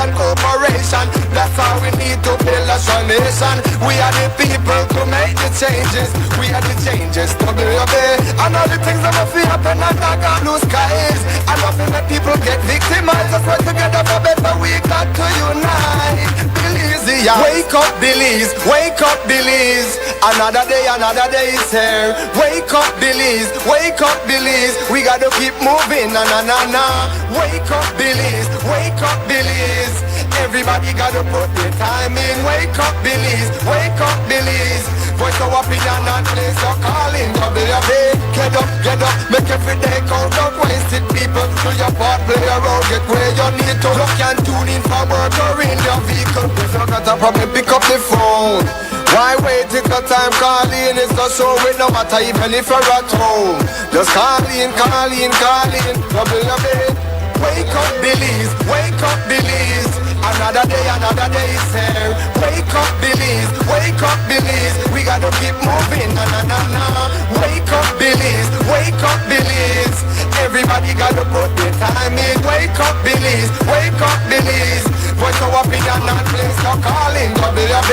and cooperation. That's how we need to build a strong nation. We are the people to make the changes. We are the changes to WUB. And all the things that must happen and dark and blue skies. And nothing that people get victimized. Let's work together for better. We got to unite. Belize, yeah. Wake up, Belize. Wake up, Belize. Another day is here. Wake up, Belize. Wake up, Belize. We gotta keep moving. Na na na na. Wake up, Belize. Wake up, Belize. Everybody gotta put their time in. Wake up, Belize. Wake up, Belize. Voice of opinion and place your calling. WUB. Get up, make every day count up. Wasted people, do your part, play a role. Get where you need to. Look and tune in for work or in your vehicle. If you got a problem, pick up the phone. Why wait till the time calling? It's not so it no matter even if you're at home. Just call in. WUB. Wake up, Belize. Wake up, Belize. Another day is here. Wake up, Belize. Wake up, Belize. We gotta keep moving. Na na na na. Wake up, Belize. Wake up, Belize. Everybody gotta put their time in. Wake up, Belize. Wake up, Belize. Voice of opinion and place your calling. WUB.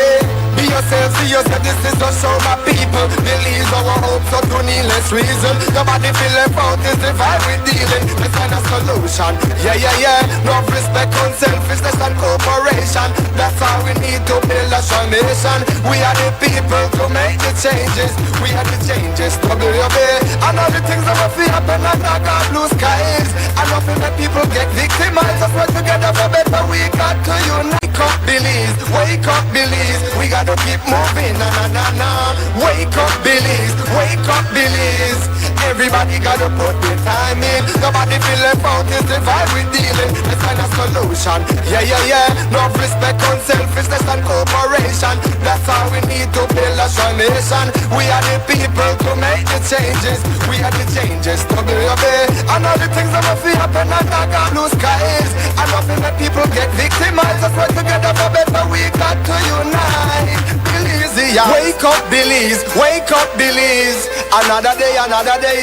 Be yourself, see yourself, this is just show my people. Believe our hope, so to need less reason. Nobody feel left out, is the vibe we're dealing. Let's find a solution, yeah. No respect, unselfishness and cooperation. That's how we need to build a strong nation. We are the people to make the changes. We are the changes, WUB. And all the things that must happen and dark and blue skies. And nothing that people get victimized. Let's work together for better, we got to unite. Wake up, Belize, wake up, Belize. We got to keep moving, na na na na. Wake up, Belize, wake up, Belize. Everybody gotta put their time in. Nobody feel left out, is the vibe we're dealing. Let's find a solution, yeah. No respect, unselfishness and cooperation. That's how we need to build a strong nation. We are the people to make the changes. We are the changes, WUB. And all the things that must happen and dark and blue skies. And nothing that people get victimized. Let's work together for better, we got to unite. Belize, yeah. Wake up, Belize. Wake up, Belize. Another day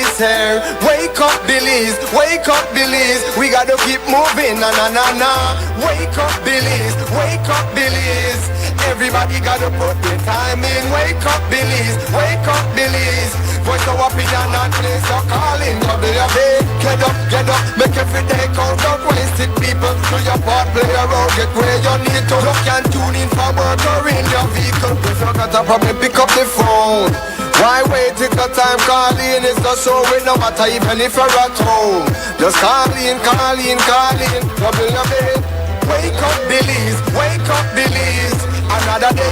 is here. Wake up, Belize. Wake up, Belize. We gotta keep moving. Na na na na. Wake up, Belize. Wake up, Belize. Everybody gotta put their time in. Wake up, Belize. Wake up, Belize. Voice of opinion and place your calling. WUB. Get up, make every day count up. Wasted people, do your part, play a role. Get where you need to. Look and tune in for work or in your vehicle. If you got a problem, pick up the phone. Why wait till the time calling? It's not so it no matter even if you're at home. Just call in. WUB. Wake up, Belize. Wake up, Belize. Another day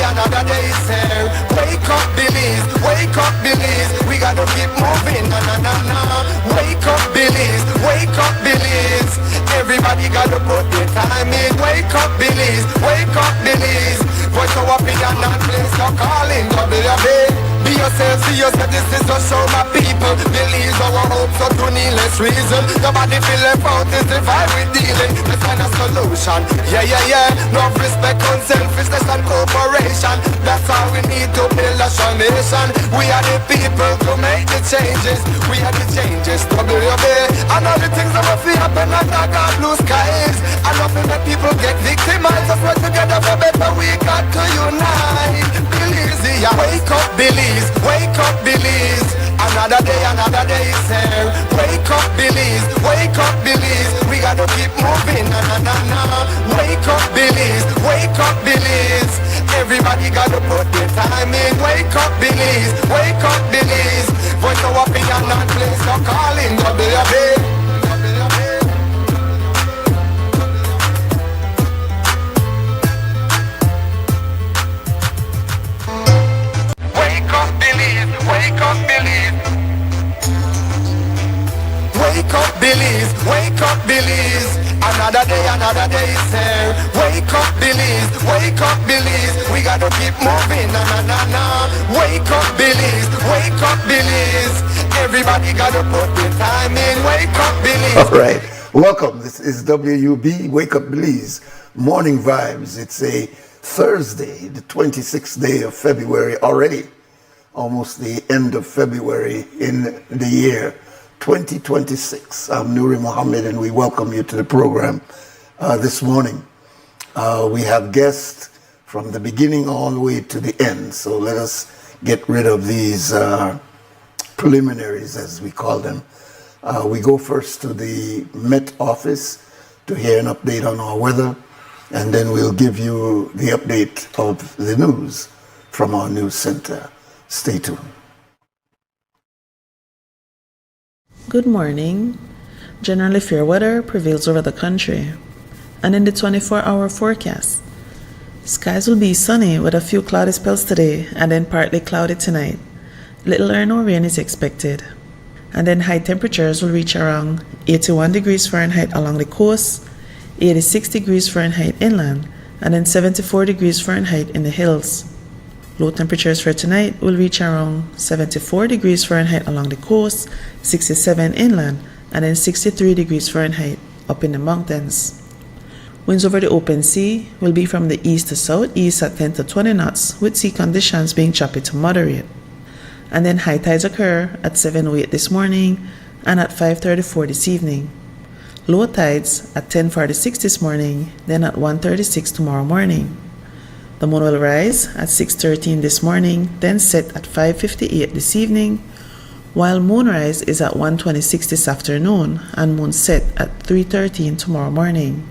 is here. Wake up, Belize. Wake up, Belize. We gotta keep moving. Na na na na. Wake up, Belize. Wake up, Belize. Everybody gotta put their time in. Wake up, Belize. Wake up, Belize. Voice of opinion and place your calling. WUB. Be yourself, see yourself, this is just show my people. Believe our hope, so to need less reason. Nobody feel left out, is the vibe we're dealing. Let's find a solution, yeah. No respect, unselfishness and cooperation. That's how we need to build a strong nation. We are the people to make the changes. We are the changes, WUB. And all the things that must happen and dark and blue skies. And nothing that people get victimized. Let's work together for better, we got to unite. Belize, yeah. Wake up, Belize. Wake up, Belize. Another day is here. Wake up, Belize. Wake up, Belize. We gotta keep moving. Na na na na. Wake up, Belize. Wake up, Belize. Everybody gotta put their time in. Wake up, Belize. Wake up, Belize. Voice of opinion and place your calling. WUB. Wake up, Belize. Wake up, Belize. Wake up, Belize. Wake up, Belize. Another day is here. Wake up, Belize. Wake up, Belize. We gotta keep moving. Na na na na. Wake up, Belize. Wake up, Belize. Everybody gotta put their time in. Wake up, Belize. All right. Welcome. This is WUB Wake Up Belize Morning Vibes. It's a Thursday, the 26th day of February already. Almost the end of February in the year 2026. I'm Nuri Muhammad and we welcome you to the program this morning. We have guests from the beginning all the way to the end. So let us get rid of these preliminaries, as we call them. We go first to the Met office to hear an update on our weather, and then we'll give you the update of the news from our news center. Stay tuned. Good morning. Generally fair weather prevails over the country. And in the 24-hour forecast, skies will be sunny with a few cloudy spells today and then partly cloudy tonight. Little or no rain is expected. And then high temperatures will reach around 81 degrees Fahrenheit along the coast, 86 degrees Fahrenheit inland, and then 74 degrees Fahrenheit in the hills. Low temperatures for tonight will reach around 74 degrees Fahrenheit along the coast, 67 inland, and then 63 degrees Fahrenheit up in the mountains. Winds over the open sea will be from the east to southeast at 10 to 20 knots, with sea conditions being choppy to moderate. And then high tides occur at 7:08 this morning and at 5:34 this evening. Low tides at 10:46 this morning, then at 1:36 tomorrow morning. The moon will rise at 6:13 this morning, then set at 5:58 this evening, while moonrise is at 1:26 this afternoon and moon set at 3:13 tomorrow morning.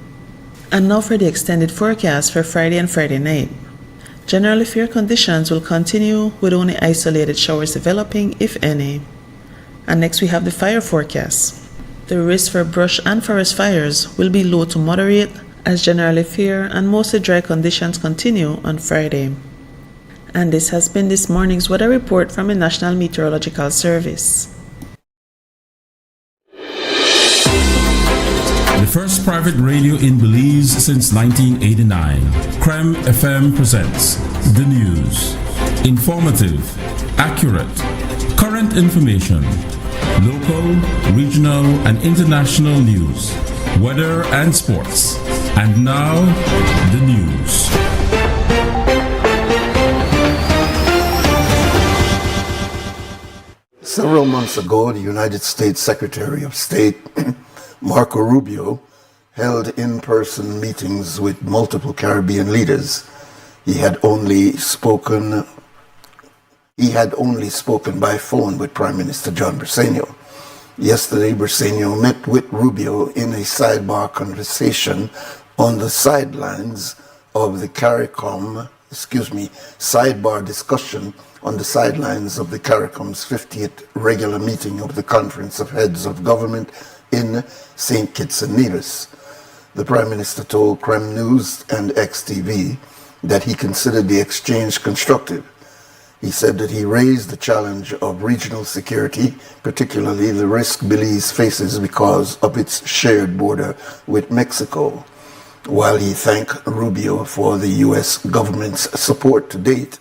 And now for the extended forecast for Friday and Friday night. Generally fair conditions will continue with only isolated showers developing, if any. And next we have the fire forecast. The risk for brush and forest fires will be low to moderate as generally fair and mostly dry conditions continue on Friday. And this has been this morning's weather report from the National Meteorological Service. The first private radio in Belize since 1989. Creme FM presents the news. Informative, accurate, current information, local, regional, and international news, weather and sports. And now, the news. Several months ago, the United States Secretary of State, Marco Rubio, held in-person meetings with multiple Caribbean leaders. He had only spoken by phone with Prime Minister John Briceño. Yesterday, Briceño met with Rubio in a sidebar conversation on the sidelines of the sidebar discussion on the sidelines of the CARICOM's 50th regular meeting of the Conference of Heads of Government in St. Kitts and Nevis. The Prime Minister told Creme News and XTV that he considered the exchange constructive. He said that he raised the challenge of regional security, particularly the risk Belize faces because of its shared border with Mexico. While he thanked Rubio for the U.S. government's support to date,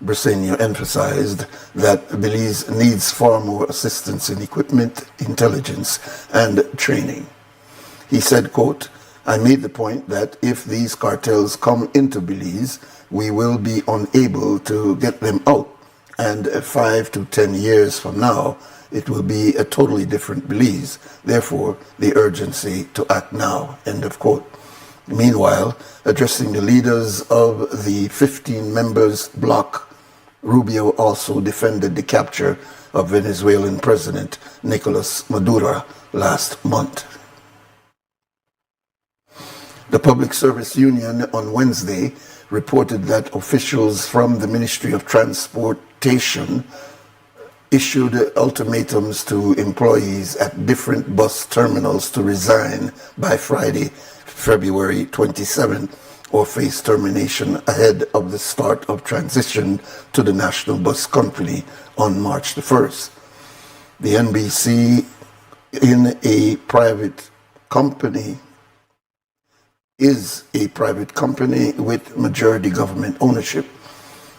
Briceño emphasized that Belize needs far more assistance in equipment, intelligence, and training. He said, quote, "I made the point that if these cartels come into Belize, we will be unable to get them out, and 5 to 10 years from now, it will be a totally different Belize. Therefore, the urgency to act now," end of quote. Meanwhile, addressing the leaders of the 15 members bloc, Rubio also defended the capture of Venezuelan President Nicolas Maduro last month. The Public Service Union on Wednesday reported that officials from the Ministry of Transportation issued ultimatums to employees at different bus terminals to resign by Friday, February 27, or face termination ahead of the start of transition to the National Bus Company on March the 1st. The NBC is a private company with majority government ownership.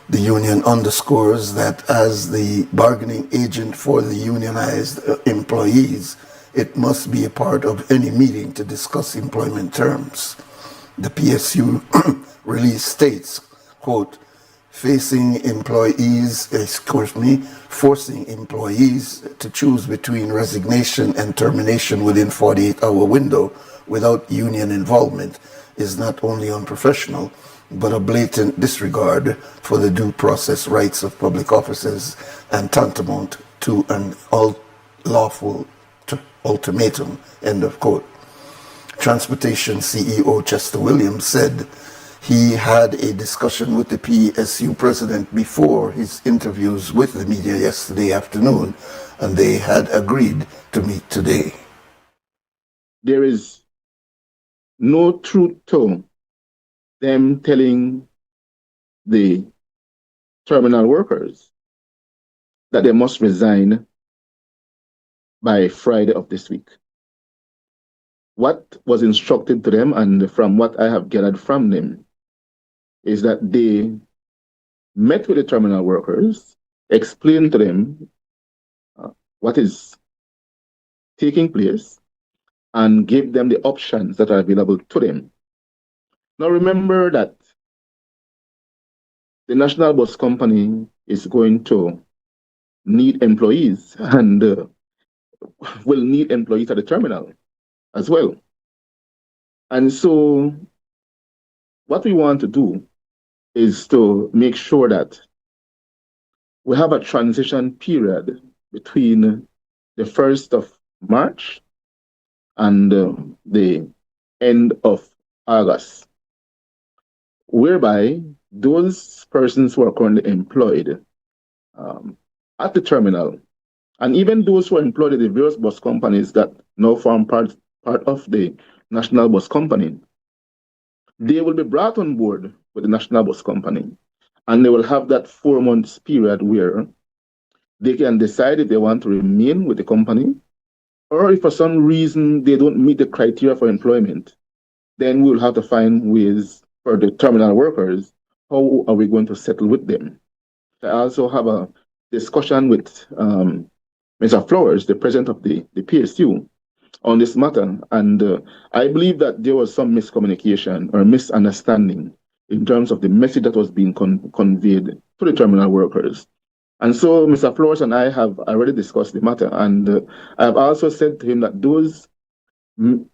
The union underscores that as the bargaining agent for the unionized employees, it must be a part of any meeting to discuss employment terms. The PSU release states, quote, forcing employees to choose between resignation and termination within 48-hour window without union involvement is not only unprofessional, but a blatant disregard for the due process rights of public officers and tantamount to an lawful ultimatum, end of quote. Transportation CEO Chester Williams said he had a discussion with the PSU president before his interviews with the media yesterday afternoon, and they had agreed to meet today. There is no truth to them telling the terminal workers that they must resign by Friday of this week. What was instructed to them, and from what I have gathered from them, is that they met with the terminal workers, explained to them what is taking place, and gave them the options that are available to them. Now remember that the National Bus Company is going to need employees and will need employees at the terminal as well. And so what we want to do is to make sure that we have a transition period between the 1st of March and the end of August, whereby those persons who are currently employed at the terminal, and even those who are employed at the various bus companies that now form part of the National Bus Company, they will be brought on board with the National Bus Company, and they will have that 4 months period where they can decide if they want to remain with the company, or if for some reason they don't meet the criteria for employment, then we'll have to find ways for the terminal workers. How are we going to settle with them? I also have a discussion with Mr. Flowers, the president of the PSU, on this matter. And I believe that there was some miscommunication or misunderstanding in terms of the message that was being conveyed to the terminal workers. And so Mr. Flowers and I have already discussed the matter. And I've also said to him that those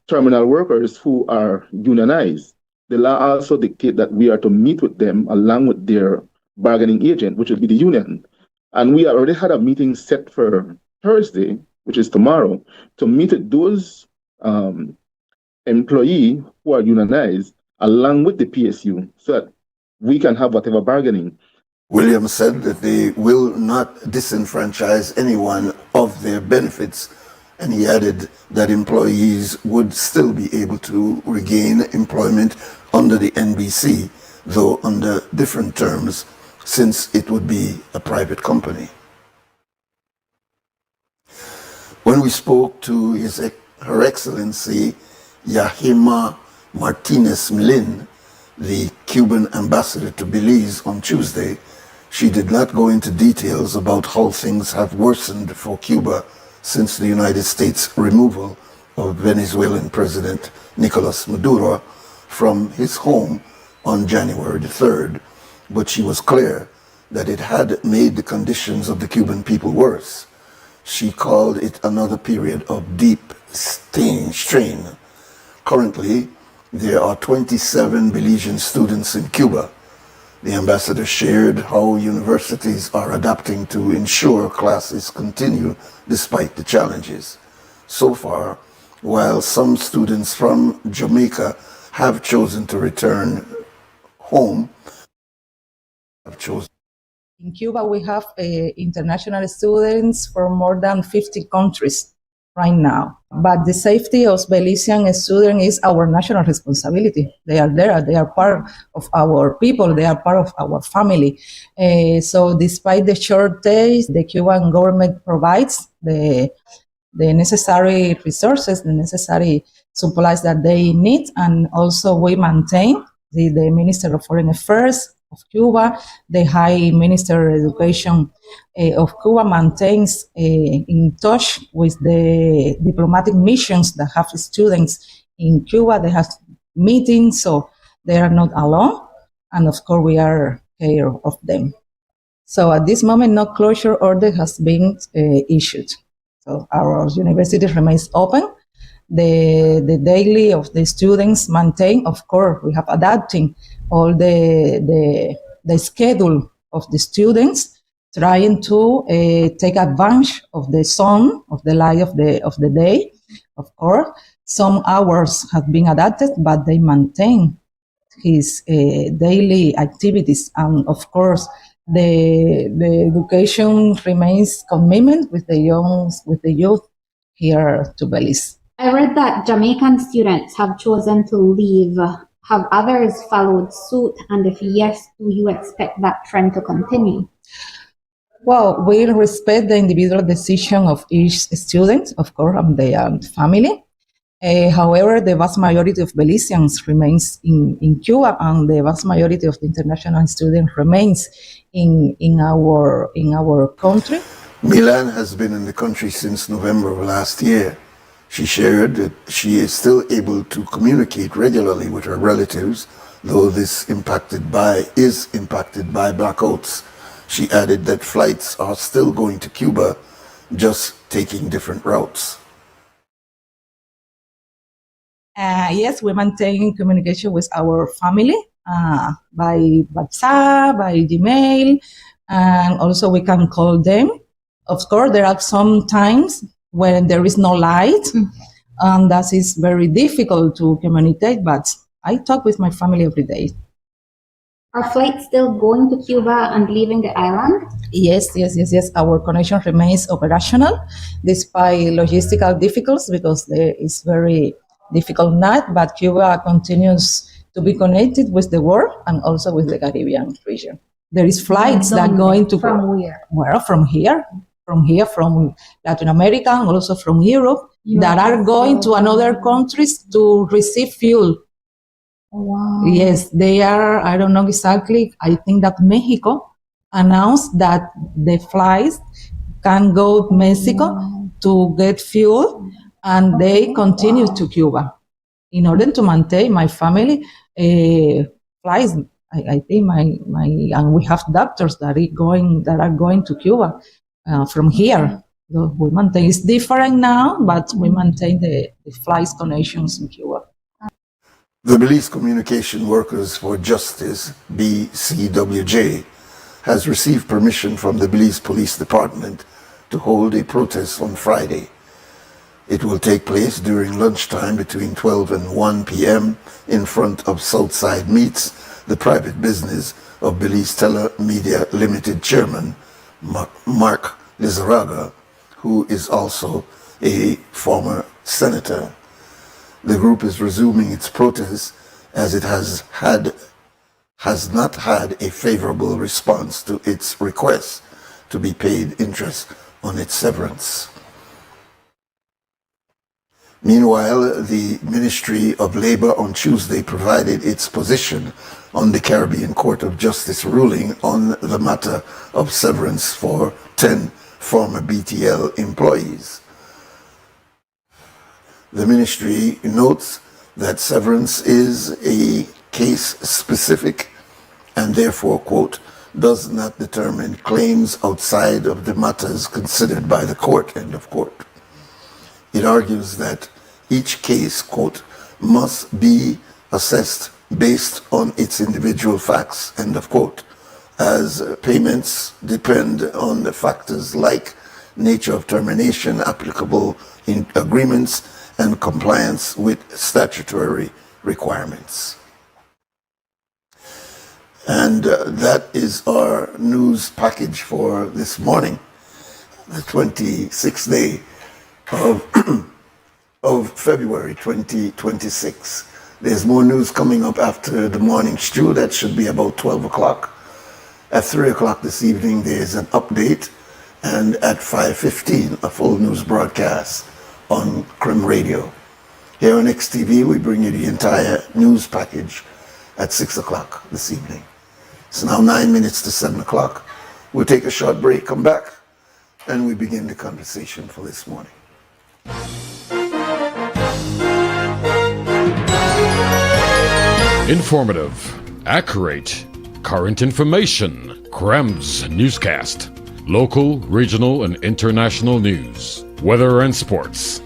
terminal workers who are unionized, the law also dictates that we are to meet with them along with their bargaining agent, which will be the union. And we already had a meeting set for Thursday, which is tomorrow, to meet with those employees who are unionized along with the PSU so that we can have whatever bargaining. Williams said that they will not disenfranchise anyone of their benefits, and he added that employees would still be able to regain employment under the NBC, though under different terms, since it would be a private company. When we spoke to Her Excellency Yahima Martinez Milin, the Cuban ambassador to Belize, on Tuesday, she did not go into details about how things have worsened for Cuba since the United States removal of Venezuelan President Nicolas Maduro from his home on January the 3rd, but she was clear that it had made the conditions of the Cuban people worse. She called it another period of deep strain. Currently, there are 27 Belizean students in Cuba. The ambassador shared how universities are adapting to ensure classes continue despite the challenges. So far, while some students from Jamaica have chosen to return home, in Cuba, we have international students from more than 50 countries right now. But the safety of Belizean students is our national responsibility. They are there. They are part of our people. They are part of our family. So despite the shortage, the Cuban government provides the necessary resources, the necessary supplies that they need. And also we maintain the Minister of Foreign Affairs of Cuba, the High Minister of Education of Cuba maintains in touch with the diplomatic missions that have students in Cuba. They have meetings, so they are not alone. And of course, we are care of them. So at this moment, no closure order has been issued. So our university remains open the daily of the students maintain. Of course, we have adapting all the schedule of the students, trying to take advantage of the sun, of the light of the day. Of course, some hours have been adapted, but they maintain his daily activities. And of course, the education remains commitment with the youth here to Belize. I read that Jamaican students have chosen to leave. Have others followed suit? And if yes, do you expect that trend to continue? Well, we respect the individual decision of each student, of course, and their family. However, the vast majority of Belizeans remains in Cuba, and the vast majority of the international students remains in our country. Milan has been in the country since November of last year. She shared that she is still able to communicate regularly with her relatives, though this is impacted by blackouts. She added that flights are still going to Cuba, just taking different routes. Yes, we maintain communication with our family by WhatsApp, by Gmail, and also we can call them. Of course, there are some times when there is no light, and that is very difficult to communicate, but I talk with my family every day. Are flights still going to Cuba and leaving the island? Yes. Our connection remains operational despite logistical difficulties, because there is very difficult now, but Cuba continues to be connected with the world and also with the Caribbean region. There is flights that are going to from where? Well, from Latin America and also from Europe that are going to another countries to receive fuel. Wow. Yes, they are. I don't know exactly. I think that Mexico announced that the flights can go to Mexico to get fuel, and they continue to Cuba in order to maintain my family flights. I think and we have doctors that are going to Cuba from here. So we maintain. It's different now, but we maintain the flights connections in Cuba. The Belize Communication Workers for Justice, BCWJ, has received permission from the Belize Police Department to hold a protest on Friday. It will take place during lunchtime between 12 and 1 p.m. in front of Southside Meats, the private business of Belize Telemedia Limited Chairman Mark Lizarraga, who is also a former senator. The group is resuming its protest as it has not had a favorable response to its request to be paid interest on its severance. Meanwhile, the Ministry of Labor on Tuesday provided its position on the Caribbean Court of Justice ruling on the matter of severance for 10 former BTL employees. The ministry notes that severance is a case-specific and therefore, quote, does not determine claims outside of the matters considered by the court, end of quote. It argues that each case, quote, must be assessed based on its individual facts, end of quote, as payments depend on the factors like nature of termination, applicable in agreements, and compliance with statutory requirements. And that is our news package for this morning, the 26th day of February 2026. There's more news coming up after the morning stew. That should be about 12 o'clock. At 3 o'clock this evening, there's an update. And at 5:15, a full news broadcast on CRIM Radio. Here on XTV, we bring you the entire news package at 6 o'clock this evening. It's now 9 minutes to 7 o'clock. We'll take a short break, come back, and we begin the conversation for this morning. Informative, accurate, current information. CREM's newscast. Local, regional, and international news. Weather and sports.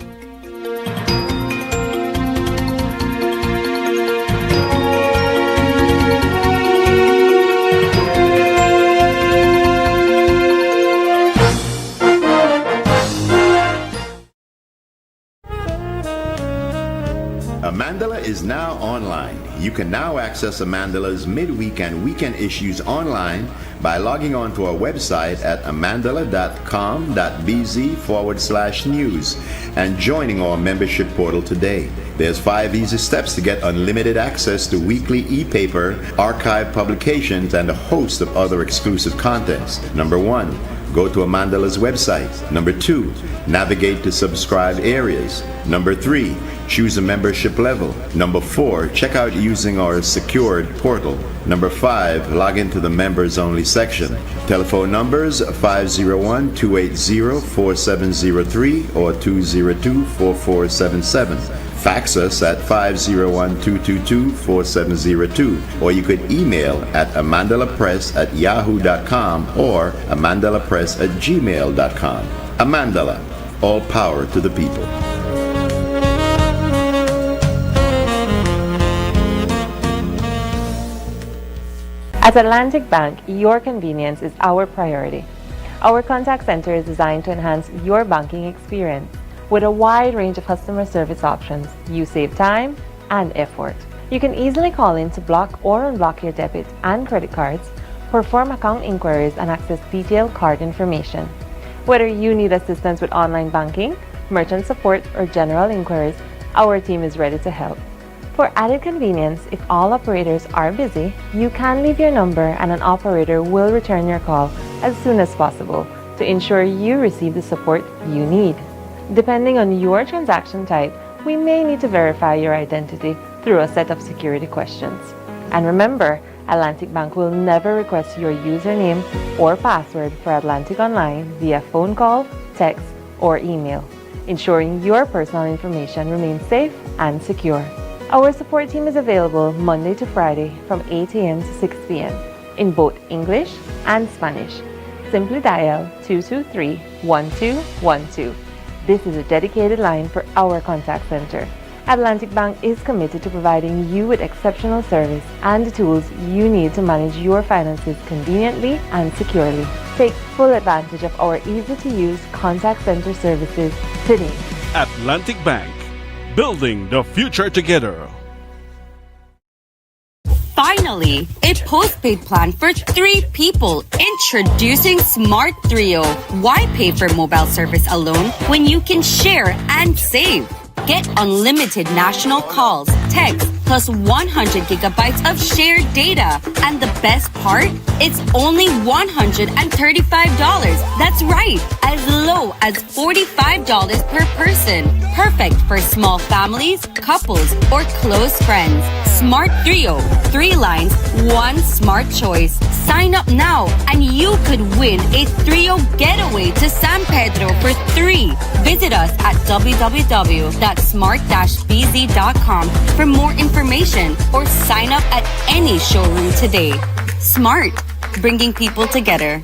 is now online. You can now access Amandala's midweek and weekend issues online by logging on to our website at amandala.com.bz/news and joining our membership portal today. There's 5 easy steps to get unlimited access to weekly e-paper, archive publications, and a host of other exclusive contents. Number 1, go to Amandala's website. Number 2, navigate to subscribed areas. Number 3, choose a membership level. Number 4, check out using our secured portal. Number 5, log into the members only section. Telephone numbers 501-280-4703 or 202-4477. Fax us at 501-222-4702, or you could email at amandalapress@yahoo.com or amandalapress@gmail.com. Amandala, all power to the people. At Atlantic Bank, your convenience is our priority. Our contact center is designed to enhance your banking experience. With a wide range of customer service options, you save time and effort. You can easily call in to block or unblock your debit and credit cards, perform account inquiries, and access detailed card information. Whether you need assistance with online banking, merchant support, or general inquiries, our team is ready to help. For added convenience, if all operators are busy, you can leave your number and an operator will return your call as soon as possible to ensure you receive the support you need. Depending on your transaction type, we may need to verify your identity through a set of security questions. And remember, Atlantic Bank will never request your username or password for Atlantic Online via phone call, text, or email, ensuring your personal information remains safe and secure. Our support team is available Monday to Friday from 8 a.m. to 6 p.m. in both English and Spanish. Simply dial 223-1212. This is a dedicated line for our contact center. Atlantic Bank is committed to providing you with exceptional service and the tools you need to manage your finances conveniently and securely. Take full advantage of our easy-to-use contact center services today. Atlantic Bank, building the future together. Finally, a postpaid plan for 3 people. Introducing Smart Trio. Why pay for mobile service alone when you can share and save? Get unlimited national calls, texts, plus 100 gigabytes of shared data. And the best part? It's only $135. That's right, as low as $45 per person. Perfect for small families, couples, or close friends. Smart Trio. 3 lines, 1 smart choice. Sign up now and you could win a Trio getaway to San Pedro for 3. Visit us at www.smart-bz.com for more information or sign up at any showroom today. Smart, bringing people together.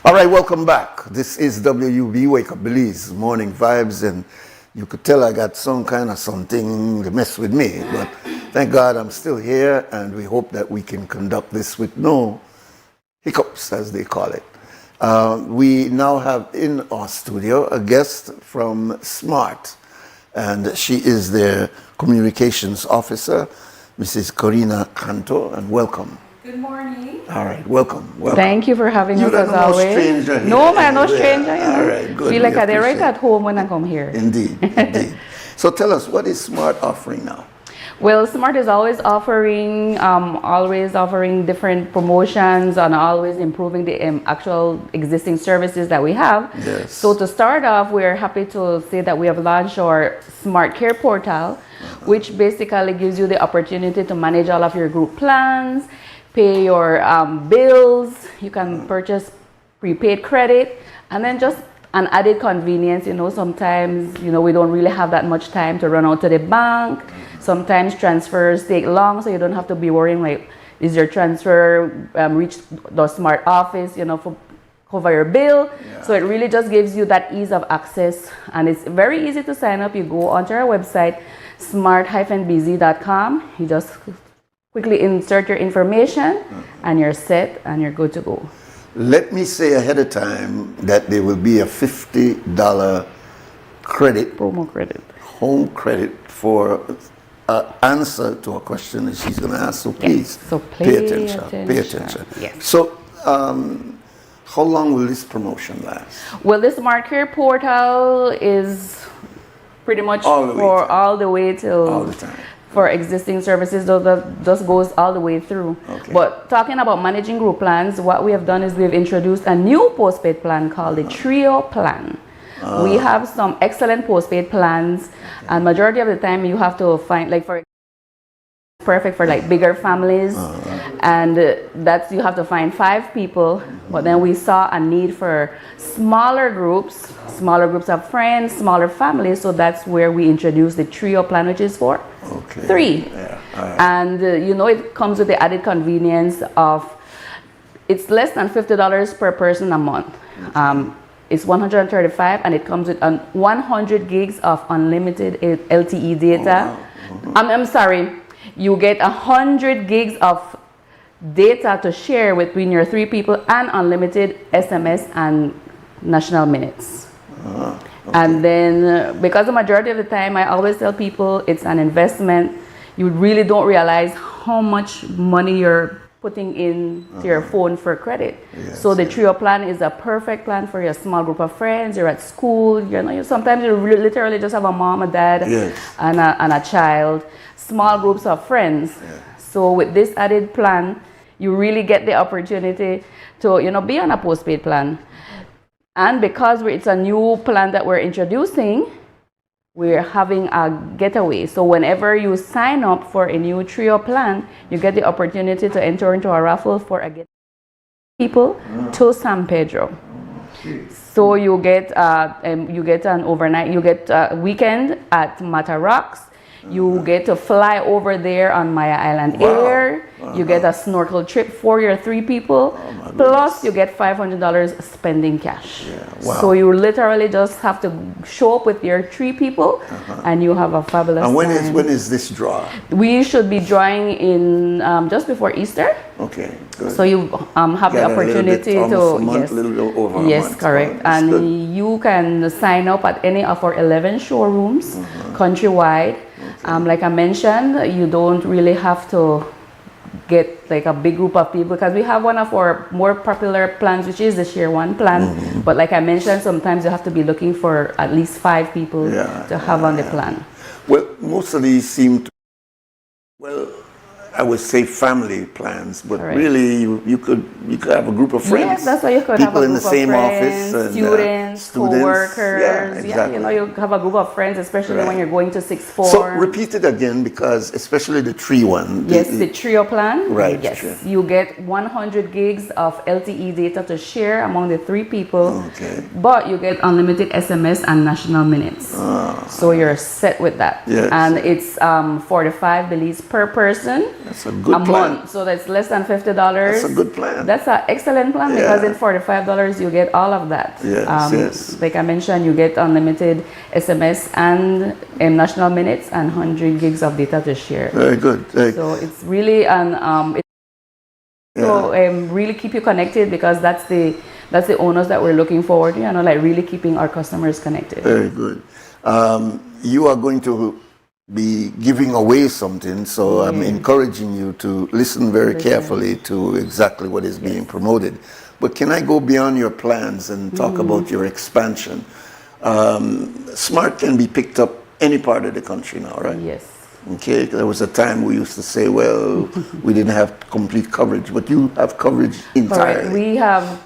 All right, welcome back. This is WUB Wake Up Belize Morning Vibes, and you could tell I got some kind of something to mess with me, but thank God I'm still here, and we hope that we can conduct this with no hiccups, as they call it. We now have in our studio a guest from SMART, and she is their communications officer, Mrs. Corina Canto, and welcome. Good morning. All right, welcome. Thank you for having us as always. Stranger here. No, man, no stranger. You know. All right, good. Feel like I'm right at home when I come here. Indeed, indeed. So tell us, what is SMART offering now? Well, SMART is always offering different promotions and always improving the actual existing services that we have. Yes. So to start off, we're happy to say that we have launched our Smart Care portal, which basically gives you the opportunity to manage all of your group plans, pay your bills, you can purchase prepaid credit, and then just an added convenience, sometimes, we don't really have that much time to run out to the bank. Sometimes transfers take long, so you don't have to be worrying, like, is your transfer reach the SMART office, for cover your bill. Yeah. So it really just gives you that ease of access, and it's very easy to sign up. You go onto our website, smart-bz.com. You just quickly insert your information, and you're set, and you're good to go. Let me say ahead of time that there will be a $50 credit, promo credit, home credit for answer to a question that she's going to ask. So please, pay attention. Pay attention. Yes. So, how long will this promotion last? Well, this Smart Care portal is pretty much all the way till all the time. For existing services, that just goes all the way through. Okay. But talking about managing group plans, what we have done is we've introduced a new postpaid plan called the Trio plan. We have some excellent postpaid plans, and majority of the time you have to find, like, for perfect for like bigger families, and that's you have to find 5 people. But then we saw a need for smaller groups of friends, smaller families, so that's where we introduced the Trio plan, which is for 3. Yeah. And it comes with the added convenience of it's less than $50 per person a month. It's $135, and it comes with 100 gigs of unlimited LTE data. I'm sorry, you get 100 gigs of data to share between your 3 people, and unlimited SMS and national minutes. And then, because the majority of the time, I always tell people it's an investment. You really don't realize how much money you're putting into your phone for credit. Yes, so the Trio plan is a perfect plan for your small group of friends. You're at school, sometimes you literally just have a mom, a dad, and a child, small groups of friends. So with this added plan, you really get the opportunity to be on a postpaid plan. And because it's a new plan that we're introducing, we're having a getaway. So whenever you sign up for a new Trio plan, you get the opportunity to enter into a raffle for a getaway people to San Pedro. So you get an overnight, you get a weekend at Mata Rocks. You get to fly over there on Maya Island Air. You get a snorkel trip for your 3 people. Plus, you get $500 spending cash. So you literally just have to show up with your 3 people, and you have a fabulous time. And when is this draw? We should be drawing in just before Easter. Okay, good. So you have the opportunity to yes, correct. And you can sign up at any of our 11 showrooms countrywide. Like I mentioned, you don't really have to get like a big group of people, because we have one of our more popular plans, which is the Share One plan. But like I mentioned, sometimes you have to be looking for at least 5 people to have on the plan. Well, most of these seem to, I would say family plans, but really you could have a group of friends. Yes, that's why you could people have a in group the same of friends, office, and, students, co-workers. Yeah, exactly. You have a group of friends, especially when you're going to sixth form. So repeat it again, because especially the Trio one. Yes, the Trio plan. Right. Yes, Trio. you get 100 gigs of LTE data to share among the 3 people. Okay. But you get unlimited SMS and national minutes. So you're set with that. Yes. And it's 45 Belize per person. That's a good plan. month. So that's less than $50. That's a good plan. That's an excellent plan because in $45 you get all of that. Yes. Like I mentioned, you get unlimited SMS and national minutes and 100 gigs of data to share. Very good. So it's really really keep you connected because that's the owners that we're looking forward to, like really keeping our customers connected. Very good. You are going to be giving away something, so I'm encouraging you to listen very carefully to exactly what is being promoted. But can I go beyond your plans and talk about your expansion? Smart can be picked up any part of the country now, right? Yes. Okay, there was a time we used to say, well, we didn't have complete coverage, but you have coverage entirely.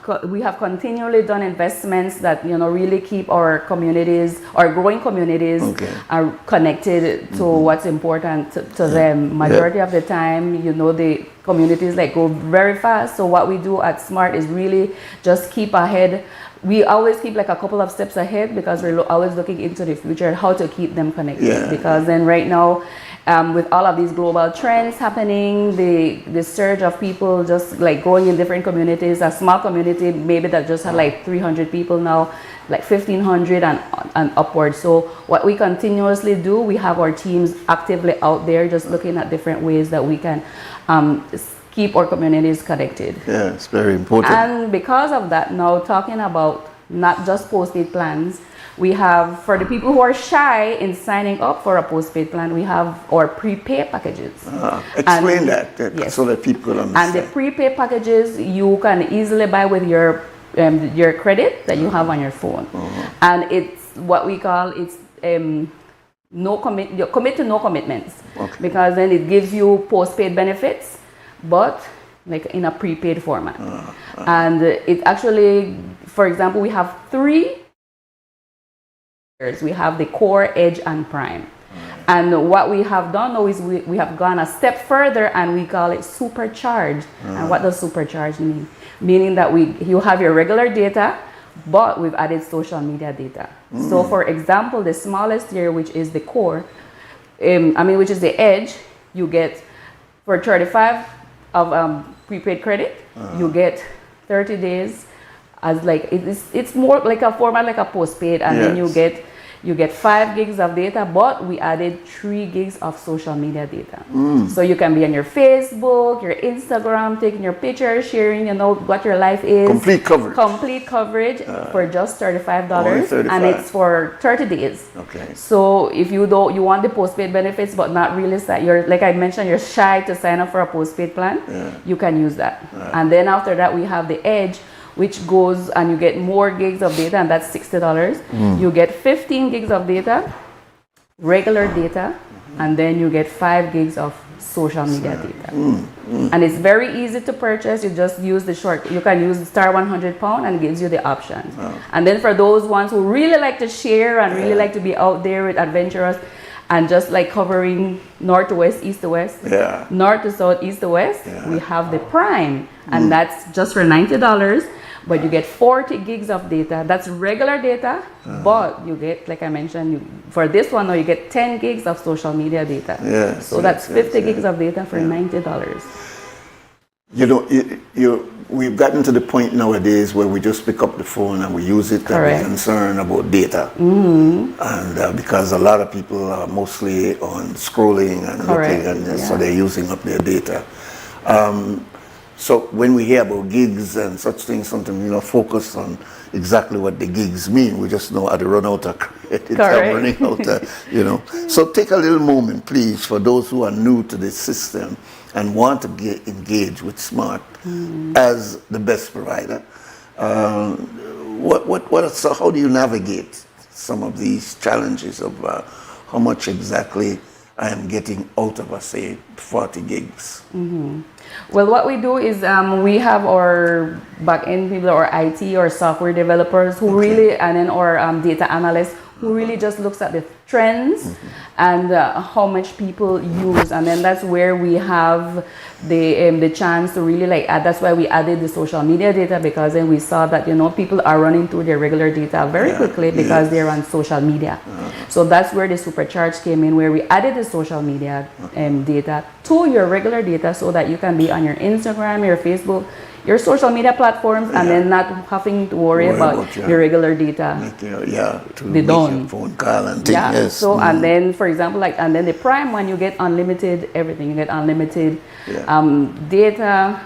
Correct. We have continually done investments that really keep our communities, our growing communities, are connected to what's important to them. Majority of the time, the communities go very fast. So what we do at Smart is really just keep ahead. We always keep a couple of steps ahead because we're always looking into the future, how to keep them connected. Because then right now, with all of these global trends happening, the surge of people just growing in different communities, a small community maybe that just had 300 people now, 1,500 and upwards. So what we continuously do, we have our teams actively out there just looking at different ways that we can keep our communities connected. Yeah, it's very important. And because of that, now talking about not just postpaid plans, we have, for the people who are shy in signing up for a postpaid plan, we have our prepaid packages. Explain that so that people understand. And the prepaid packages you can easily buy with your credit that you have on your phone. And it's what we call commit to no commitments, because then it gives you postpaid benefits, but in a prepaid format. And it actually, for example, we have 3 tiers. We have the core, edge, and prime. And what we have done now is we have gone a step further and we call it supercharged. And what does supercharged mean? Meaning that you have your regular data, but we've added social media data. So for example, the smallest tier, which is the core, which is the edge, you get for 35 of prepaid credit, you get 30 days as it's more like a format like a postpaid, and then you get 5 gigs of data, but we added 3 gigs of social media data. So you can be on your Facebook, your Instagram, taking your pictures, sharing, what your life is. Complete coverage. Complete coverage for just $35, and it's for 30 days. Okay. So if you want the postpaid benefits, but not really, like I mentioned, you're shy to sign up for a postpaid plan, you can use that. And then after that, we have the edge, which goes and you get more gigs of data, and that's $60. You get 15 gigs of data, regular data, and then you get 5 gigs of social media data. And it's very easy to purchase. You just use you can use star 100 pound and it gives you the options. And then for those ones who really like to share and really like to be out there with adventurous and just covering north to west, east to west, north to south, east to west, we have the prime, and that's just for $90. But you get 40 gigs of data. That's regular data, but you get, like I mentioned, for this one, now you get 10 gigs of social media data. So that's 50 gigs of data for $90. We've gotten to the point nowadays where we just pick up the phone and we use it, and we're concerned about data. And because a lot of people are mostly on scrolling and looking, and so they're using up their data. So when we hear about gigs and such things, sometimes we focus on exactly what the gigs mean. We just know how to run out of credit, running out of, So take a little moment, please, for those who are new to this system and want to get engaged with Smart as the best provider. How do you navigate some of these challenges of how much exactly I am getting out of, say, 40 gigs? Well, what we do is we have our back-end people, or IT or software developers who really, and then our data analysts who really just looks at the trends and how much people use, and then that's where we have the chance to really like add. That's why we added the social media data, because then we saw that people are running through their regular data very quickly because they're on social media. So that's where the supercharge came in, where we added the social media data to your regular data, so that you can be on your Instagram, your Facebook, your social media platforms, and then not having to worry about your regular data. To make a phone call and things. Yes. So and then, for example, and then the Prime one, you get unlimited everything. You get unlimited data,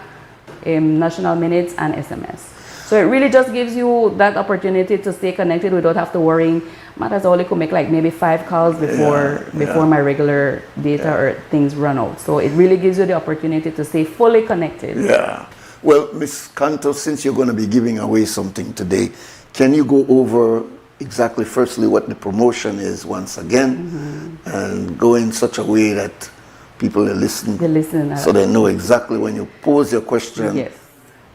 national minutes, and SMS. So it really just gives you that opportunity to stay connected without have to worrying. Matters only could make like maybe 5 calls before my regular data or things run out. So it really gives you the opportunity to stay fully connected. Yeah. Well, Ms. Canto, since you're going to be giving away something today, can you go over exactly, firstly, what the promotion is once again, and go in such a way that people are listening, so they know exactly when you pose your question,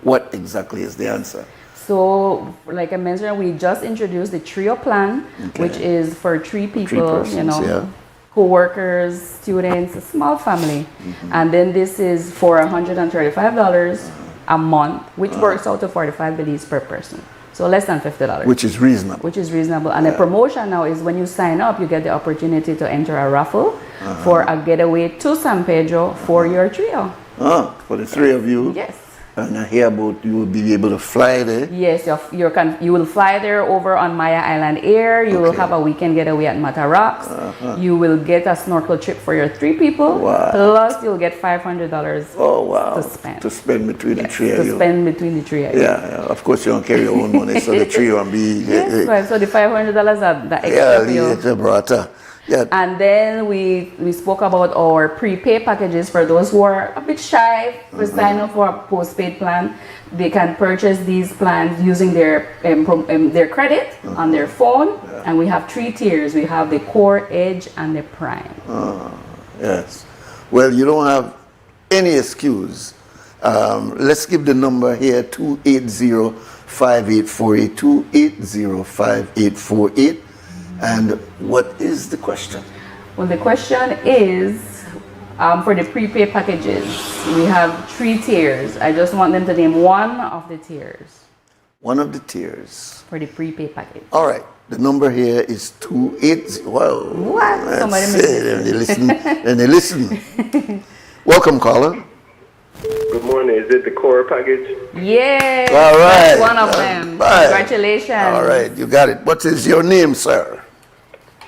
what exactly is the answer? So, like I mentioned, we just introduced the trio plan, which is for 3 people, co-workers, students, a small family. And then this is for $135 a month, which works out to 45 beliefs per person. So less than $50. Which is reasonable. Which is reasonable. And the promotion now is when you sign up, you get the opportunity to enter a raffle for a getaway to San Pedro for your trio. For the 3 of you? Yes. And I hear about you will be able to fly there? Yes, you will fly there over on Maya Island Air. You will have a weekend getaway at Mata Rocks. You will get a snorkel trip for your 3 people. Plus, you'll get $500 to spend. To spend between the 3 of you. To spend between the 3 of you. Yeah, of course you don't carry your own money, so the 3 will be... So the $500 are the extra for you. And then we spoke about our prepay packages for those who are a bit shy to sign up for a postpaid plan. They can purchase these plans using their credit on their phone. And we have 3 tiers. We have the Core, Edge, and the Prime. Yes. Well, you don't have any excuse. Let's give the number here, 280-5848, 280-5848. And what is the question? Well, the question is, for the prepaid packages, we have 3 tiers. I just want them to name one of the tiers. One of the tiers. For the prepaid package. All right. The number here is 280. Wow. What? Somebody listen. And they listen. Welcome, caller. Good morning. Is it the core package? Yes. All right. That's one of them. Congratulations. All right. You got it. What is your name, sir?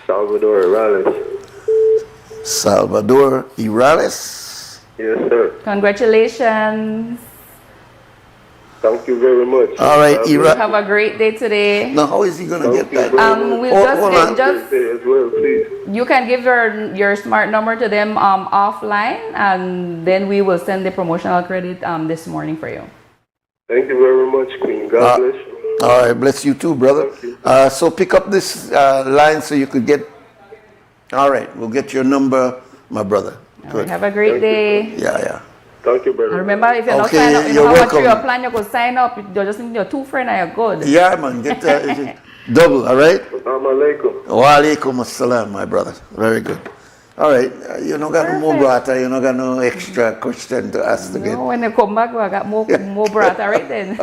Salvador Irales. Salvador Irales? Yes, sir. Congratulations. Thank you very much. All right, have a great day today. Now, how is he going to get that? You can give your smart number to them offline, and then we will send the promotional credit this morning for you. Thank you very much, Queen. God bless you. All right, bless you too, brother. So pick up this line so you could get. All right, we'll get your number, my brother. Good. Have a great day. Yeah. Thank you, brother. Remember, if you're not sign up, you know how much your plan you could sign up. You just need your 2 friends and you're good. Yeah, man, get double. All right. Assalamu alaikum. Wa alaikum assalam, my brother. Very good. All right, you don't got no more brata, you don't got no extra question to ask again. No, when they come back, I got more brata right then.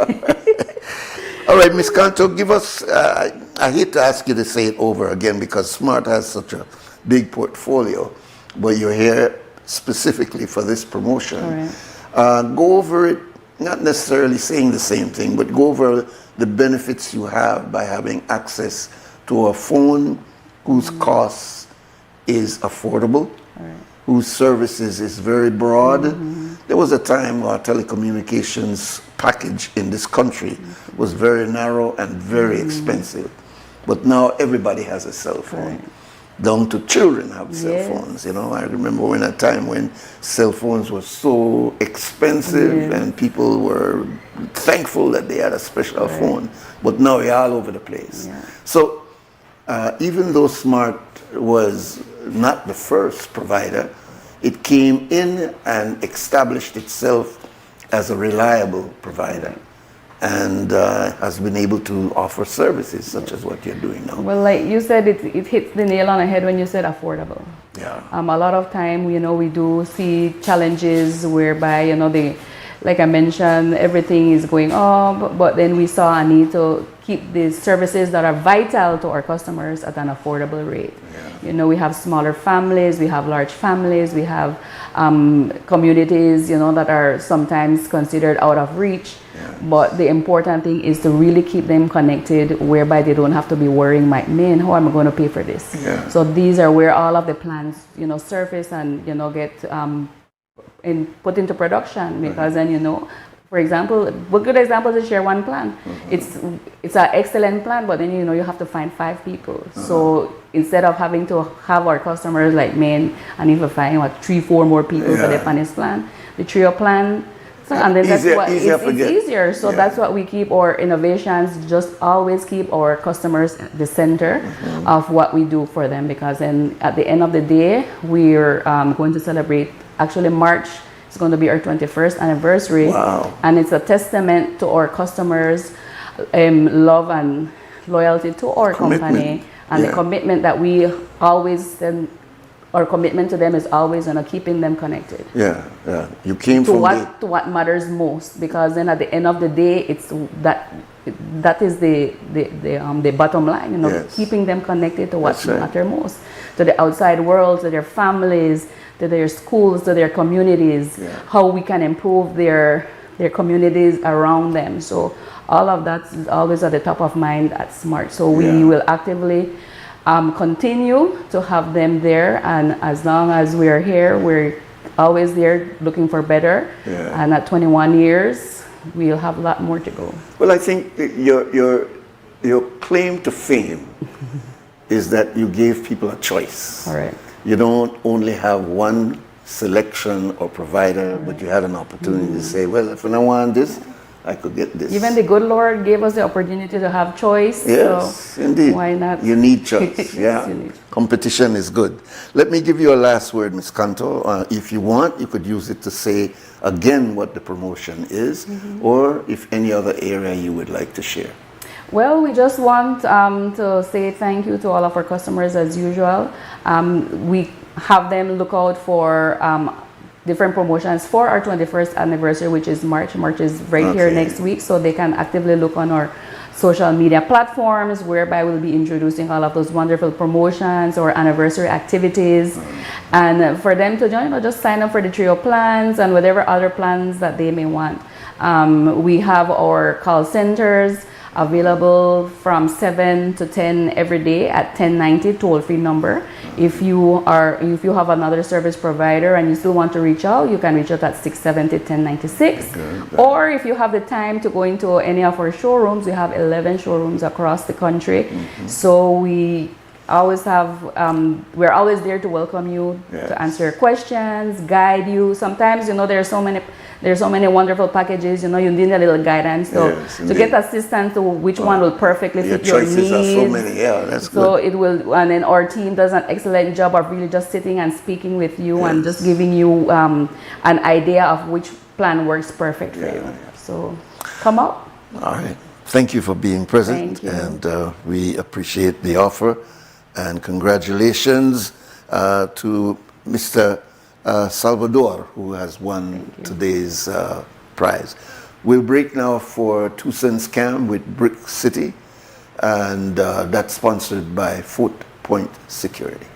All right, Ms. Canto, give us, I hate to ask you to say it over again because Smart has such a big portfolio, but you're here specifically for this promotion. Go over it, not necessarily saying the same thing, but go over the benefits you have by having access to a phone whose costs is affordable, whose services is very broad. There was a time where telecommunications package in this country was very narrow and very expensive. But now everybody has a cell phone. Down to children have cell phones. You know, I remember when a time when cell phones were so expensive and people were thankful that they had a special phone. But now they're all over the place. So even though Smart was not the first provider, it came in and established itself as a reliable provider. and has been able to offer services such as what you're doing now. Well, like you said, it hits the nail on the head when you said affordable. Yeah. A lot of time, we do see challenges whereby, like I mentioned, everything is going up, but then we saw a need to keep the services that are vital to our customers at an affordable rate. Yeah. We have smaller families, we have large families, we have communities, that are sometimes considered out of reach. Yeah. But the important thing is to really keep them connected, whereby they don't have to be worrying, man, how am I going to pay for this? Yeah. So these are where all of the plans, surface and, get put into production, because then, for example, a good example is share one plan. It's an excellent plan, but then you have to find 5 people. So instead of having to have our customers like, man, I need to find 3-4 more people for the Spanish plan, the trio plan. So, and then that's what it's easier. So that's what we keep our innovations, just always keep our customers at the center of what we do for them, because then at the end of the day, we're going to celebrate, actually March is going to be our 21st anniversary. Wow. And it's a testament to our customers' love and loyalty to our company, and the commitment that we always our commitment to them is always keeping them connected. Yeah, yeah. You came from what matters most, because then at the end of the day, it's that is the bottom line. Keeping them connected to what matters most, to the outside world, to their families, to their schools, to their communities. Yeah. How we can improve their communities around them. So all of that is always at the top of mind at SMART. So we will actively continue to have them there, and as long as we are here, we're always there looking for better. Yeah. And at 21 years, we'll have a lot more to go. Well, I think that your claim to fame is that you gave people a choice. All right. You don't only have one selection or provider, but you had an opportunity to say, well, if I want this, I could get this. Even the good Lord gave us the opportunity to have choice. Yes, so indeed. Why not? You need choice. Yeah. Competition is good. Let me give you a last word, Ms. Canto. If you want, you could use it to say again what the promotion is, or if any other area you would like to share. Well, we just want to say thank you to all of our customers as usual. We have them look out for different promotions for our 21st anniversary, which is March. March is here next week, so they can actively look on our social media platforms, whereby we'll be introducing all of those wonderful promotions or anniversary activities. And for them to join, just sign up for the trio plans and whatever other plans that they may want. We have our call centers available from 7 to 10 every day at 1090 toll-free number. If you have another service provider and you still want to reach out, you can reach out at 670-1096. Or if you have the time to go into any of our showrooms, we have 11 showrooms across the country. So we always have we're always there to welcome you, to answer your questions, guide you. Sometimes there's so many wonderful packages, you need a little guidance to get assistance to which one will perfectly fit your needs. Are so many. That's good. So it will, and then our team does an excellent job of really just sitting and speaking with you and just giving you an idea of which plan works perfect for you. So come up. All right. Thank you for being present, and we appreciate the offer. And congratulations to Mr. Salvador, who has won today's prize. We'll break now for 2 Cents Cam with Brick City, and that's sponsored by Fort Point Security.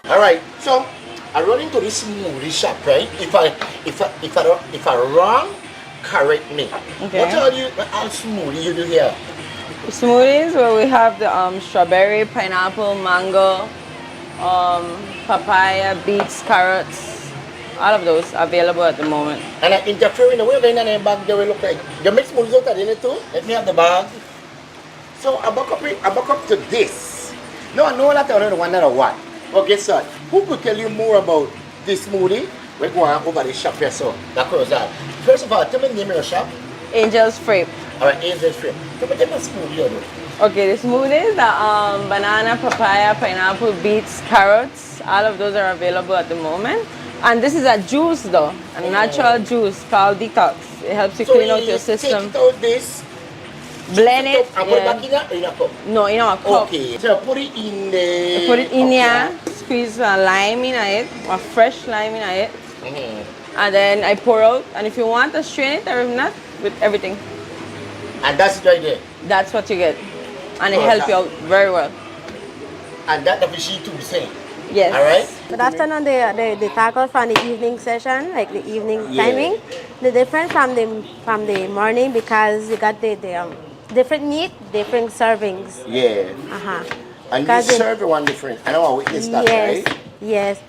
Alright, so I run into this Nuri shop, right? If I wrong, correct me. Okay. What all smoothie you do here? Smoothies, where we have the strawberry, pineapple, mango, papaya, beets, carrots, all of those available at the moment. And I interfere in the way in the bag they will look like. You make smoothies out of it too? Let me have the bag. So I back up to this. No, I know that I know the one that I want. But guess what? Who could tell you more about this smoothie? We're going over the shop here, so that goes out. First of all, tell me the name of your shop. Angel's Frappe. Alright, Angel's Frappe. Tell me the smoothie you do. Okay, the smoothies, the banana, papaya, pineapple, beets, carrots, all of those are available at the moment. And this is a juice though, a natural juice called Detox. It helps you clean out your system. Take out this, blend it. And put it back in a cup? No, in a cup. Okay, so put it in the... Put it in here, squeeze a lime in it, a fresh lime in it. And then I pour out, and if you want to strain it or if not, with everything. And that's it right there? That's what you get. And it helps you out very well. And that the machine too same? Yes. All right? But after the tacos from the evening session, like the evening timing, the difference from the morning because you got the different meat, different servings. Yeah. And you serve one different. I know I witnessed that, right? Yes.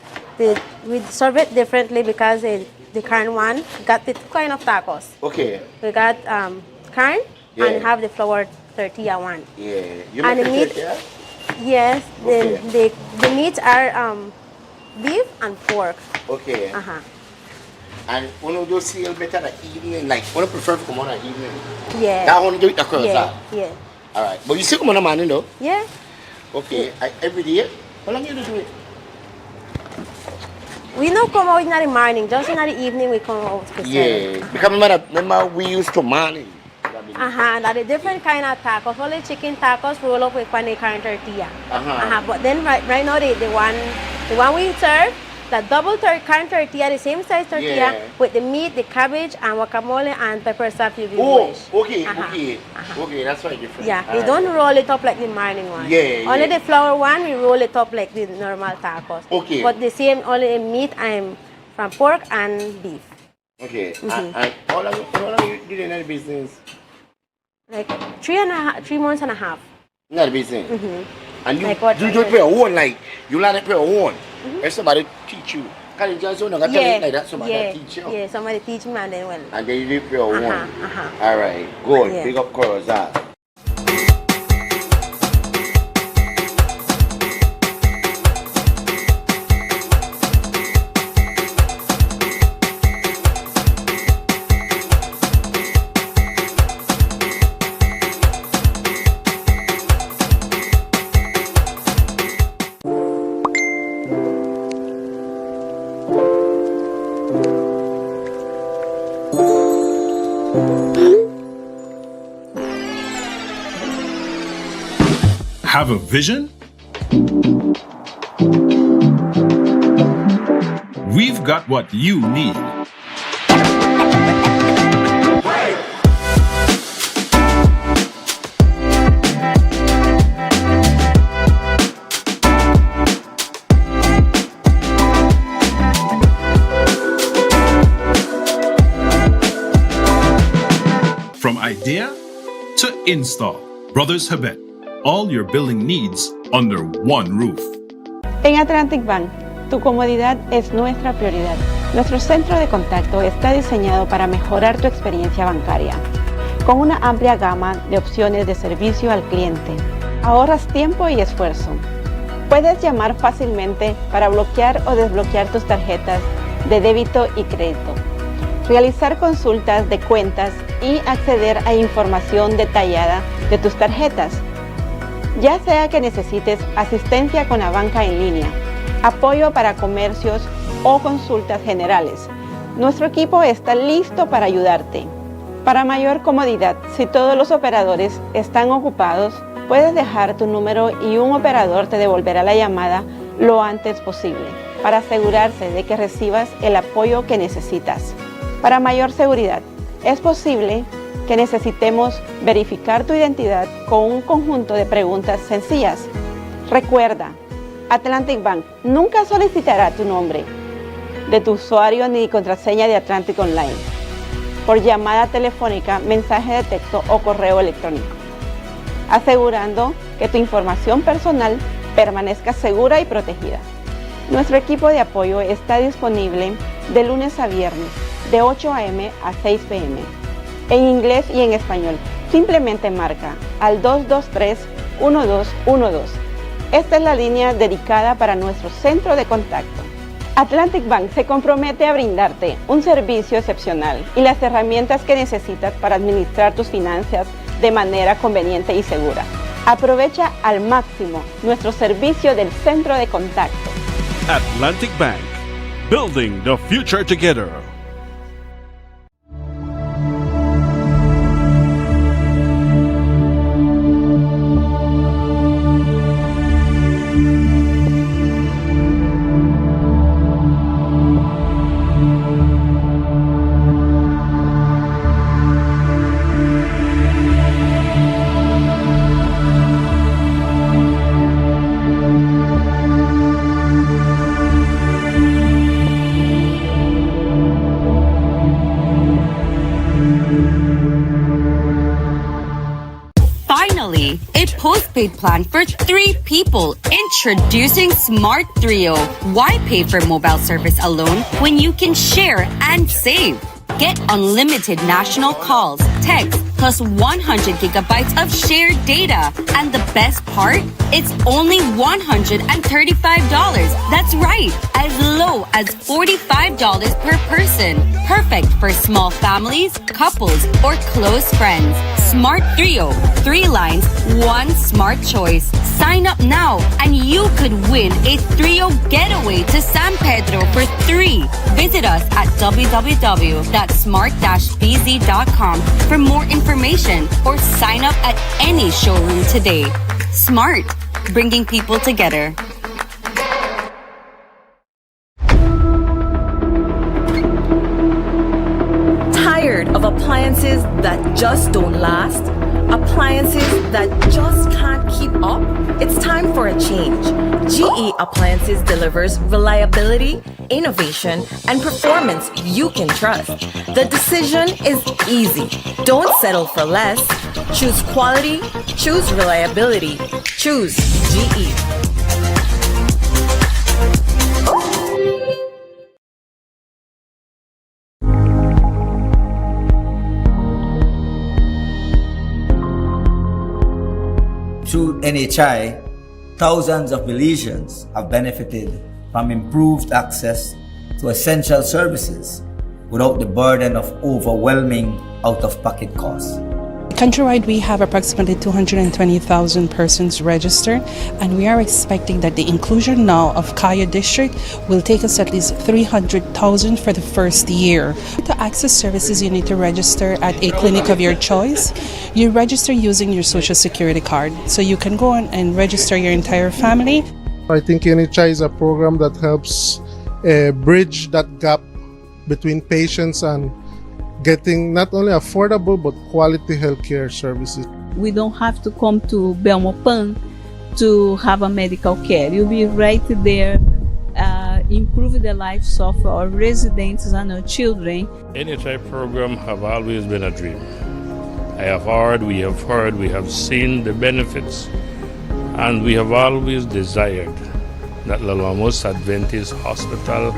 We serve it differently because the current one got the two kind of tacos. Okay. We got corn and have the flour tortilla one. Yeah. You and make the the meat, tortilla? yes. Okay. The meats are beef and pork. Okay. And one of those sales better at evening, like one prefer to come on at evening. Yeah. That one do it across yeah. that. Yeah. All right. But you still come on a morning though? Yeah. Okay. Every day? How long you do it? We don't come out in the morning, just in the evening we come out to yeah. Because remember we used to morning. That a different kind of tacos. Only chicken tacos roll up with paneer corn tortilla. But then right now the one we serve, the double corn tortilla, the same size tortilla with the meat, the cabbage, and guacamole and pepper sauce if you wish. Okay, okay, that's right different. Yeah, we don't roll it up like the morning one. Only the flour one we roll it up like the normal tacos. Okay. But the same only meat and from pork and beef. Okay. And how long you did in the business? Like 3 months and a half. Not business. And you like what do it for your own, like you learn it for your own. If somebody teach you. Can you just like that? Somebody teach you. Yeah, somebody teach me and then well. And then you do it for your own. All right, good. Big up Corozal. Have a vision? We've got what you need. From idea to install, Brothers Habet. All your building needs under one roof. En Atlantic Bank, tu comodidad es nuestra prioridad. Nuestro centro de contacto está diseñado para mejorar tu experiencia bancaria. Con una amplia gama de opciones de servicio al cliente, ahorras tiempo y esfuerzo. Puedes llamar fácilmente para bloquear o desbloquear tus tarjetas de débito y crédito, realizar consultas de cuentas y acceder a información detallada de tus tarjetas. Ya sea que necesites asistencia con la banca en línea, apoyo para comercios o consultas generales, nuestro equipo está listo para ayudarte. Para mayor comodidad, si todos los operadores están ocupados, puedes dejar tu número y un operador te devolverá la llamada lo antes posible para asegurarse de que recibas el apoyo que necesitas. Para mayor seguridad, es posible que necesitemos verificar tu identidad con un conjunto de preguntas sencillas. Recuerda, Atlantic Bank nunca solicitará tu nombre de tu usuario ni contraseña de Atlantic Online por llamada telefónica, mensaje de texto o correo electrónico, asegurando que tu información personal permanezca segura y protegida. Nuestro equipo de apoyo está disponible de lunes a viernes, de 8 a.m. a 6 p.m., en inglés y en español. simplemente marca al 223-1212. Esta es la línea dedicada para nuestro centro de contacto. Atlantic Bank se compromete a brindarte un servicio excepcional y las herramientas que necesitas para administrar tus finanzas de manera conveniente y segura. Aprovecha al máximo nuestro servicio del centro de contacto. Atlantic Bank, building the future together. Finally, a postpaid plan for 3 people. Introducing Smart Trio. Why pay for mobile service alone when you can share and save? Get unlimited national calls, texts, plus 100 gigabytes of shared data. And the best part? It's only $135. That's right, as low as $45 per person. Perfect for small families, couples, or close friends. Smart Trio, 3 lines, 1 smart choice. Sign up now and you could win a Trio getaway to San Pedro for 3. Visit us at www.smart-bz.com for more information or sign up at any showroom today. Smart, bringing people together. Tired of appliances that just don't last? Appliances that just can't keep up? It's time for a change. GE Appliances delivers reliability, innovation, and performance you can trust. The decision is easy. Don't settle for less. Choose quality, choose reliability, choose GE. Through NHI, thousands of Belizeans have benefited from improved access to essential services without the burden of overwhelming out-of-pocket costs. Countrywide, we have approximately 220,000 persons registered, and we are expecting that the inclusion now of Kaya District will take us at least 300,000 for the first year. To access services, you need to register at a clinic of your choice. You register using your Social Security card, so you can go on and register your entire family. I think NHI is a program that helps bridge that gap between patients and getting not only affordable but quality healthcare services. We don't have to come to Belmopan to have a medical care. You'll be right there, improve the lives of our residents and our children. NHI program have always been a dream. I have heard, we have seen the benefits, and we have always desired that Lalamos Adventist Hospital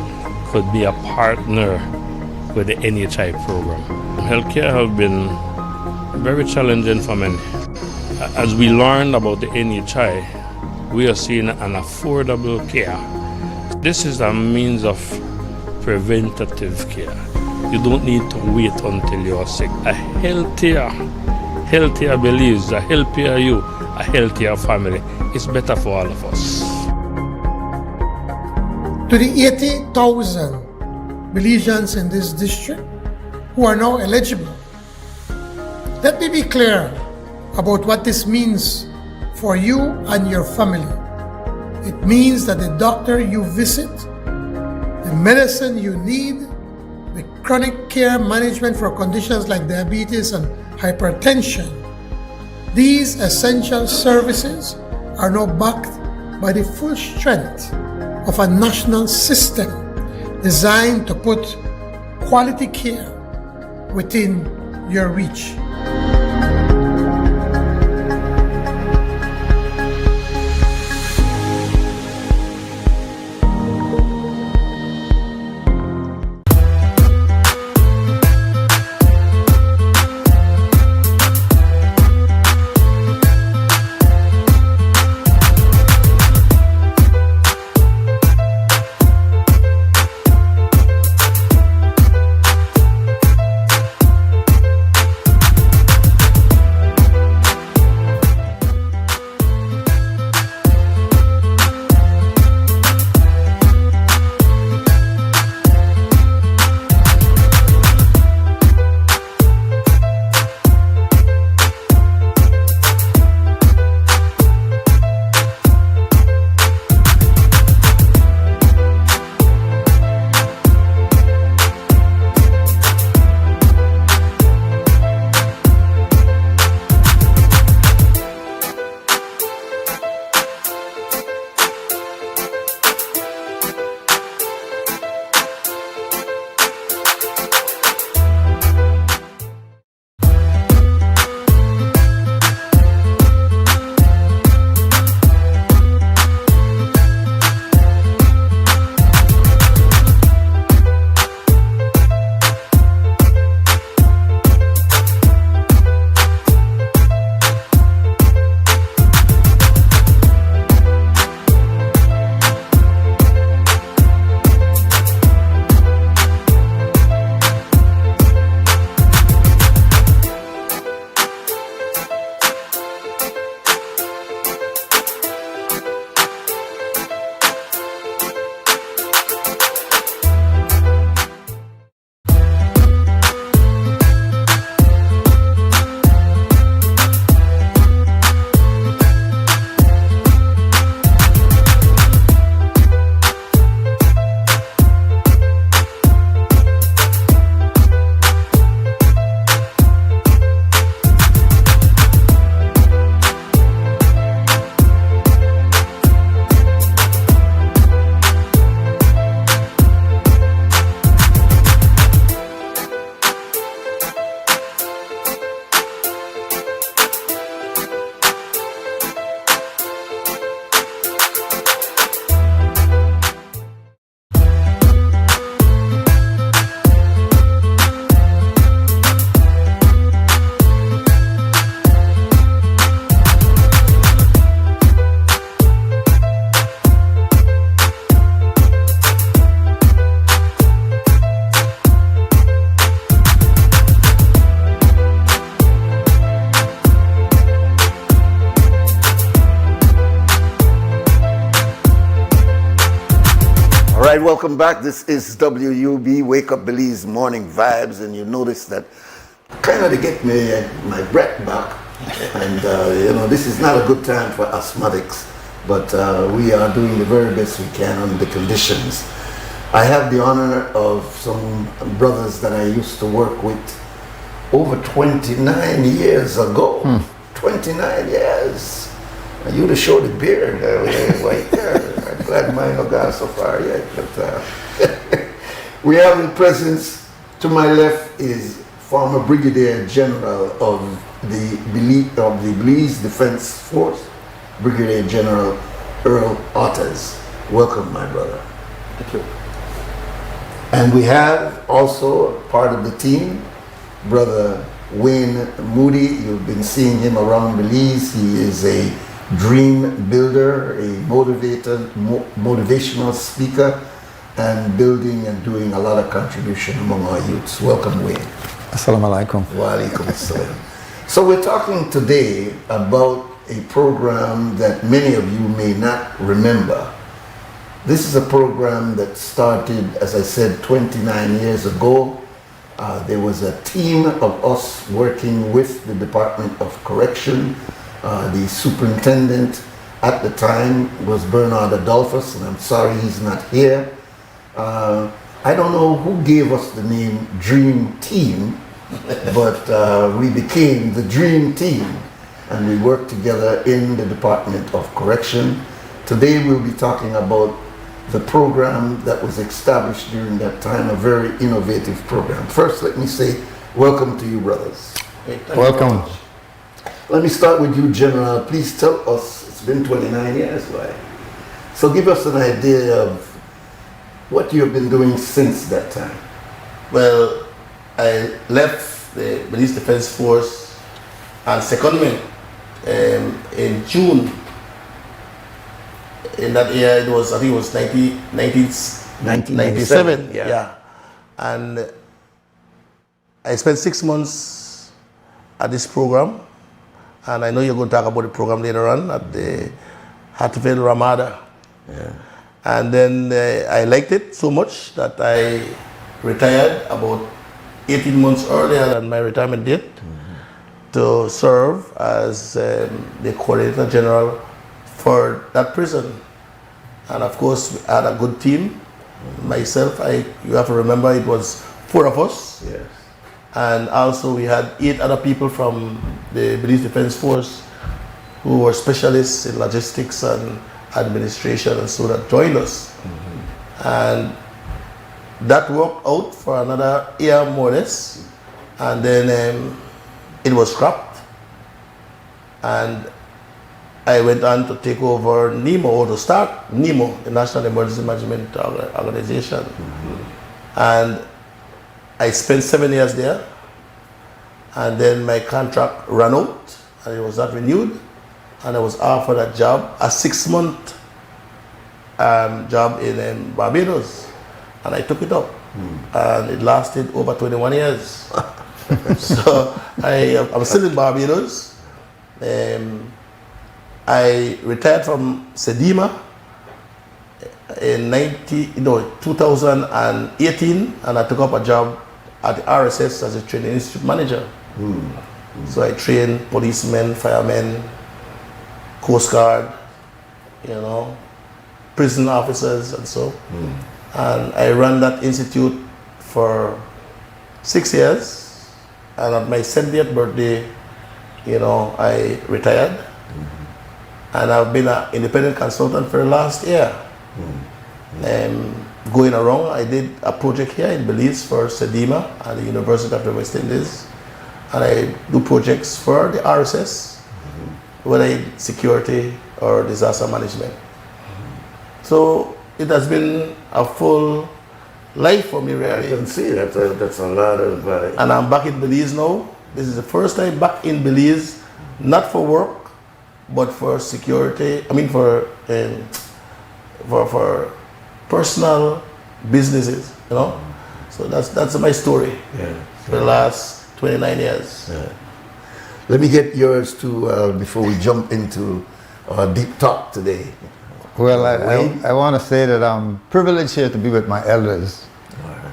could be a partner with the NHI program. Healthcare has been very challenging for many. As we learned about the NHI, we are seeing an affordable care. This is a means of preventative care. You don't need to wait until you are sick. A healthier Belize, a healthier you, a healthier family. It's better for all of us. To the 80,000 Belizeans in this district who are now eligible, let me be clear about what this means for you and your family. It means that the doctor you visit, the medicine you need, the chronic care management for conditions like diabetes and hypertension, these essential services are now backed by the full strength of a national system designed to put quality care within your reach. right, welcome back. This is WUB, Wake Up Belize Morning Vibes, and you notice that kind of to get my breath back. And, this is not a good time for asthmatics, but we are doing the very best we can under the conditions. I have the honor of some brothers that I used to work with over 29 years ago. 29 years. And you'd have showed the beard right there. I'm glad mine not gone so far yet. But we have in presence, to my left is former Brigadier General of the Belize Defense Force, Brigadier General Earl Otters. Welcome, my brother. Thank you. And we have also part of the team, Brother Wayne Moody. You've been seeing him around Belize. He is a dream builder, a motivational speaker, and building and doing a lot of contribution among our youths. Welcome, Wayne. Assalamu alaikum. Wa alaikum assalam. So we're talking today about a program that many of you may not remember. This is a program that started, as I said, 29 years ago. There was a team of us working with the Department of Correction. The superintendent at the time was Bernard Adolphus, and I'm sorry he's not here. I don't know who gave us the name Dream Team, but we became the Dream Team, and we worked together in the Department of Correction. Today we'll be talking about the program that was established during that time, a very innovative program. First, let me say welcome to you, brothers. Welcome. Let me start with you, General. Please tell us, it's been 29 years, right? So give us an idea of what you have been doing since that time. Well, I left the Belize Defense Force and secondment in June. In that year, I think it was 1997. Yeah. And I spent 6 months at this program. And I know you're going to talk about the program later on at the Hatfield Ramada. Yeah. And then I liked it so much that I retired about 18 months earlier than my retirement date to serve as the Coordinator General for that prison. And of course, we had a good team. Myself, you have to remember it was 4 of us. Yes. And also we had 8 other people from the Belize Defense Force who were specialists in logistics and administration and so that joined us. And that worked out for another year more or less. And then it was scrapped. And I went on to take over NEMO, or to start NEMO, the National Emergency Management Organization. And I spent 7 years there, and then my contract ran out, and it was not renewed, and I was offered a job, a 6-month job in Barbados, and I took it up, and it lasted over 21 years. So I'm still in Barbados. I retired from Sedima in 2018, and I took up a job at the RSS as a training institute manager. So I trained policemen, firemen, Coast Guard, prison officers and so. And I ran that institute for 6 years, and at my 70th birthday, I retired. And I've been an independent consultant for the last year. Going around, I did a project here in Belize for Sedima at the University of the West Indies. And I do projects for the RSS, whether in security or disaster management. So it has been a full life for me, really. I can see that. That's a lot of... And I'm back in Belize now. This is the first time back in Belize, not for work, but for security, for personal businesses, So that's my story for the last 29 years. Let me get yours too before we jump into our deep talk today. Well, I want to say that I'm privileged here to be with my elders.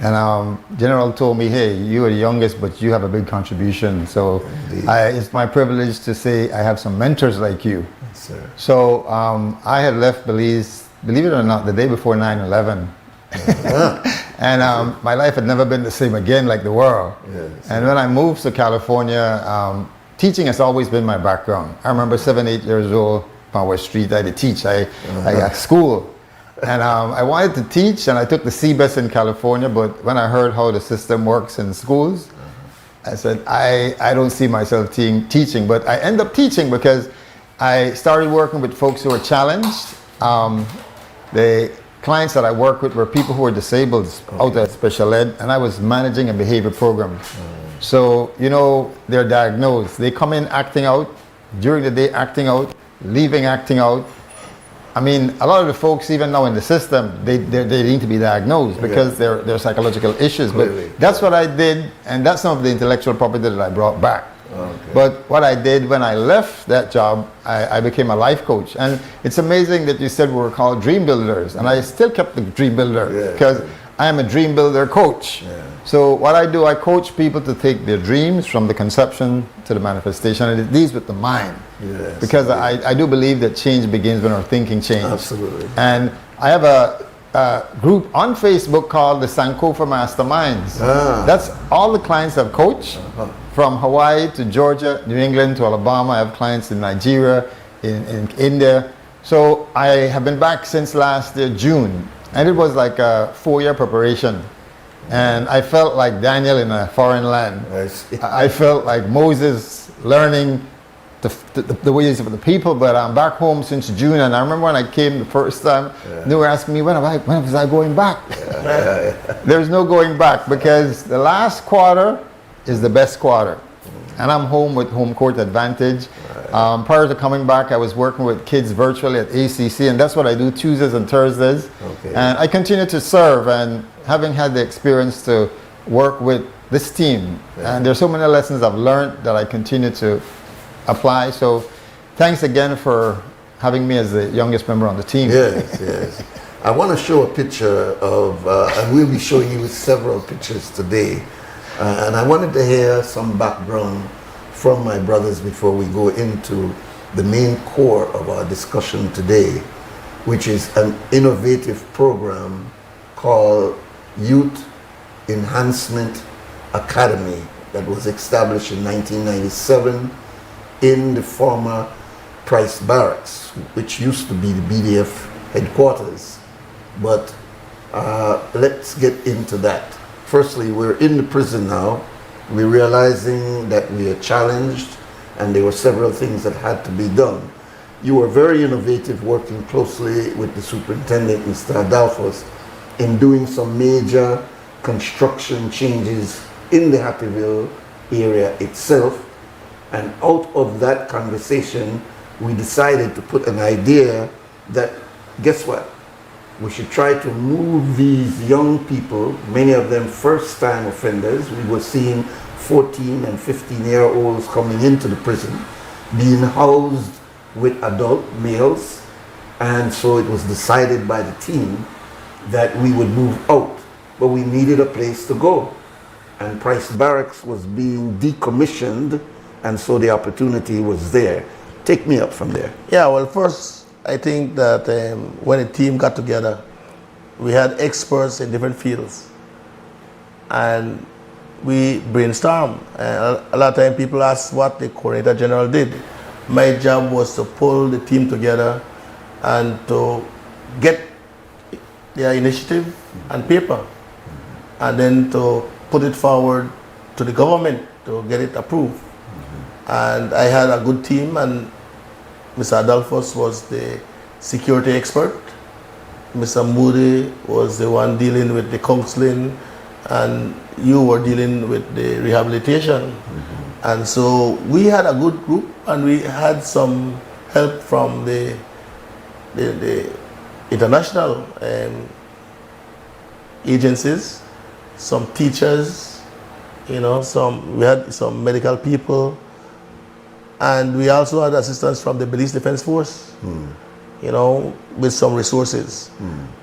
And General told me, hey, you are the youngest, but you have a big contribution. So it's my privilege to say I have some mentors like you. Yes, sir. So I had left Belize, believe it or not, the day before 9/11. And my life had never been the same again, like the world. Yes. And when I moved to California, teaching has always been my background. I remember 7, 8 years old on West Street, I had to teach. I got school. And I wanted to teach, and I took the CBES in California, but when I heard how the system works in schools, I said, I don't see myself teaching, but I end up teaching because I started working with folks who were challenged. The clients that I worked with were people who were disabled out of special ed, and I was managing a behavior program. So, you know, they're diagnosed. They come in acting out, during the day acting out, leaving acting out. I mean, a lot of the folks, even now in the system, they need to be diagnosed because they're psychological issues. Clearly. But that's what I did, and that's some of the intellectual property that I brought back. Okay. But what I did when I left that job, I became a life coach. And it's amazing that you said we were called dream builders, and I still kept the dream builder because I am a dream builder coach. So what I do, I coach people to take their dreams from the conception to the manifestation, and it deals with the mind. Yes. Because I do believe that change begins when our thinking changes. Absolutely. And I have a group on Facebook called the Sankofa Masterminds. That's all the clients I've coached, from Hawaii to Georgia, New England to Alabama. I have clients in Nigeria, in India. So I have been back since last year, June. And it was like a 4-year preparation. And I felt like Daniel in a foreign land. I felt like Moses learning the ways of the people, but I'm back home since June. And I remember when I came the first time, they were asking me, when was I going back? There's no going back, because the last quarter is the best quarter. And I'm home with home court advantage. Prior to coming back, I was working with kids virtually at ACC, and that's what I do Tuesdays and Thursdays. And I continue to serve, and having had the experience to work with this team, and there's so many lessons I've learned that I continue to apply. So thanks again for having me as the youngest member on the team. Yes, yes. I want to show a picture of, and we'll be showing you several pictures today. And I wanted to hear some background from my brothers before we go into the main core of our discussion today, which is an innovative program called Youth Enhancement Academy that was established in 1997 in the former Price Barracks, which used to be the BDF headquarters. But let's get into that. Firstly, we're in the prison now. We're realizing that we are challenged, and there were several things that had to be done. You were very innovative, working closely with the superintendent, Mr. Adolphus, in doing some major construction changes in the Happyville area itself. And out of that conversation, we decided to put an idea that, guess what? We should try to move these young people, many of them first-time offenders. We were seeing 14 and 15-year-olds coming into the prison, being housed with adult males. And so it was decided by the team that we would move out, but we needed a place to go. And Price Barracks was being decommissioned, and so the opportunity was there. Take me up from there. Yeah, well, first, I think that when a team got together, we had experts in different fields, and we brainstormed. A lot of time people ask what the Coordinator General did. My job was to pull the team together and to get their initiative and paper, and then to put it forward to the government to get it approved. And I had a good team, and Mr. Adolphus was the security expert. Mr. Nuri was the one dealing with the counseling, and you were dealing with the rehabilitation. And so we had a good group, and we had some help from the international agencies, some teachers, you know, we had some medical people. And we also had assistance from the Belize Defense Force, with some resources.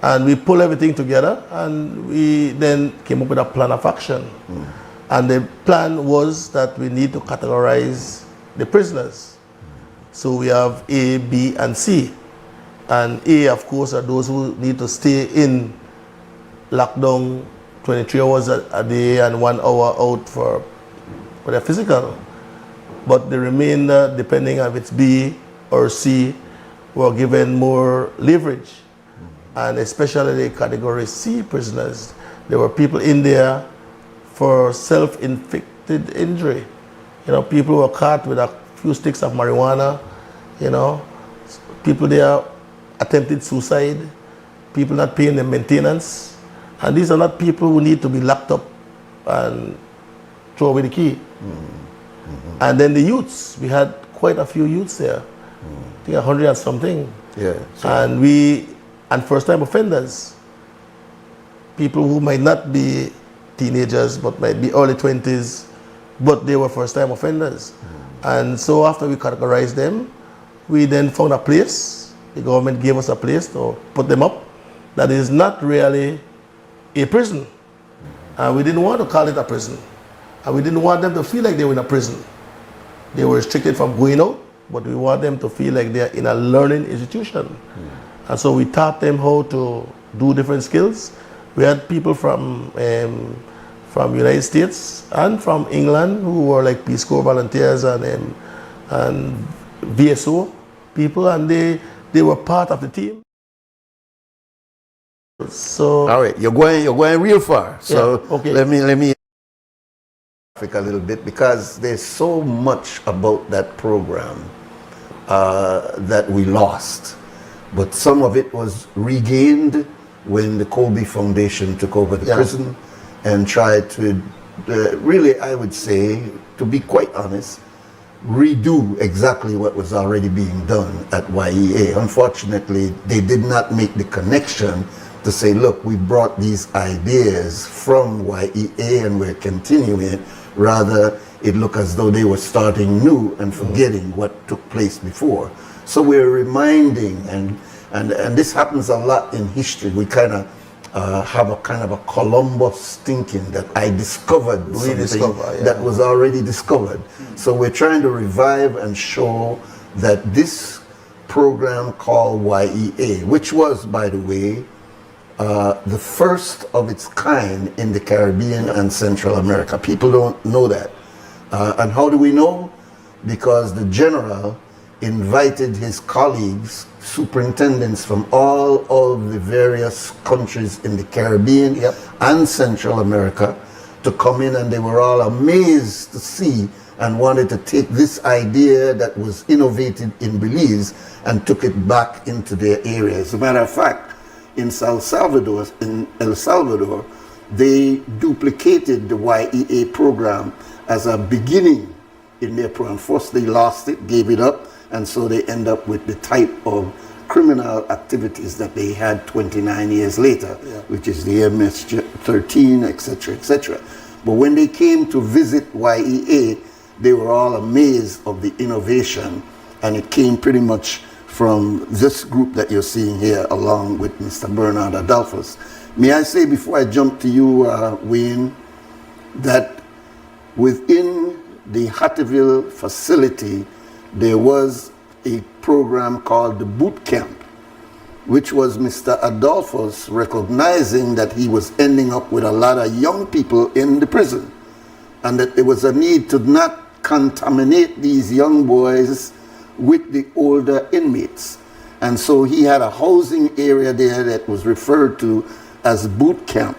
And we pull everything together, and we then came up with a plan of action. And the plan was that we need to categorize the prisoners. So we have A, B, and C. And A, of course, are those who need to stay in lockdown 23 hours a day and 1 hour out for their physical. But the remainder, depending on if it's B or C, were given more leverage. And especially the category C prisoners, there were people in there for self-inflicted injury. People were caught with a few sticks of marijuana, people there attempted suicide, people not paying their maintenance. And these are not people who need to be locked up and throw away the key. And then the youths, we had quite a few youths there, I think 100 and something. Yeah. And first-time offenders, people who might not be teenagers but might be early 20s, but they were first-time offenders. And so after we categorized them, we then found a place. The government gave us a place to put them up that is not really a prison. And we didn't want to call it a prison. And we didn't want them to feel like they were in a prison. They were restricted from going out, but we want them to feel like they're in a learning institution. And so we taught them how to do different skills. We had people from United States and from England who were like Peace Corps volunteers and VSO people, and they were part of the team. So all right, you're going real far. So yeah, okay. let me a little bit, because there's so much about that program that we lost, but some of it was regained when the Kobe Foundation took over the prison and tried to really, I would say, to be quite honest, redo exactly what was already being done at YEA. Unfortunately, they did not make the connection to say, look, we brought these ideas from YEA and we're continuing. Rather, it looked as though they were starting new and forgetting what took place before. So we're reminding, and this happens a lot in history. We kind of have a kind of a Columbus thinking that I discovered something that was already discovered. So we're trying to revive and show that this program called YEA, which was, by the way, the first of its kind in the Caribbean and Central America. People don't know that. And how do we know? Because the general invited his colleagues, superintendents from all of the various countries in the Caribbean and Central America to come in, and they were all amazed to see and wanted to take this idea that was innovated in Belize and took it back into their area. As a matter of fact, in El Salvador, they duplicated the YEA program as a beginning in their program. First they lost it, gave it up, and so they end up with the type of criminal activities that they had 29 years later, which is the MS-13, etc., etc. But when they came to visit YEA, they were all amazed of the innovation, and it came pretty much from this group that you're seeing here, along with Mr. Bernard Adolphus. May I say, before I jump to you, Wayne, that within the Hattieville facility, there was a program called the Boot Camp, which was Mr. Adolphus recognizing that he was ending up with a lot of young people in the prison, and that there was a need to not contaminate these young boys with the older inmates. And so he had a housing area there that was referred to as boot camp.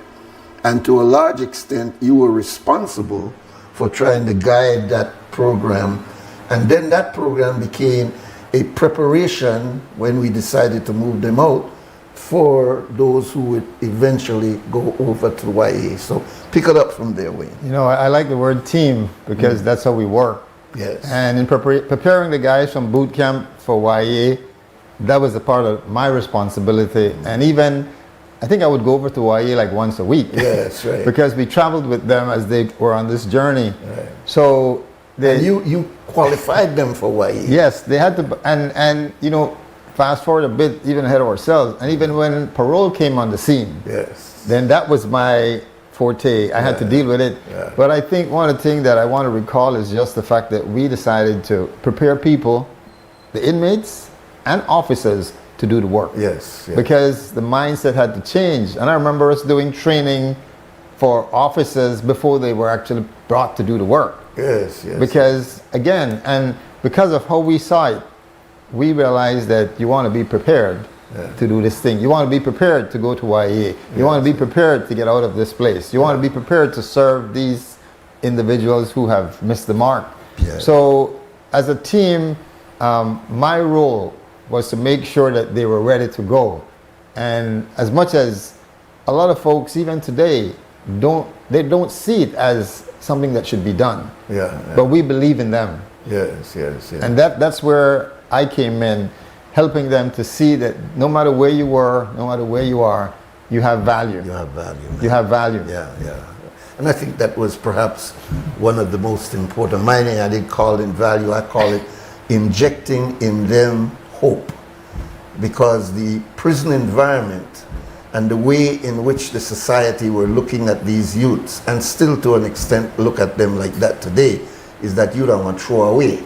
And to a large extent, you were responsible for trying to guide that program. And then that program became a preparation when we decided to move them out for those who would eventually go over to YA. So pick it up from there, Wayne. You know, I like the word team because that's how we work. Yes. And in preparing the guys from boot camp for YA, that was a part of my responsibility. And even, I think I would go over to YA like once a week. Yes, right. Because we traveled with them as they were on this journey. Right. So and you qualified them for YA. Yes, they had to, and you know, fast forward a bit, even ahead of ourselves, and even when parole came on the scene, then that was my forte. I had to deal with it. But I think one of the things that I want to recall is just the fact that we decided to prepare people, the inmates and officers, to do the work. Because the mindset had to change. And I remember us doing training for officers before they were actually brought to do the work. Because again, and because of how we saw it, we realized that you want to be prepared to do this thing. You want to be prepared to go to YEA. You want to be prepared to get out of this place. You want to be prepared to serve these individuals who have missed the mark. So as a team, my role was to make sure that they were ready to go. And as much as a lot of folks, even today, they don't see it as something that should be done. But we believe in them. And that's where I came in, helping them to see that no matter where you were, no matter where you are, you have value. You have value. You have value. And I think that was perhaps one of the most important. Mine, I didn't call it value, I call it injecting in them hope. Because the prison environment and the way in which the society were looking at these youths, and still to an extent look at them like that today, is that you don't want to throw away.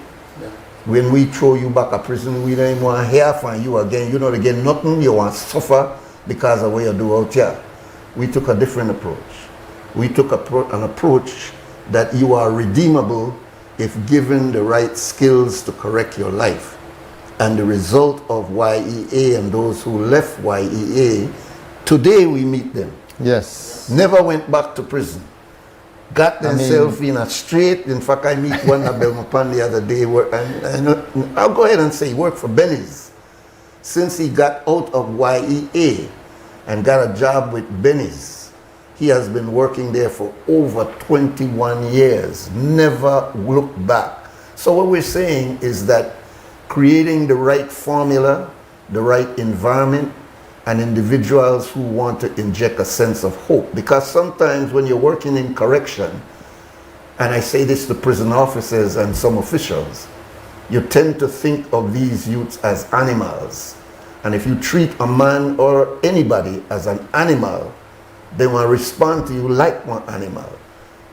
When we throw you back to prison, we don't even want to hear from you again. You don't get nothing, you want to suffer because of what you do out here. We took a different approach. We took an approach that you are redeemable if given the right skills to correct your life. And the result of YEA and those who left YEA, today we meet them. Never went back to prison. Got themselves in a straight. In fact, I meet one of them upon the other day, and I'll go ahead and say he worked for Benny's. Since he got out of YEA and got a job with Benny's, he has been working there for over 21 years, never looked back. So what we're saying is that creating the right formula, the right environment, and individuals who want to inject a sense of hope. Because sometimes when you're working in correction, and I say this to prison officers and some officials, you tend to think of these youths as animals. And if you treat a man or anybody as an animal, they will respond to you like one animal.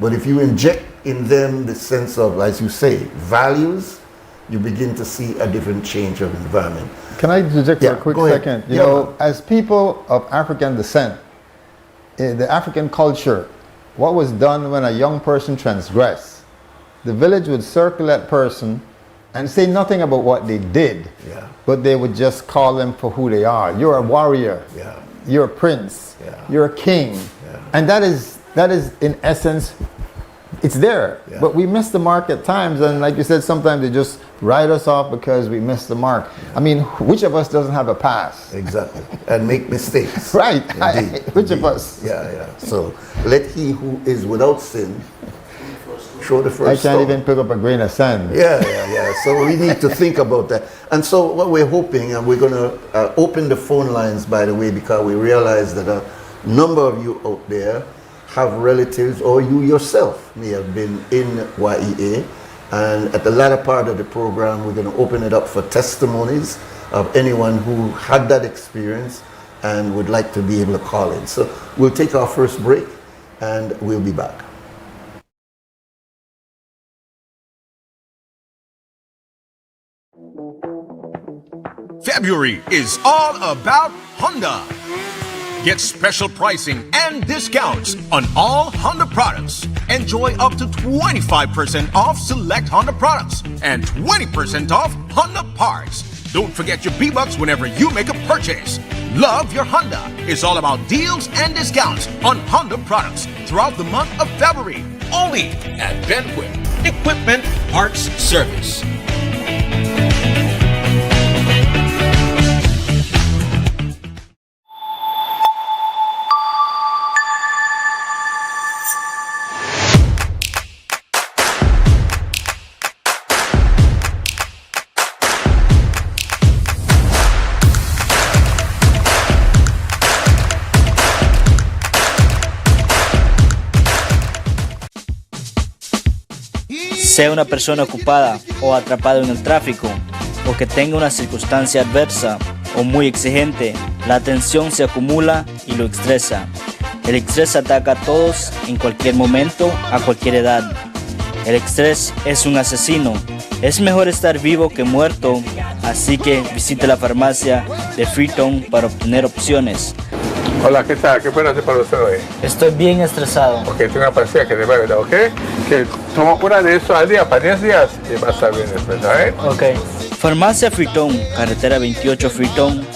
But if you inject in them the sense of, as you say, values, you begin to see a different change of environment. Can I interject for a quick second? You know, as people of African descent, in the African culture, what was done when a young person transgressed, the village would circle that person and say nothing about what they did, but they would just call them for who they are. You're a warrior. You're a prince. You're a king. And that is in essence, it's there. But we miss the mark at times, and like you said, sometimes they just write us off because we missed the mark. I mean, which of us doesn't have a past? Exactly. And make mistakes. Right. Which of us? So let he who is without sin throw the first I can't stone. even pick up a grain of sand. So we need to think about that. And so what we're hoping, and we're going to open the phone lines, by the way, because we realize that a number of you out there have relatives, or you yourself may have been in YEA. And at the latter part of the program, we're going to open it up for testimonies of anyone who had that experience and would like to be able to call in. So we'll take our first break and we'll be back. February is all about Honda. Get special pricing and discounts on all Honda products. Enjoy up to 25% off select Honda products and 20% off Honda parts. Don't forget your B-Bucks whenever you make a purchase. Love your Honda is all about deals and discounts on Honda products throughout the month of February. Only at Benquip Equipment Parts Service. Sea una persona ocupada o atrapada en el tráfico, o que tenga una circunstancia adversa o muy exigente, la tensión se acumula y lo estresa. El estrés ataca a todos en cualquier momento, a cualquier edad. El estrés es un asesino. Es mejor estar vivo que muerto, así que visite la farmacia de Freetown para obtener opciones. Hola, ¿qué tal? ¿Qué puedo hacer para usted hoy? Estoy bien estresado. Ok, tengo una pastilla que te va a ayudar, ¿ok? Que toma una de eso al día, para 10 días, y va a estar bien después, ¿sabes? Ok. Farmacia Freetown, carretera 28 Freetown,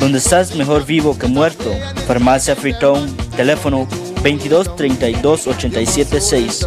donde estás mejor vivo que muerto. Farmacia Freetown, teléfono 22 32 87 6.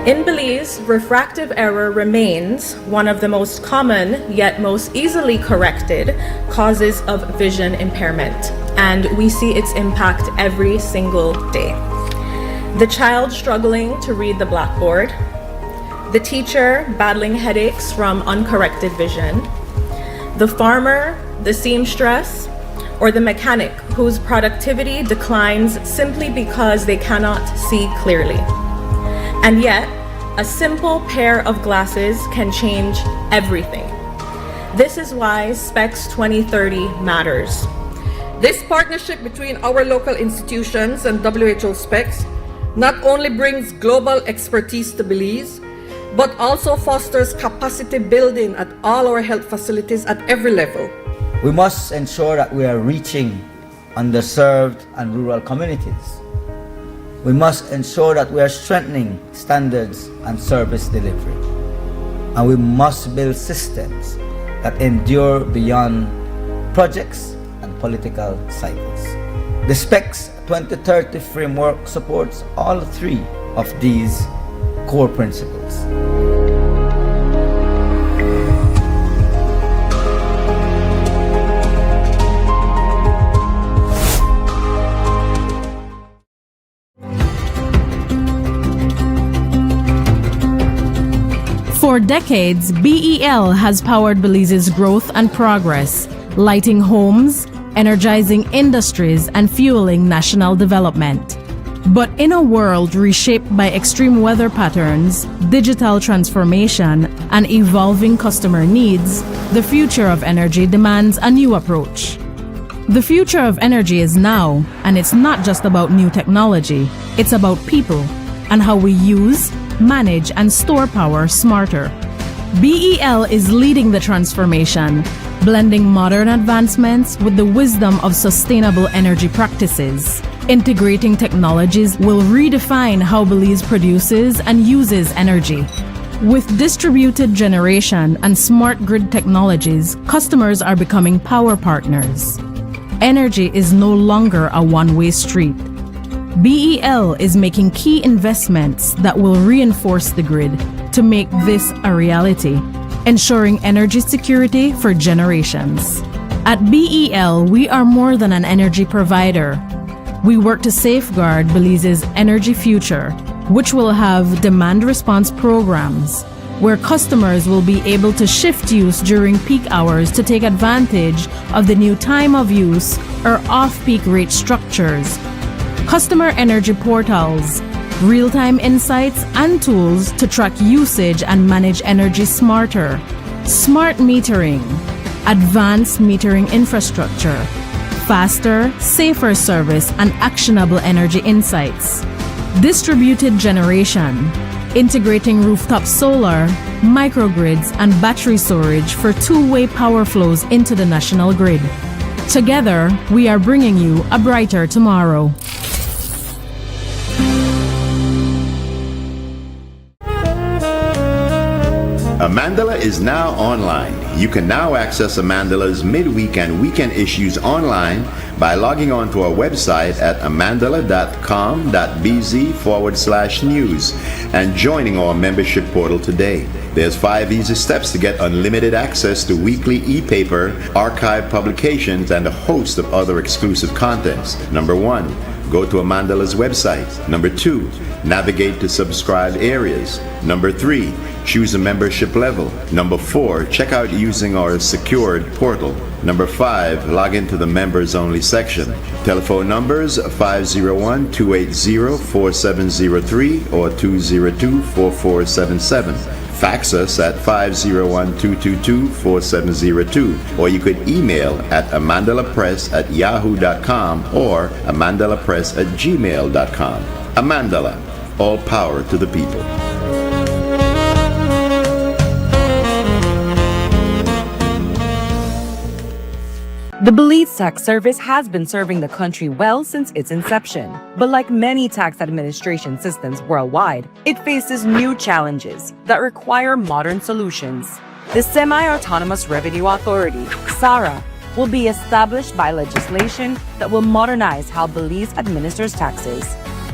In Belize, refractive error remains one of the most common yet most easily corrected causes of vision impairment, and we see its impact every single day. The child struggling to read the blackboard, the teacher battling headaches from uncorrected vision, the farmer, the seamstress, or the mechanic whose productivity declines simply because they cannot see clearly. And yet, a simple pair of glasses can change everything. This is why Specs 2030 matters. This partnership between our local institutions and WHO Specs not only brings global expertise to Belize, but also fosters capacity building at all our health facilities at every level. We must ensure that we are reaching underserved and rural communities. We must ensure that we are strengthening standards and service delivery. And we must build systems that endure beyond projects and political cycles. The SPECS 2030 framework supports all three of these core principles. For decades, BEL has powered Belize's growth and progress, lighting homes, energizing industries, and fueling national development. But in a world reshaped by extreme weather patterns, digital transformation, and evolving customer needs, the future of energy demands a new approach. The future of energy is now, and it's not just about new technology, it's about people and how we use, manage, and store power smarter. BEL is leading the transformation, blending modern advancements with the wisdom of sustainable energy practices. Integrating technologies will redefine how Belize produces and uses energy. With distributed generation and smart grid technologies, customers are becoming power partners. Energy is no longer a one-way street. BEL is making key investments that will reinforce the grid to make this a reality, ensuring energy security for generations. At BEL, we are more than an energy provider. We work to safeguard Belize's energy future, which will have demand response programs, where customers will be able to shift use during peak hours to take advantage of the new time of use or off-peak rate structures. Customer energy portals, real-time insights and tools to track usage and manage energy smarter. Smart metering, advanced metering infrastructure, faster, safer service and actionable energy insights. Distributed generation, integrating rooftop solar, microgrids and battery storage for two-way power flows into the national grid. Together, we are bringing you a brighter tomorrow. Amandala is now online. You can now access Amandala's midweek and weekend issues online by logging on to our website at amandala.com.bz/news and joining our membership portal today. There's 5 easy steps to get unlimited access to weekly e-paper, archive publications, and a host of other exclusive contents. Number 1, go to Amandala's website. Number 2, navigate to subscribed areas. Number 3, choose a membership level. Number 4, check out using our secured portal. Number 5, log into the members only section. Telephone numbers 501-280-4703 or 202-4477. Fax us at 501-222-4702, or you could email at amandalapress@yahoo.com or amandalapress@gmail.com. Amandala, all power to the people. The Belize Tax Service has been serving the country well since its inception. But like many tax administration systems worldwide, it faces new challenges that require modern solutions. The Semi-Autonomous Revenue Authority, SARA, will be established by legislation that will modernize how Belize administers taxes.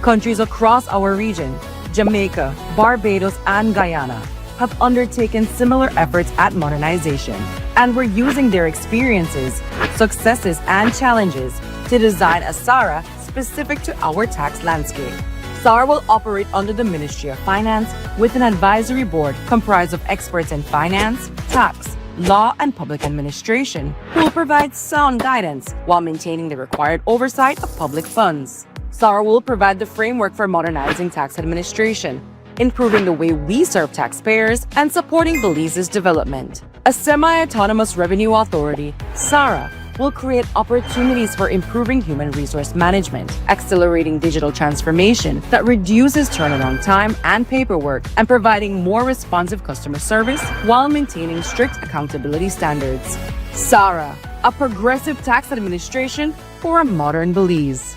Countries across our region, Jamaica, Barbados, and Guyana, have undertaken similar efforts at modernization, and we're using their experiences, successes, and challenges to design a SARA specific to our tax landscape. SARA will operate under the Ministry of Finance with an advisory board comprised of experts in finance, tax, law, and public administration who will provide sound guidance while maintaining the required oversight of public funds. SARA will provide the framework for modernizing tax administration, improving the way we serve taxpayers, and supporting Belize's development. A semi-autonomous revenue authority, SARA, will create opportunities for improving human resource management, accelerating digital transformation that reduces turnaround time and paperwork, and providing more responsive customer service while maintaining strict accountability standards. SARA, a progressive tax administration for a modern Belize.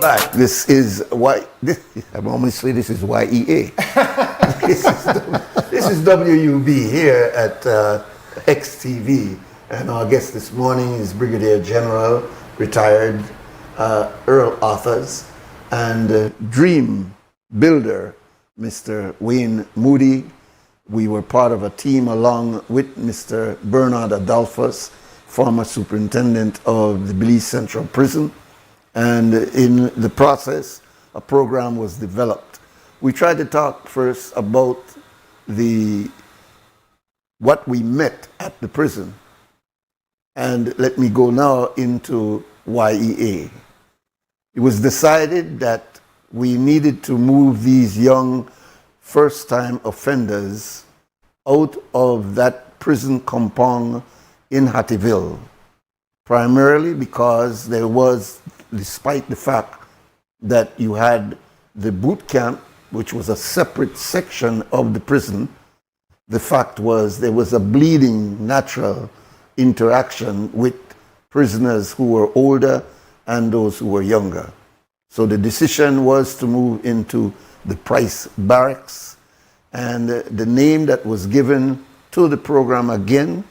Right. This is I'm almost say this is YEA. this is WUB here at XTV, and our guest this morning is Brigadier General, retired Earl Arthurs, and dream builder, Mr. Wayne Moody. We were part of a team along with Mr. Bernard Adolphus, former superintendent of the Belize Central Prison. And in the process, a program was developed. We tried to talk first about what we met at the prison. And let me go now into YEA. It was decided that we needed to move these young first-time offenders out of that prison compound in Hattieville, primarily because there was, despite the fact that you had the boot camp, which was a separate section of the prison, the fact was there was a bleeding natural interaction with prisoners who were older and those who were younger. So the decision was to move into the Price Barracks, and the name that was given to the program, again,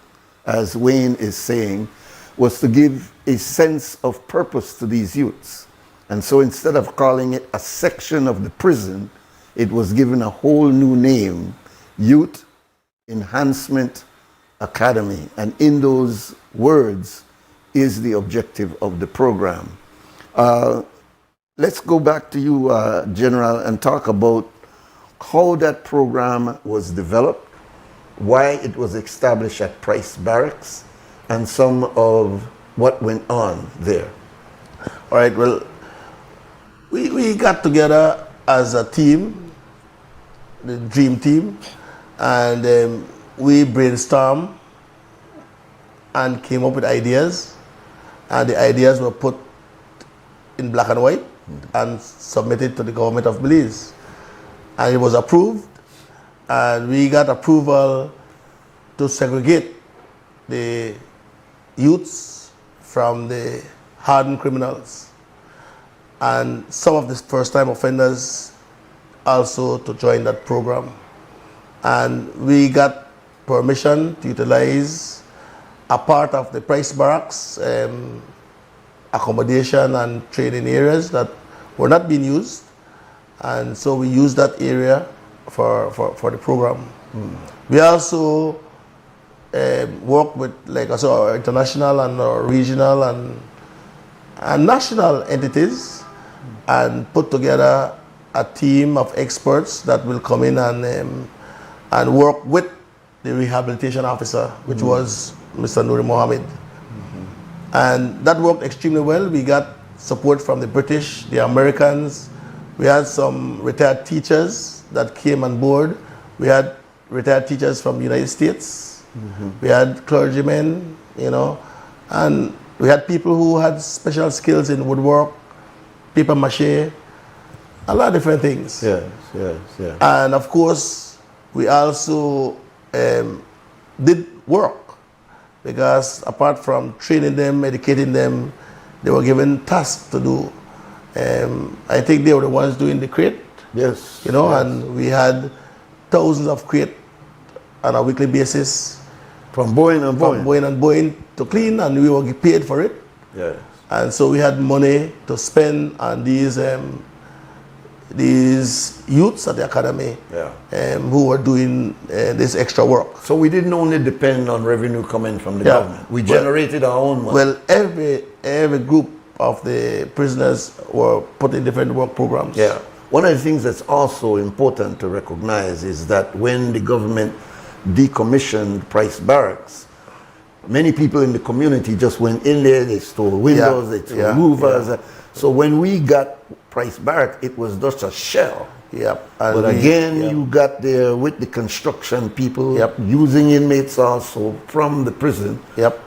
as Wayne is saying, was to give a sense of purpose to these youths. And so instead of calling it a section of the prison, it was given a whole new name, Youth Enhancement Academy. And in those words is the objective of the program. Let's go back to you, General, and talk about how that program was developed, why it was established at Price Barracks, and some of what went on there. All right, well, we got together as a team, the dream team, and we brainstormed and came up with ideas, and the ideas were put in black and white and submitted to the government of Belize. And it was approved, and we got approval to segregate the youths from the hardened criminals, and some of the first-time offenders also to join that program. And we got permission to utilize a part of the Price Barracks accommodation and training areas that were not being used, and so we used that area for the program. We also work with, like I said, our international and our regional and national entities, and put together a team of experts that will come in and work with the rehabilitation officer, which was Mr. Nuri Mohammed. And that worked extremely well. We got support from the British, the Americans. We had some retired teachers that came on board. We had retired teachers from the United States. We had clergymen, and we had people who had special skills in woodwork, paper mache, a lot of different things. Yes. And of course, we also did work, because apart from training them, educating them, they were given tasks to do. I think they were the ones doing the crate. Yes. And we had thousands of crate on a weekly basis. From Boeing to clean, and we were paid for it. Yes. And so we had money to spend on these youths at the academy, who were doing this extra work. So we didn't only depend on revenue coming from the government. We generated our own money. Well, every group of the prisoners were put in different work programs. Yeah. One of the things that's also important to recognize is that when the government decommissioned Price Barracks, many people in the community just went in there, they stole windows, they stole louvers. So when we got Price Barracks, it was just a shell. But again, you got there with the construction people, using inmates also from the prison,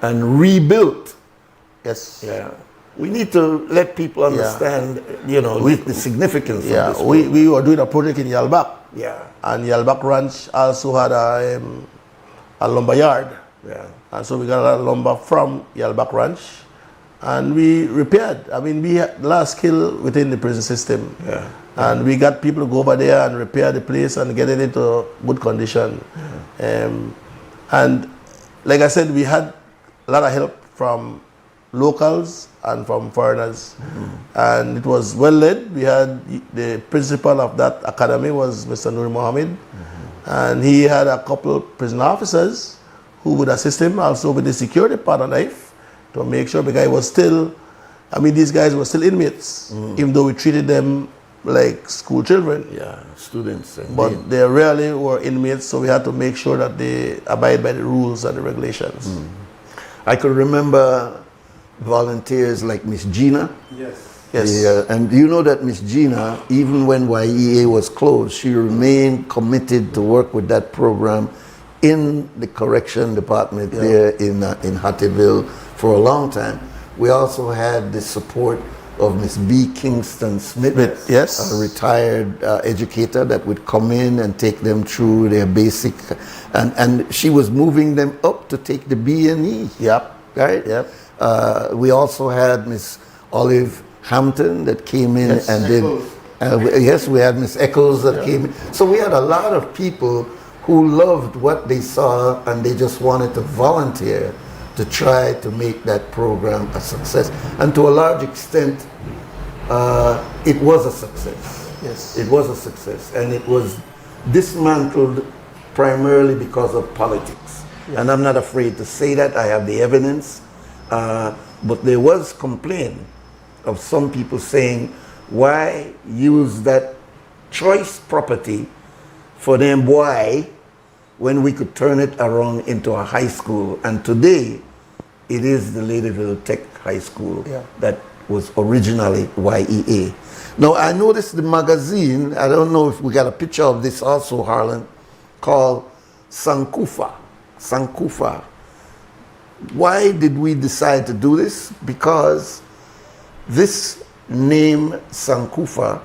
and rebuilt. Yes. Yeah. We need to let people understand, the significance of this. We were doing a project in Yalbak. Yeah. And Yalbak Ranch also had a lumber yard. Yeah. And so we got a lot of lumber from Yalbak Ranch, And we repaired. I mean, we had last skill within the prison system. Yeah. And we got people to go over there and repair the place and get it into good condition. And like I said, we had a lot of help from locals and from foreigners. And it was well led. We had the principal of that academy was Mr. Nuri Mohammed. And he had a couple prison officers who would assist him also with the security part of life to make sure, because he was still, I mean, these guys were still inmates, even though we treated them like school children. Yeah, students. But they really were inmates, so we had to make sure that they abide by the rules and the regulations. I could remember volunteers like Miss Gina. Yes. And you know that Miss Gina, even when YEA was closed, she remained committed to work with that program in the correction department there in Hattieville for a long time. We also had the support of Miss B. Kingston Smith, yes, a retired educator that would come in and take them through their basic, and she was moving them up to take the B&E. Yep. Right? Yep. We also had Miss Olive Hampton that came in and did. Yes, we had Miss Eccles that came in. So we had a lot of people who loved what they saw and they just wanted to volunteer to try to make that program a success. And to a large extent, it was a success. Yes. It was a success. And it was dismantled primarily because of politics. Yes. And I'm not afraid to say that. I have the evidence. But there was complaint of some people saying, why use that choice property for them boy when we could turn it around into a high school? And today, it is the Ladyville Tech High School that was originally YEA. Now, I noticed the magazine, I don't know if we got a picture of this also, Harlan, called Sankufa. Sankufa. Why did we decide to do this? Because this name Sankufa,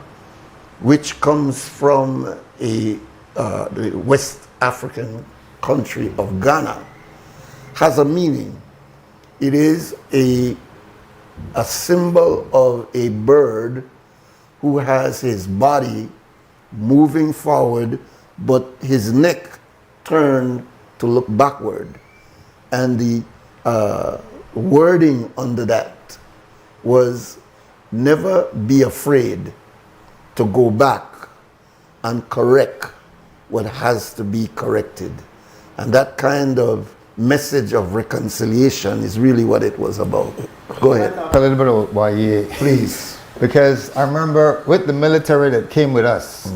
which comes from the West African country of Ghana, has a meaning. It is a symbol of a bird who has his body moving forward, but his neck turned to look backward. And the wording under that was, never be afraid to go back and correct what has to be corrected. And that kind of message of reconciliation is really what it was about. Go ahead. A little bit of YEA. Please. Because I remember with the military that came with us,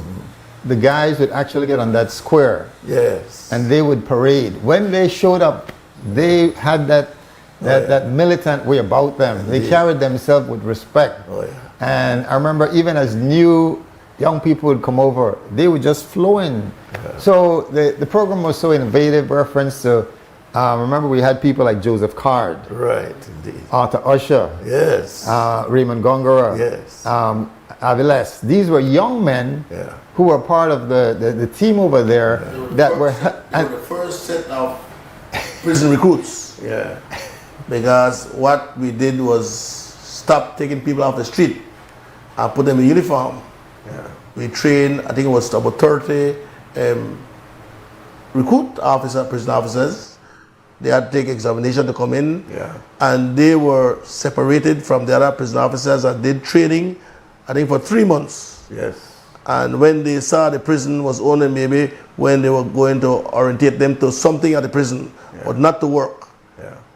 the guys would actually get on that square. Yes. And they would parade. When they showed up, they had that militant way about them. They carried themselves with respect. And I remember even as new young people would come over, they would just flow in. So the program was so innovative, reference to, remember we had people like Joseph Card. Right, indeed. Arthur Usher. Yes. Raymond Gongora. Yes. Aviles. These were young men who were part of the team over there that were... They were the first set of prison recruits. Yeah. Because what we did was stop taking people off the street and put them in uniform. We trained, I think it was about 30 prison officers. They had to take examination to come in. And they were separated from the other prison officers and did training, I think for 3 months. Yes. And when they saw the prison was only maybe when they were going to orientate them to something at the prison, but not to work.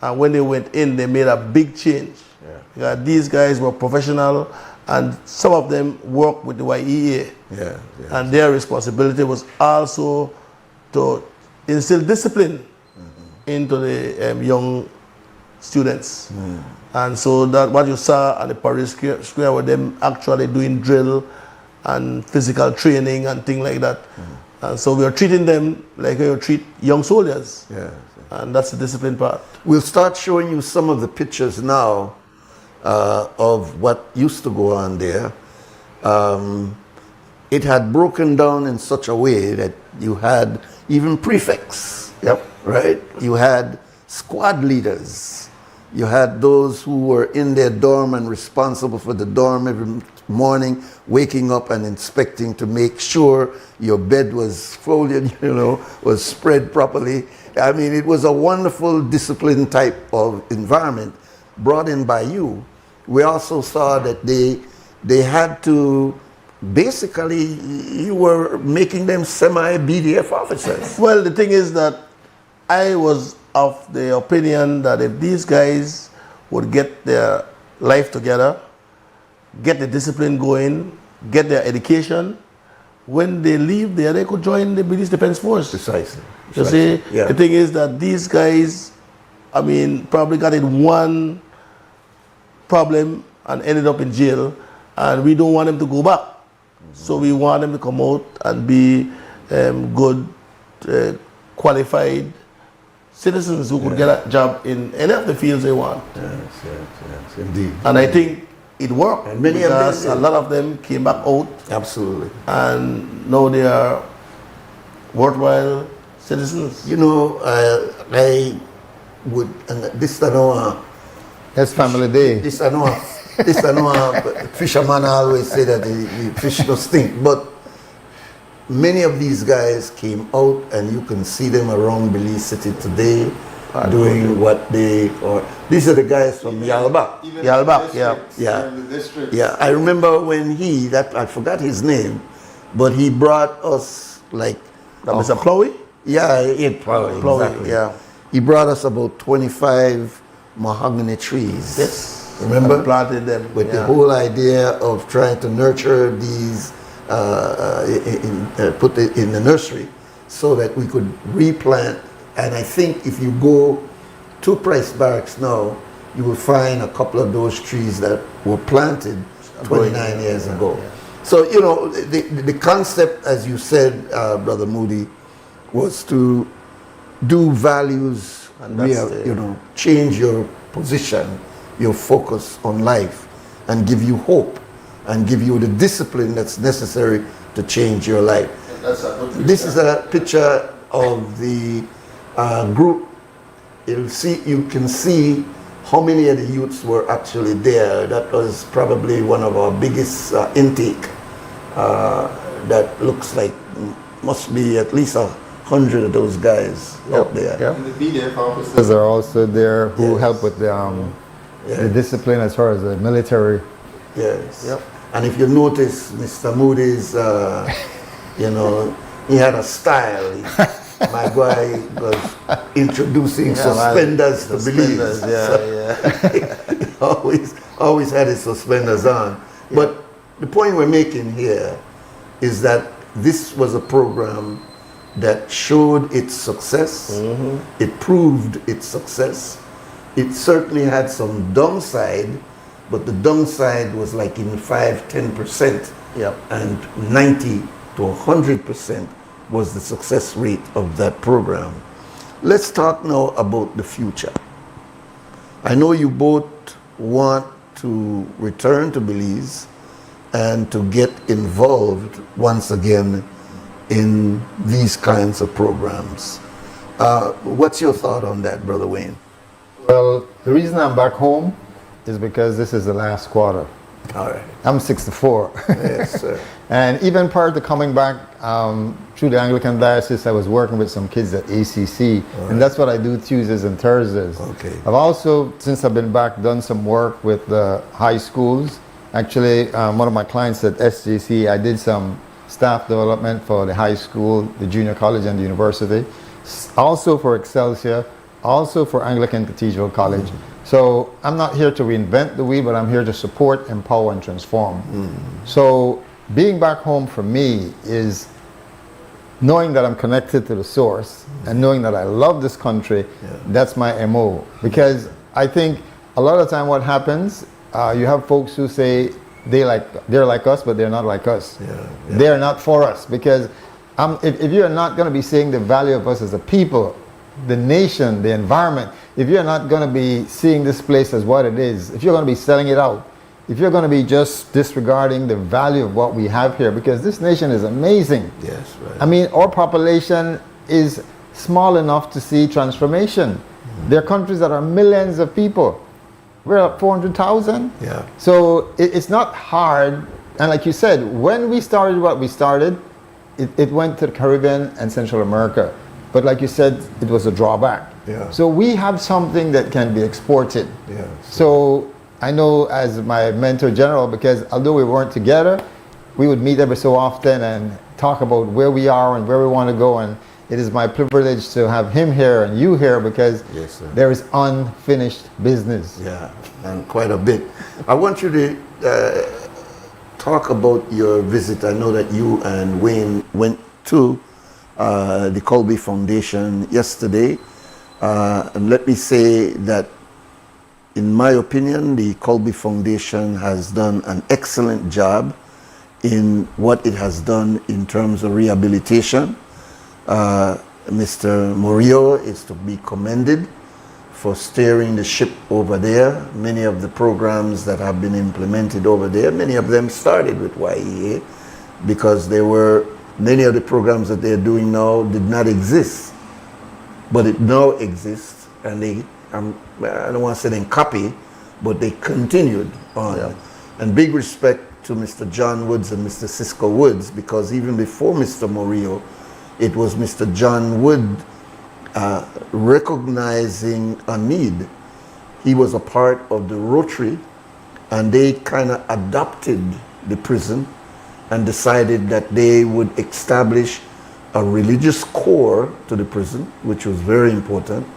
And when they went in, they made a big change. Because these guys were professional, and some of them worked with the YEA. And their responsibility was also to instill discipline into the young students. And so that what you saw at the Paris Square were them actually doing drill and physical training and things like that. And so we are treating them like you treat young soldiers. And that's the discipline part. We'll start showing you some of the pictures now of what used to go on there. It had broken down in such a way that you had even prefects, right? You had squad leaders. You had those who were in their dorm and responsible for the dorm every morning, waking up and inspecting to make sure your bed was folded, was spread properly. I mean, it was a wonderful discipline type of environment brought in by you. We also saw that they had to, basically, you were making them semi-BDF officers. Well, the thing is that I was of the opinion that if these guys would get their life together, get the discipline going, get their education, when they leave there, they could join the British Defense Force. Precisely. You see, Yeah. the thing is that these guys, I mean, probably got in one problem and ended up in jail, and we don't want them to go back. So we want them to come out and be good, qualified citizens who could get a job in any of the fields they want. Yes, indeed. And I think it worked, and many because of them, a lot of them came back out. Absolutely. And now they are worthwhile citizens. I would, and this I know. It's family day. This I know. Fisherman always say that the fish don't stink, but many of these guys came out, and you can see them around Belize City today, doing what they or. These are the guys from Yalbak. Yalbak, yeah. Yeah. I remember when I forgot his name, but he brought us like. Mr. Plowey? Yeah, Plowey. Exactly. Yeah. He brought us about 25 mahogany trees. Yes. Remember? And planted them. With the whole idea of trying to nurture these, put it in the nursery so that we could replant. And I think if you go to Price Barracks now, you will find a couple of those trees that were planted 29 years ago. So, the concept, as you said, Brother Moody, was to do values, and change your position, your focus on life, and give you hope, and give you the discipline that's necessary to change your life. This is a picture of the group. You can see how many of the youths were actually there. That was probably one of our biggest intake. That looks like must be at least 100 of those guys out there. And the BDF officers are also there who help with the discipline as far as the military. Yes. And if you notice, Mr. Moody's, he had a style. My guy was introducing suspenders to Belize. He always had his suspenders on. But the point we're making here is that this was a program that showed its success. It proved its success. It certainly had some downside, but the downside was like in 5-10%. And 90 to 100% was the success rate of that program. Let's talk now about the future. I know you both want to return to Belize and to get involved once again in these kinds of programs. What's your thought on that, Brother Wayne? Well, the reason I'm back home is because this is the last quarter. All right. I'm 64. Yes, sir. And even prior to coming back through the Anglican Diocese, I was working with some kids at ACC, and that's what I do Tuesdays and Thursdays. Okay. I've also, since I've been back, done some work with the high schools. Actually, one of my clients at SJC, I did some staff development for the high school, the junior college, and the university. Also for Excelsior, also for Anglican Cathedral College. So I'm not here to reinvent the wheel, but I'm here to support, empower, and transform. So being back home for me is knowing that I'm connected to the source and knowing that I love this country. That's my MO. Because I think a lot of the time what happens, you have folks who say they're like us, but they're not like us. They're not for us. Because if you're not going to be seeing the value of us as a people, the nation, the environment, if you're not going to be seeing this place as what it is, if you're going to be selling it out, if you're going to be just disregarding the value of what we have here, because this nation is amazing. Yes, right. I mean, our population is small enough to see transformation. There are countries that are millions of people. we're at 400,000. Yeah. So it's not hard. And like you said, when we started what we started, it went to the Caribbean and Central America. But like you said, it was a drawback. Yeah. So we have something that can be exported. Yeah. So I know as my mentor general, because although we weren't together, we would meet every so often and talk about where we are and where we want to go. And it is my privilege to have him here and you here because Yes, sir. there is unfinished business. Yeah, and quite a bit. I want you to talk about your visit. I know that you and Wayne went to the Colby Foundation yesterday. And let me say that, in my opinion, the Colby Foundation has done an excellent job in what it has done in terms of rehabilitation. Mr. Murillo is to be commended for steering the ship over there. Many of the programs that have been implemented over there, many of them started with YEA because many of the programs that they're doing now did not exist. But it now exists, and I don't want to say they copy, but they continued on. Yeah. And big respect to Mr. John Woods and Mr. Cisco Woods, because even before Mr. Murillo, it was Mr. John Wood recognizing a need. He was a part of the Rotary, and they kind of adopted the prison and decided that they would establish a religious core to the prison, which was very important,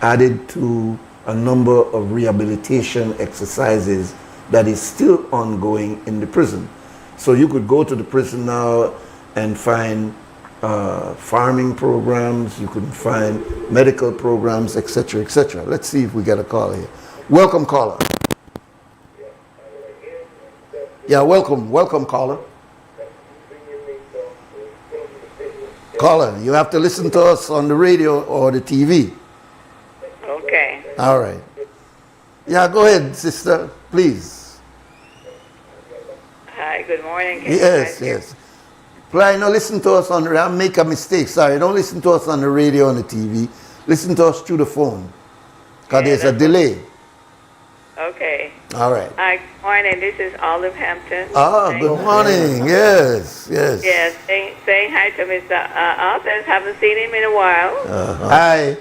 added to a number of rehabilitation exercises that is still ongoing in the prison. So you could go to the prison now and find farming programs, you could find medical programs, etc., etc. Let's see if we get a call here. Welcome, caller. Yeah, welcome, caller. Caller, you have to listen to us on the radio or the TV. Okay. All right. Yeah, go ahead, sister, please. Hi, good morning. Can Yes. Play, no, listen to us on the radio. I make a mistake, sorry. Don't listen to us on the radio and the TV. Listen to us through the phone. Because there's a delay. Okay. All right. Hi, good morning. This is Olive Hampton. Good morning. Yes. Yes, saying hi to Mr. Arthur. Haven't seen him in a while. Hi.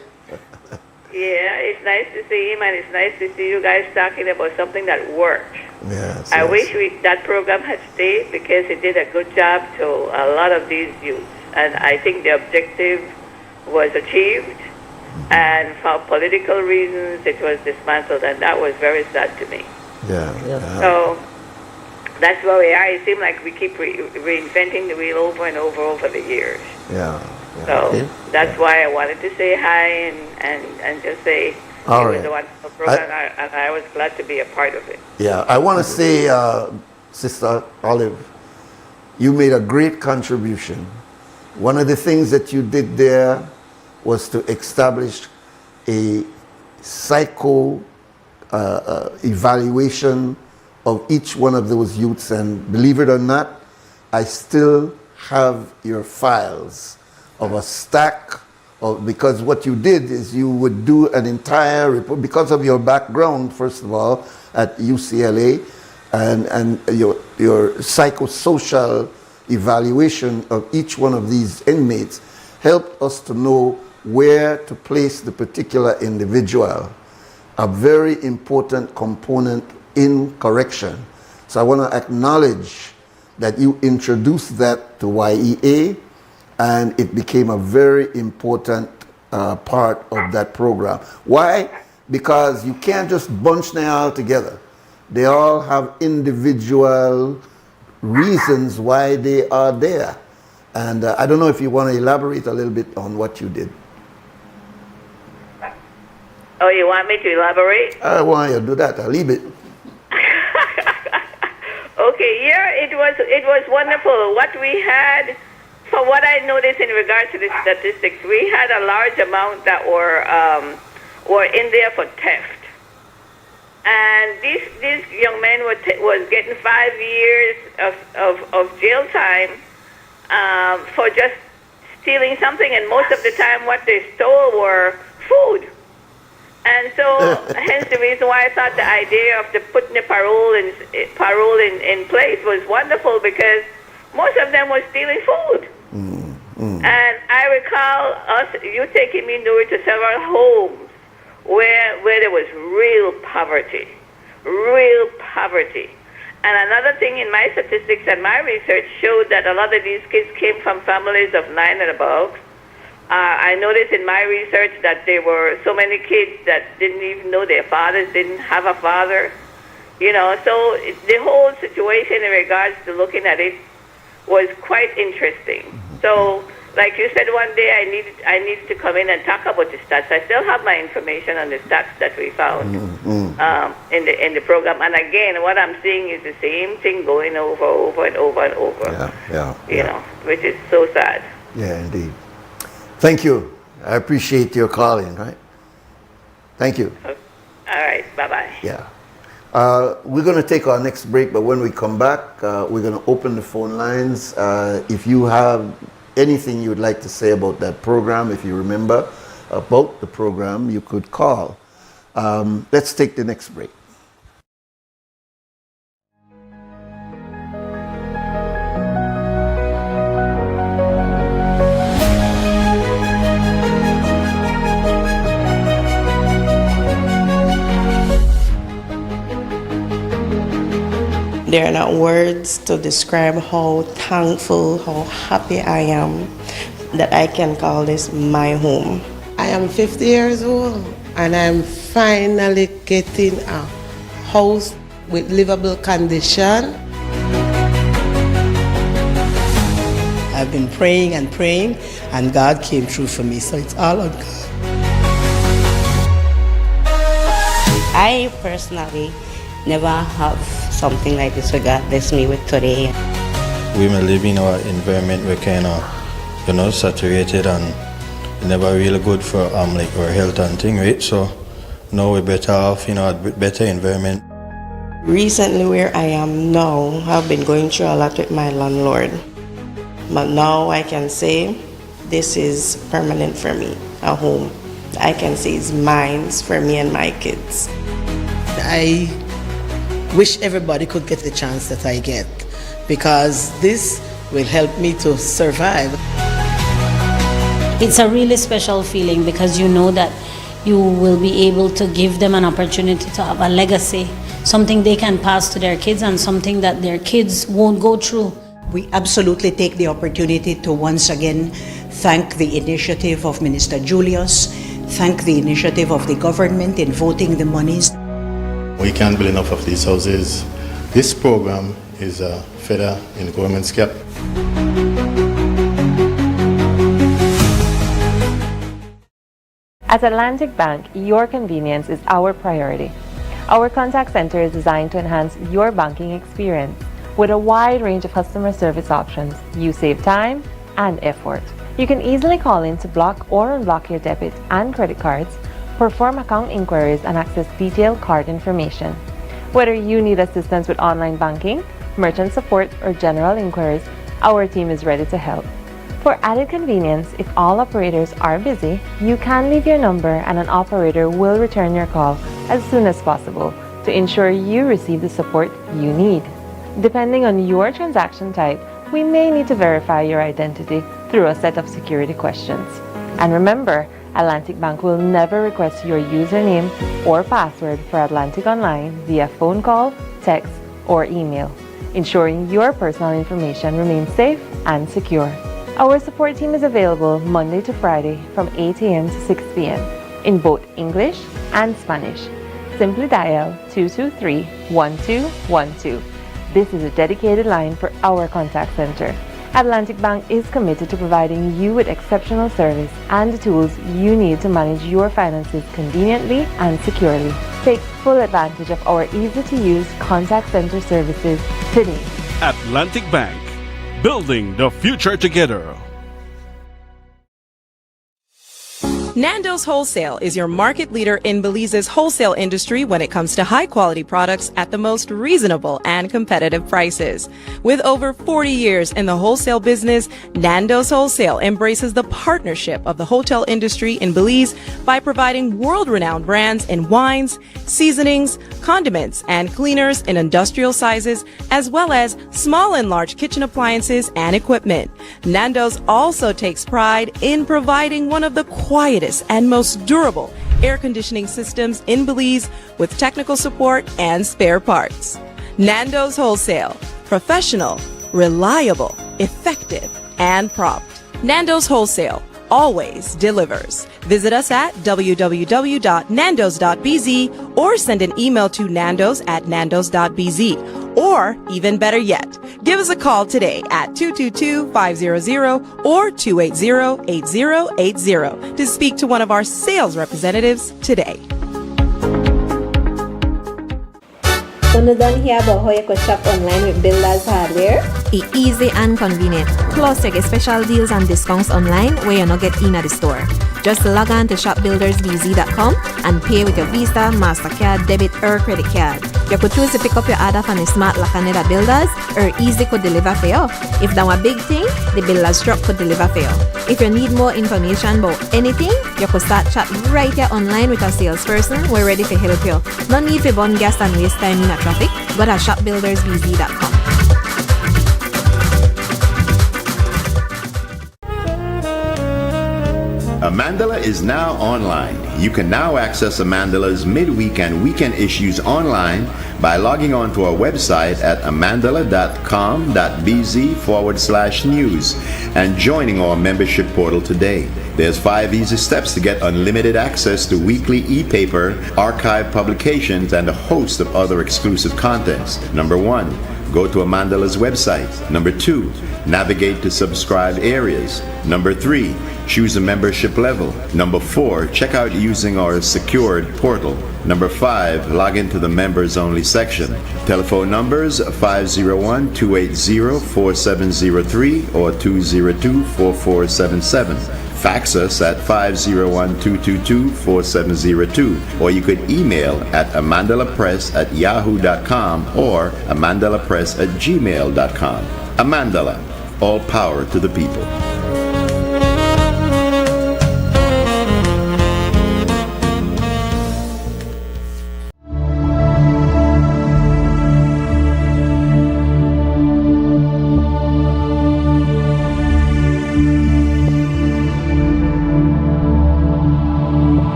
Yeah, it's nice to see him, and it's nice to see you guys talking about something that worked. Yes. I wish that program had stayed because it did a good job to a lot of these youths. And I think the objective was achieved. And for political reasons, it was dismantled, and that was very sad to me. Yeah. So that's where we are. It seems like we keep reinventing the wheel over and over the years. Yeah. So that's why I wanted to say hi and just say All it right. was a wonderful program, and I was glad to be a part of it. Yeah, I want to say, Sister Olive, you made a great contribution. One of the things that you did there was to establish a psycho evaluation of each one of those youths, and believe it or not, I still have your files of a stack of, because what you did is you would do an entire report because of your background, first of all, at UCLA, and your psychosocial evaluation of each one of these inmates helped us to know where to place the particular individual, a very important component in correction. So I want to acknowledge that you introduced that to YEA, and it became a very important part of that program. Why? Because you can't just bunch them all together. They all have individual reasons why they are there. And I don't know if you want to elaborate a little bit on what you did. Oh, you want me to elaborate? I want you to do that. I'll leave it. Okay, yeah, it was wonderful. What we had, for what I noticed in regard to the statistics, we had a large amount that were in there for theft. And these young men was getting 5 years of jail time for just stealing something, and most of the time what they stole were food. And so, hence the reason why I thought the idea of putting the parole in place was wonderful, because most of them were stealing food. And I recall you taking me, Nuri, to several homes where there was real poverty. And another thing in my statistics and my research showed that a lot of these kids came from families of 9 and above. I noticed in my research that there were so many kids that didn't even know their fathers didn't have a father. So the whole situation in regards to looking at it was quite interesting. So, like you said, one day I needed to come in and talk about the stats. I still have my information on the stats that we found in the program. And again, what I'm seeing is the same thing going over and over. Yeah. Which is so sad. Yeah, indeed. Thank you. I appreciate your calling, right? Thank you. All right. Bye-bye. Yeah. We're going to take our next break, but when we come back, we're going to open the phone lines. If you have anything you would like to say about that program, if you remember about the program, you could call. Let's take the next break. There are not words to describe how thankful, how happy I am that I can call this my home. I am 50 years old and I'm finally getting a house with livable condition. I've been praying and God came through for me, so it's all on God. I personally never have something like this where God blessed me with today. We may live in our environment where kind of, saturated and never really good for like our health and thing, right? So now we're better off, a better environment. Recently where I am now, I've been going through a lot with my landlord. But now I can say this is permanent for me, a home. I can say it's mine for me and my kids. I wish everybody could get the chance that I get, because this will help me to survive. It's a really special feeling because you know that you will be able to give them an opportunity to have a legacy, something they can pass to their kids and something that their kids won't go through. We absolutely take the opportunity to once again thank the initiative of Minister Julius, thank the initiative of the government in voting the monies. We can't build enough of these houses. This program is a feather in the government's cap. At Atlantic Bank, your convenience is our priority. Our contact center is designed to enhance your banking experience. With a wide range of customer service options, you save time and effort. You can easily call in to block or unblock your debit and credit cards, perform account inquiries, and access detailed card information. Whether you need assistance with online banking, merchant support, or general inquiries, our team is ready to help. For added convenience, if all operators are busy, you can leave your number and an operator will return your call as soon as possible to ensure you receive the support you need. Depending on your transaction type, we may need to verify your identity through a set of security questions. And remember, Atlantic Bank will never request your username or password for Atlantic Online via phone call, text, or email, ensuring your personal information remains safe and secure. Our support team is available Monday to Friday from 8 a.m. to 6 p.m. in both English and Spanish. Simply dial 223-1212. This is a dedicated line for our contact center. Atlantic Bank is committed to providing you with exceptional service and the tools you need to manage your finances conveniently and securely. Take full advantage of our easy-to-use contact center services today. Atlantic Bank, building the future together. Nando's Wholesale is your market leader in Belize's wholesale industry when it comes to high-quality products at the most reasonable and competitive prices. With over 40 years in the wholesale business, Nando's Wholesale embraces the partnership of the hotel industry in Belize by providing world-renowned brands in wines, seasonings, condiments, and cleaners in industrial sizes, as well as small and large kitchen appliances and equipment. Nando's also takes pride in providing one of the quietest and most durable air conditioning systems in Belize with technical support and spare parts. Nando's Wholesale. Professional, reliable, effective, and prompt. Nando's Wholesale always delivers. Visit us at www.nandos.bz or send an email to nandos@nandos.bz. Or, even better yet, give us a call today at 222-500 or 280-8080 to speak to one of our sales representatives today. So you don't hear about how you could shop online with Builders Hardware? It's easy and convenient. Plus, you get special deals and discounts online where you not get in at the store. Just log on to shopbuildersbz.com and pay with your Visa, MasterCard, debit or credit card. You could choose to pick up your order from the Smart Lacaneda Builders or Easy could deliver for you. If that was a big thing, the Builders truck could deliver for you. If you need more information about anything, you could start chat right here online with a salesperson. We're ready to help you. No need to burn gas and waste time in a traffic. Go to shopbuildersbz.com. Amandala is now online. You can now access Amandala's midweek and weekend issues online by logging on to our website at amandala.com.bz/news and joining our membership portal today. There's 5 easy steps to get unlimited access to weekly e-paper, archive publications, and a host of other exclusive contents. Number 1, go to Amandala's website. Number 2, navigate to subscribed areas. Number 3, choose a membership level. Number 4, check out using our secured portal. Number 5, log into the members only section. Telephone numbers 501-280-4703 or 202-4477. Fax us at 501-222-4702, or you could email at amandalapress@yahoo.com or amandalapress@gmail.com. Amandala, all power to the people.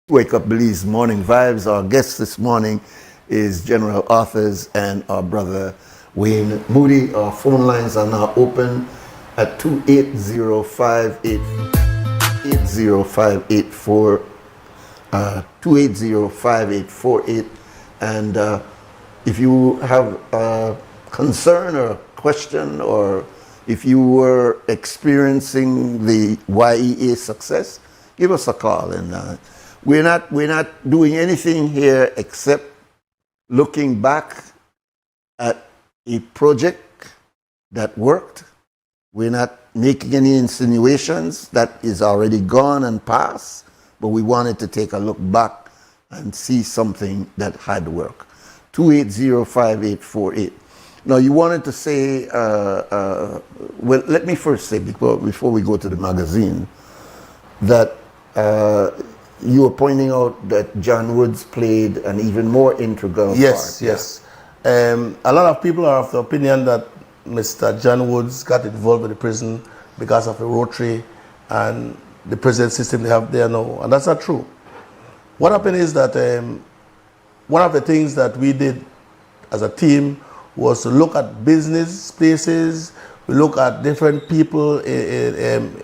Wake Up Belize Morning Vibes. Our guest this morning is General Authors and our brother Wayne Moody. Our phone lines are now open at 280-5848, 280-5848. And if you have a concern or a question, or if you were experiencing the YEA success, give us a call. And we're not doing anything here except looking back at a project that worked. We're not making any insinuations. That is already gone and past, but we wanted to take a look back and see something that had worked. 280-5848. Now, you wanted to say, well, let me first say, before we go to the magazine, that you were pointing out that John Woods played an even more integral part. Yes. A lot of people are of the opinion that Mr. John Woods got involved with the prison because of the Rotary and the prison system they have there now, and that's not true. What happened is that one of the things that we did as a team was to look at business places, we look at different people in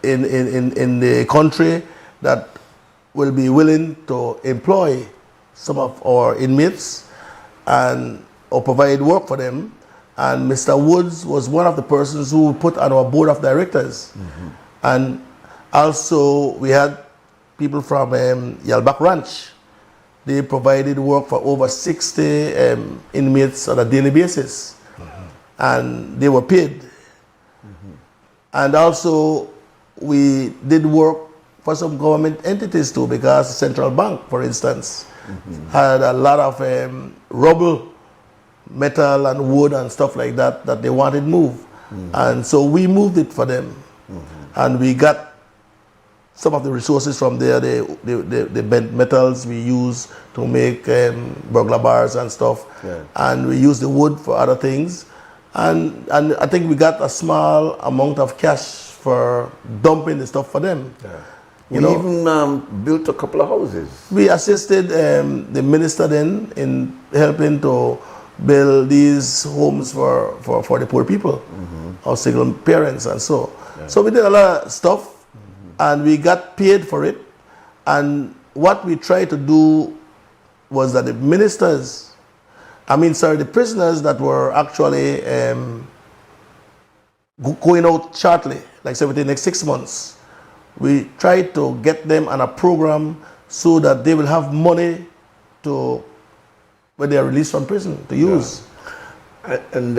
the country that will be willing to employ some of our inmates and or provide work for them. And Mr. Woods was one of the persons who put on our board of directors. Mm-hmm. And also we had people from Yalbak Ranch. They provided work for over 60 inmates on a daily basis. Mm-hmm. And they were paid. Mm-hmm. And also we did work for some government entities too, because Central Bank, for instance, mm-hmm. had a lot of rubble, metal and wood and stuff like that they wanted moved. Mm-hmm. And so we moved it for them. Mm-hmm. And we got some of the resources from there, the bent metals we use to make burglar bars and stuff. Yeah. And we use the wood for other things. And I think we got a small amount of cash for dumping the stuff for them. Yeah. We even built a couple of houses. We assisted the minister then in helping to build these homes for the poor people, mm-hmm. or single parents and so. Yeah. So we did a lot of stuff, mm-hmm. and we got paid for it. And what we tried to do was that the prisoners that were actually going out shortly, like say within the next 6 months, we tried to get them on a program so that they will have money to, when they are released from prison, to use. Yeah. And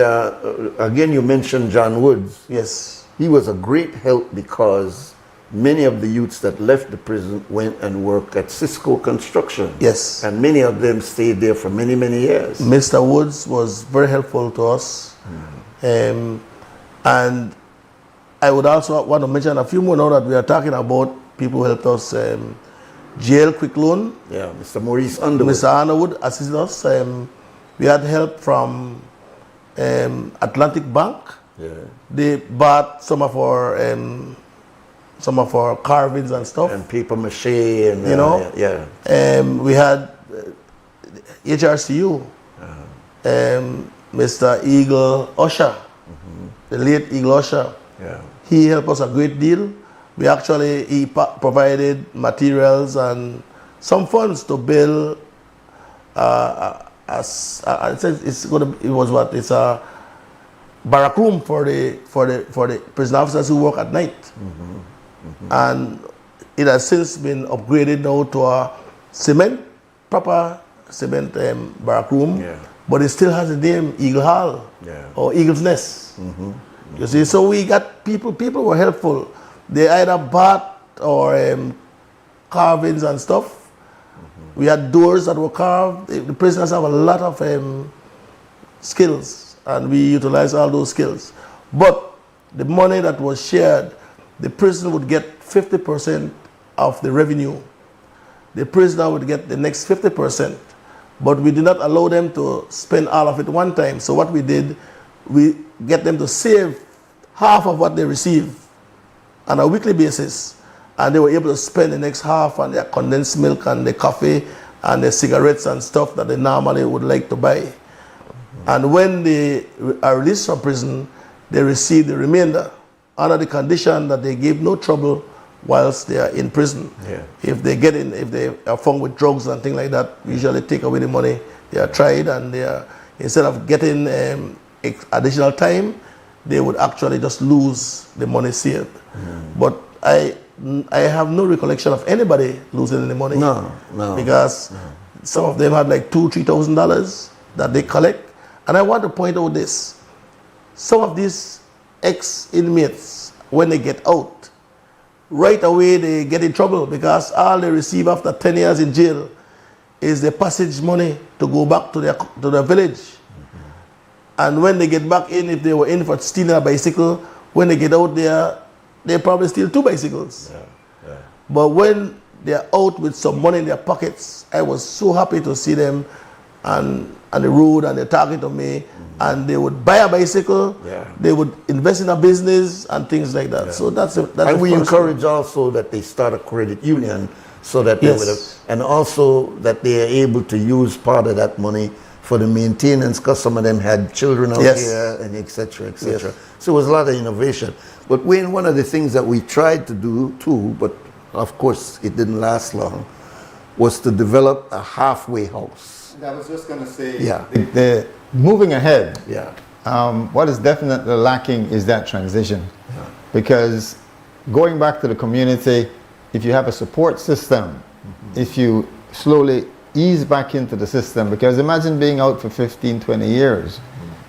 again, you mentioned John Woods. Yes. He was a great help because many of the youths that left the prison went and worked at Cisco Construction. Yes. And many of them stayed there for many, many years. Mr. Woods was very helpful to us. Mm. And I would also want to mention a few more now that we are talking about people who helped us. Jail Quick Loan. Yeah, Mr. Maurice Underwood. Mr. Underwood assisted us. We had help from Atlantic Bank. Yeah. They bought some of our carvings and stuff. And paper mache and yeah. We had HRCU. Mr. Eagle Usher, mm-hmm. the late Eagle Usher. Yeah. He helped us a great deal. He provided materials and some funds to build. It's a barrack room for the prison officers who work at night. Mm-hmm. Mm-hmm. And it has since been upgraded now to a proper cement barrack room. Yeah. But it still has the name Eagle Hall, or Eagle's Nest. Mm-hmm. You see, so we got people were helpful. They either bought or carvings and stuff. Mm-hmm. We had doors that were carved. The prisoners have a lot of skills, and we utilize all those skills. But the money that was shared, the prisoner would get 50% of the revenue. The prisoner would get the next 50%. But we did not allow them to spend all of it one time. So what we did, we get them to save half of what they receive on a weekly basis, and they were able to spend the next half on their condensed milk and the coffee and the cigarettes and stuff that they normally would like to buy. Mm-hmm. And when they are released from prison, they receive the remainder under the condition that they give no trouble whilst they are in prison. Yeah. If they are found with drugs and things like that, we usually take away the money. They are tried, and they are, instead of getting additional time, they would actually just lose the money saved. Mm. But I have no recollection of anybody losing any money. No. Because Some of them had like $2,000-3,000 that they collect. And I want to point out this. Some of these ex-inmates, when they get out, right away they get in trouble because all they receive after 10 years in jail is the passage money to go back to their village. And when they get back in, if they were in for stealing a bicycle, when they get out there, they probably steal 2 bicycles. But when they're out with some money in their pockets, I was so happy to see them on the road, and they're talking to me, and they would buy a bicycle, they would invest in a business and things like that. So that's and we encourage also that they start a credit union so that they would have, and also that they are able to use part of that money for the maintenance, because some of them had children out here, and et cetera, et cetera. So it was a lot of innovation. But Wayne, one of the things that we tried to do too, but of course it didn't last long, was to develop a halfway house. I was just going to say, the moving ahead, what is definitely lacking is that transition. Because going back to the community, if you have a support system, if you slowly ease back into the system, because imagine being out for 15, 20 years.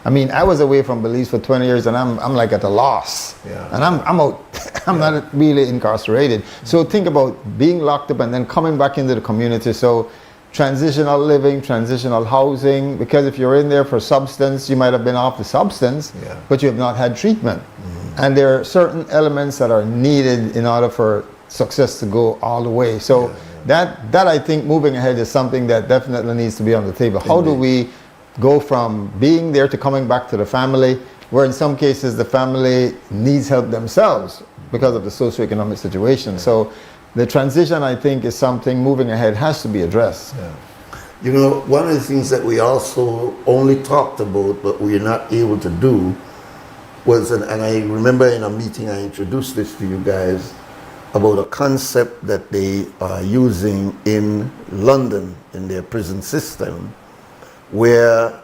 I mean, I was away from Belize for 20 years and I'm like at a loss. And I'm out, I'm not really incarcerated. So think about being locked up and then coming back into the community. So transitional living, transitional housing, because if you're in there for substance, you might have been off the substance, but you have not had treatment. And there are certain elements that are needed in order for success to go all the way. So that I think moving ahead is something that definitely needs to be on the table. How do we go from being there to coming back to the family, where in some cases the family needs help themselves because of the socioeconomic situation. So the transition, I think, is something moving ahead has to be addressed. You know, one of the things that we also only talked about but we're not able to do was, and I remember in a meeting I introduced this to you guys, about a concept that they are using in London in their prison system, where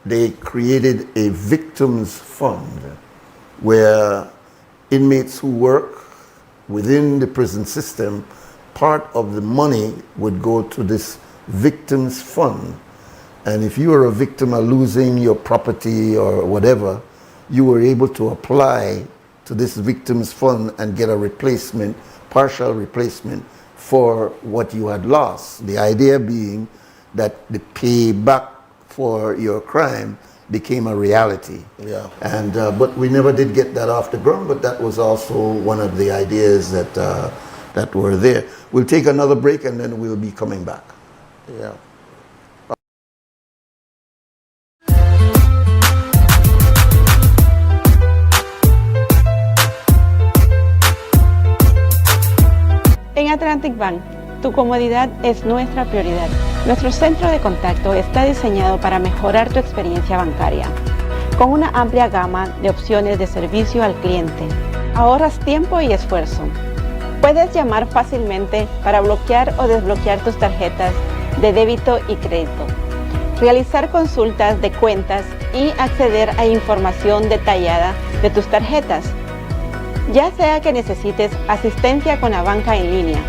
they created a victims fund where inmates who work within the prison system, part of the money would go to this victims fund. And if you were a victim of losing your property or whatever, you were able to apply to this victims fund and get a replacement, partial replacement for what you had lost. The idea being that the payback for your crime became a reality. And but we never did get that off the ground, but that was also one of the ideas that that were there. We'll take another break and then we'll be coming back. En Atlantic Bank, tu comodidad es nuestra prioridad. Nuestro centro de contacto está diseñado para mejorar tu experiencia bancaria. Con una amplia gama de opciones de servicio al cliente, ahorras tiempo y esfuerzo. Puedes llamar fácilmente para bloquear o desbloquear tus tarjetas de débito y crédito, realizar consultas de cuentas y acceder a información detallada de tus tarjetas. Ya sea que necesites asistencia con la banca en línea,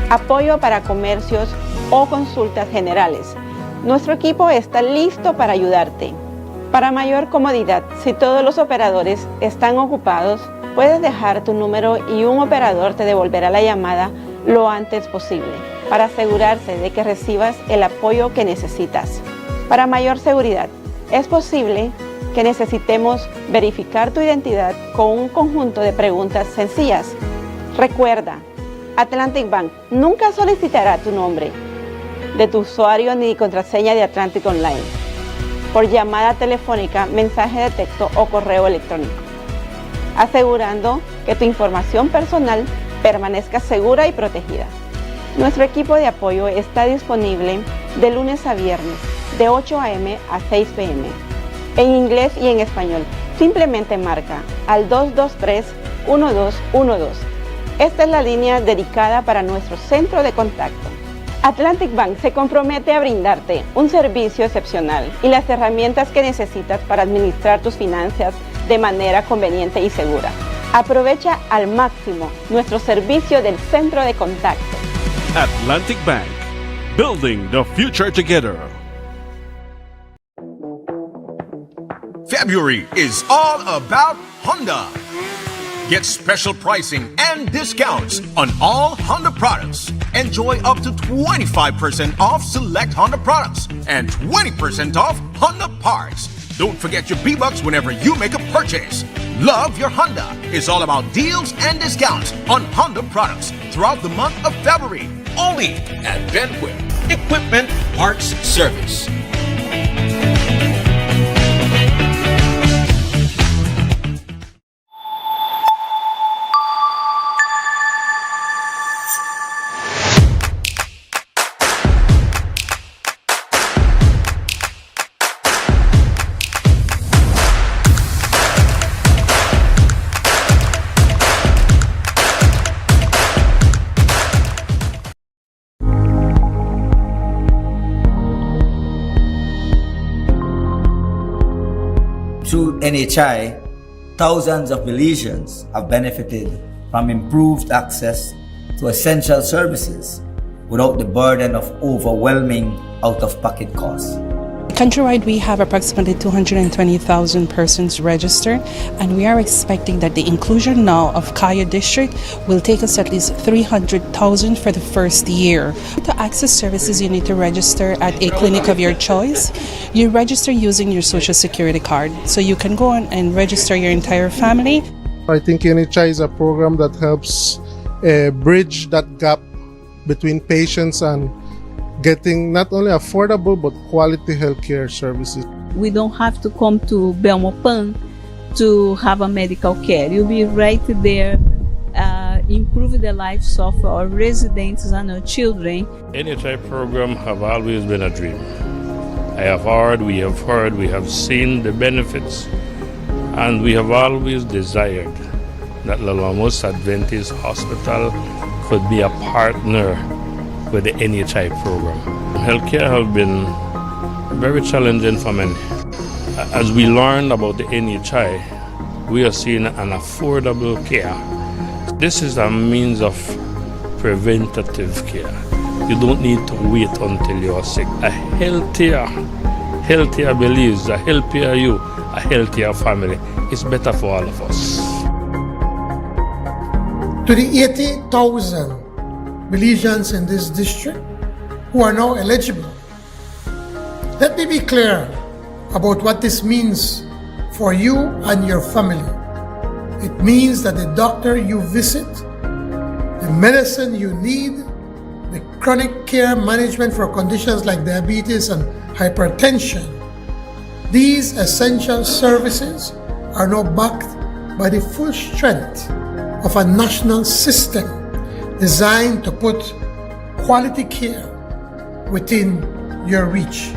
apoyo para comercios o consultas generales, nuestro equipo está listo para ayudarte. Para mayor comodidad, si todos los operadores están ocupados, puedes dejar tu número y un operador te devolverá la llamada lo antes posible para asegurarse de que recibas el apoyo que necesitas. Para mayor seguridad, es posible que necesitemos verificar tu identidad con un conjunto de preguntas sencillas. Recuerda, Atlantic Bank nunca solicitará tu nombre de tu usuario ni contraseña de Atlantic Online por llamada telefónica, mensaje de texto o correo electrónico, asegurando que tu información personal permanezca segura y protegida. Nuestro equipo de apoyo está disponible de lunes a viernes, de 8 a.m. a 6 p.m. en inglés y en español. Simplemente marca al 223-1212. Esta es la línea dedicada para nuestro centro de contacto. Atlantic Bank se compromete a brindarte un servicio excepcional y las herramientas que necesitas para administrar tus finanzas de manera conveniente y segura. Aprovecha al máximo nuestro servicio del centro de contacto. Atlantic Bank. building the future together. February is all about Honda. Get special pricing and discounts on all Honda products. Enjoy up to 25% off select Honda products and 20% off Honda parts. Don't forget your B-Bucks whenever you make a purchase. Love your Honda is all about deals and discounts on Honda products throughout the month of February. Only at Benquip Equipment Parts Service. Through NHI, thousands of Belizeans have benefited from improved access to essential services without the burden of overwhelming out-of-pocket costs. Countrywide, we have approximately 220,000 persons registered, and we are expecting that the inclusion now of Kaya District will take us at least 300,000 for the first year. To access services, you need to register at a clinic of your choice. You register using your Social Security card, so you can go on and register your entire family. I think NHI is a program that helps bridge that gap between patients and getting not only affordable but quality healthcare services. We don't have to come to Belmopan to have a medical care. You'll be right there, improve the lives of our residents and our children. NHI program have always been a dream. we have seen the benefits, and we have always desired that Lalamos Adventist Hospital could be a partner with the NHI program. Healthcare has been very challenging for many. As we learn about the NHI, we are seeing an affordable care. This is a means of preventative care. You don't need to wait until you are sick. A healthier Belize, a healthier you, a healthier family is better for all of us. To the 80,000 Belizeans in this district who are now eligible, let me be clear about what this means for you and your family. It means that the doctor you visit, the medicine you need, the chronic care management for conditions like diabetes and hypertension, these essential services are now backed by the full strength of a national system designed to put quality care within your reach.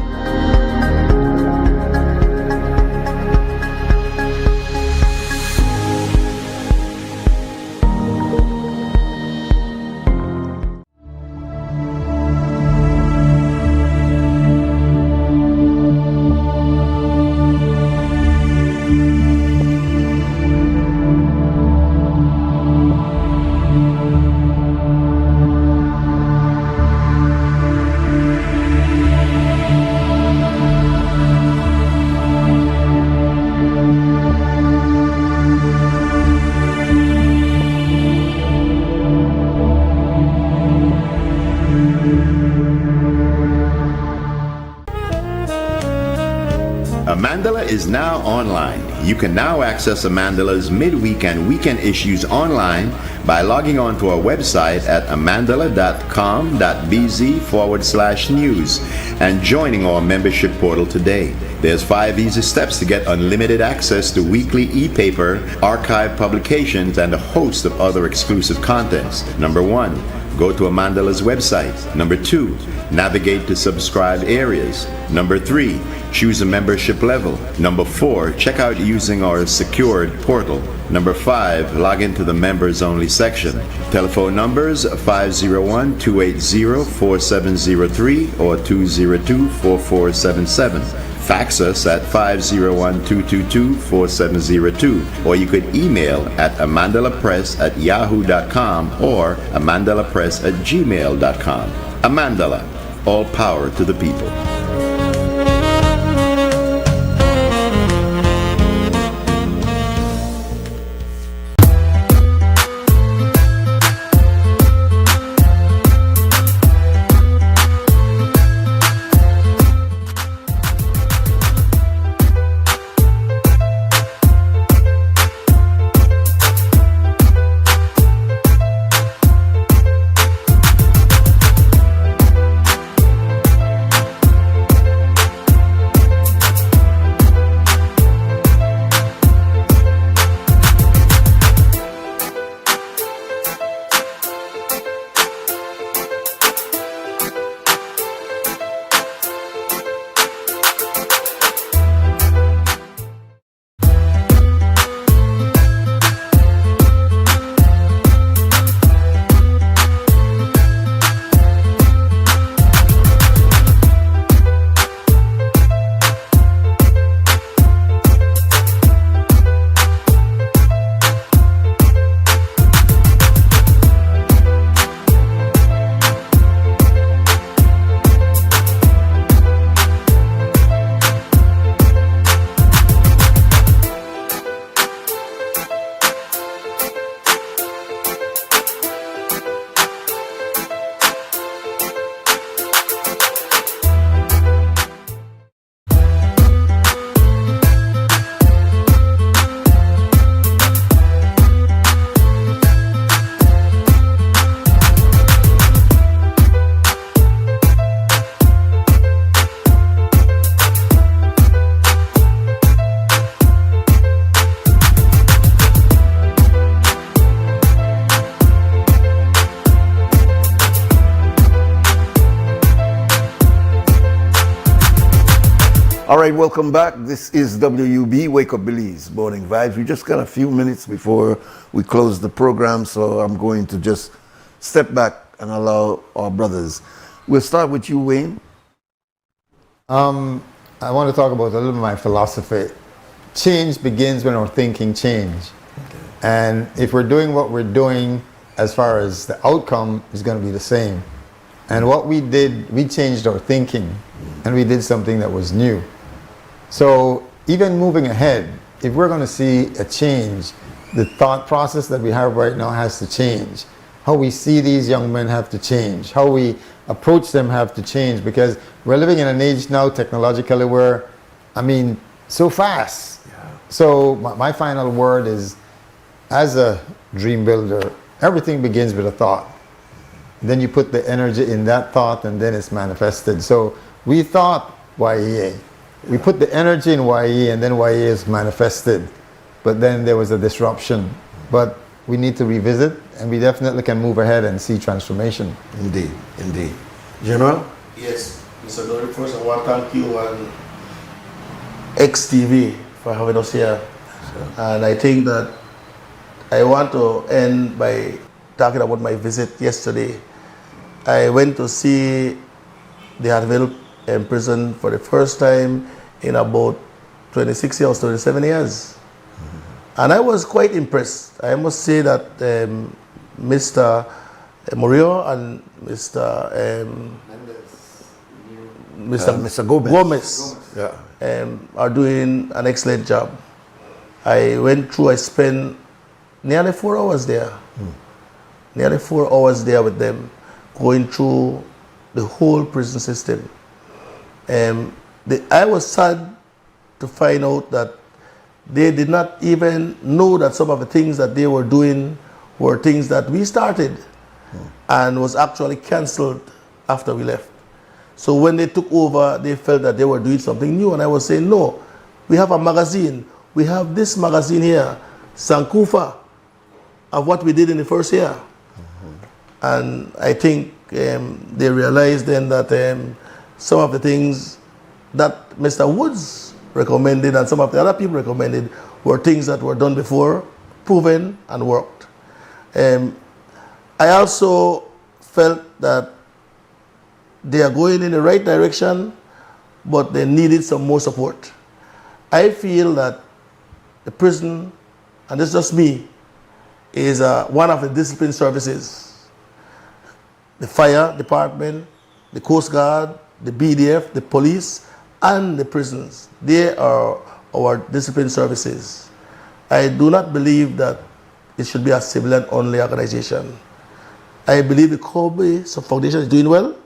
Amandala is now online. You can now access Amandala's midweek and weekend issues online by logging on to our website at amandala.com.bz/news and joining our membership portal today. There's 5 easy steps to get unlimited access to weekly e-paper, archive publications, and a host of other exclusive contents. Number 1, go to Amandala's website. Number 2, navigate to subscribed areas. Number 3, choose a membership level. Number 4, check out using our secured portal. Number 5, log into the members only section. Telephone numbers 501-280-4703 or 202-4477. Fax us at 501-222-4702, or you could email at amandalapress@yahoo.com or amandalapress@gmail.com. Amandala, All power to the people. All right, welcome back. This is WUB, Wake Up Belize, Morning Vibes. We just got a few minutes before we close the program, so I'm going to just step back and allow our brothers. We'll start with you, Wayne. I want to talk about a little bit of my philosophy. Change begins when our thinking change. Okay. And if we're doing what we're doing, as far as the outcome is going to be the same. And what we did, we changed our thinking, and we did something that was new. So even moving ahead, if we're going to see a change, the thought process that we have right now has to change. How we see these young men have to change. How we approach them have to change, because we're living in an age now technologically where, I mean, so fast. Yeah. So my final word is, as a dream builder, everything begins with a thought. Then you put the energy in that thought, and then it's manifested. So we thought YEA. We put the energy in YEA, and then YEA is manifested. But then there was a disruption. But we need to revisit, and we definitely can move ahead and see transformation. Indeed, indeed. General? Yes, Mr. Nuri, first I want to thank you and XTV for having us here. Sure. And I think that I want to end by talking about my visit yesterday. I went to see the Hartville in prison for the first time in about 26 years, 27 years. Mm-hmm. And I was quite impressed. I must say that Mr. Murillo and Mr. Gomez yeah. Are doing an excellent job. I spent nearly 4 hours there. Nearly 4 hours there with them, going through the whole prison system. I was sad to find out that they did not even know that some of the things that they were doing were things that we started and was actually cancelled after we left. So when they took over, they felt that they were doing something new, and I was saying, no, we have a magazine. We have this magazine here, Sankufa, of what we did in the first year. And I think they realized then that some of the things that Mr. Woods recommended and some of the other people recommended were things that were done before, proven and worked. I also felt that they are going in the right direction, but they needed some more support. I feel that the prison, and this is just me, is one of the discipline services. The fire department the Coast Guard, the BDF, the police, and the prisons. They are our discipline services. I do not believe that it should be a civilian-only organization. I believe the Kobe Foundation is doing well,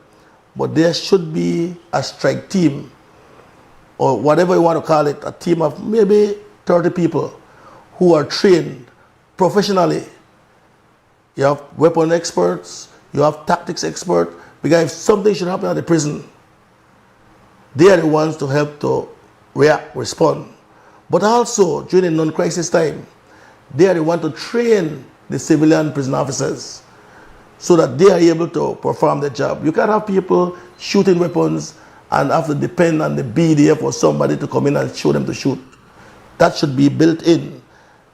but there should be a strike team, or whatever you want to call it, a team of maybe 30 people who are trained professionally. You have weapon experts, you have tactics experts, because if something should happen at the prison, they are the ones to help to react, respond. But also, during the non-crisis time, they are the ones to train the civilian prison officers so that they are able to perform their job. You can't have people shooting weapons and have to depend on the BDF or somebody to come in and show them to shoot. That should be built in.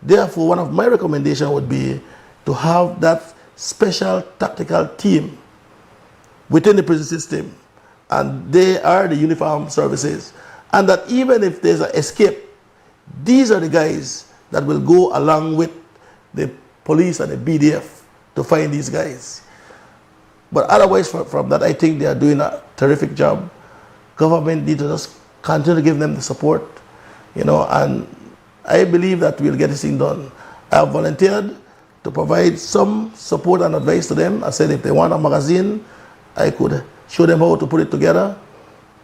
Therefore, one of my recommendations would be to have that special tactical team within the prison system, and they are the uniformed services. And that even if there's an escape, these are the guys that will go along with the police and the BDF to find these guys. But otherwise, from that, I think they are doing a terrific job. Government needs to just continue to give them the support, and I believe that we'll get this thing done. I have volunteered to provide some support and advice to them. I said if they want a magazine, I could show them how to put it together.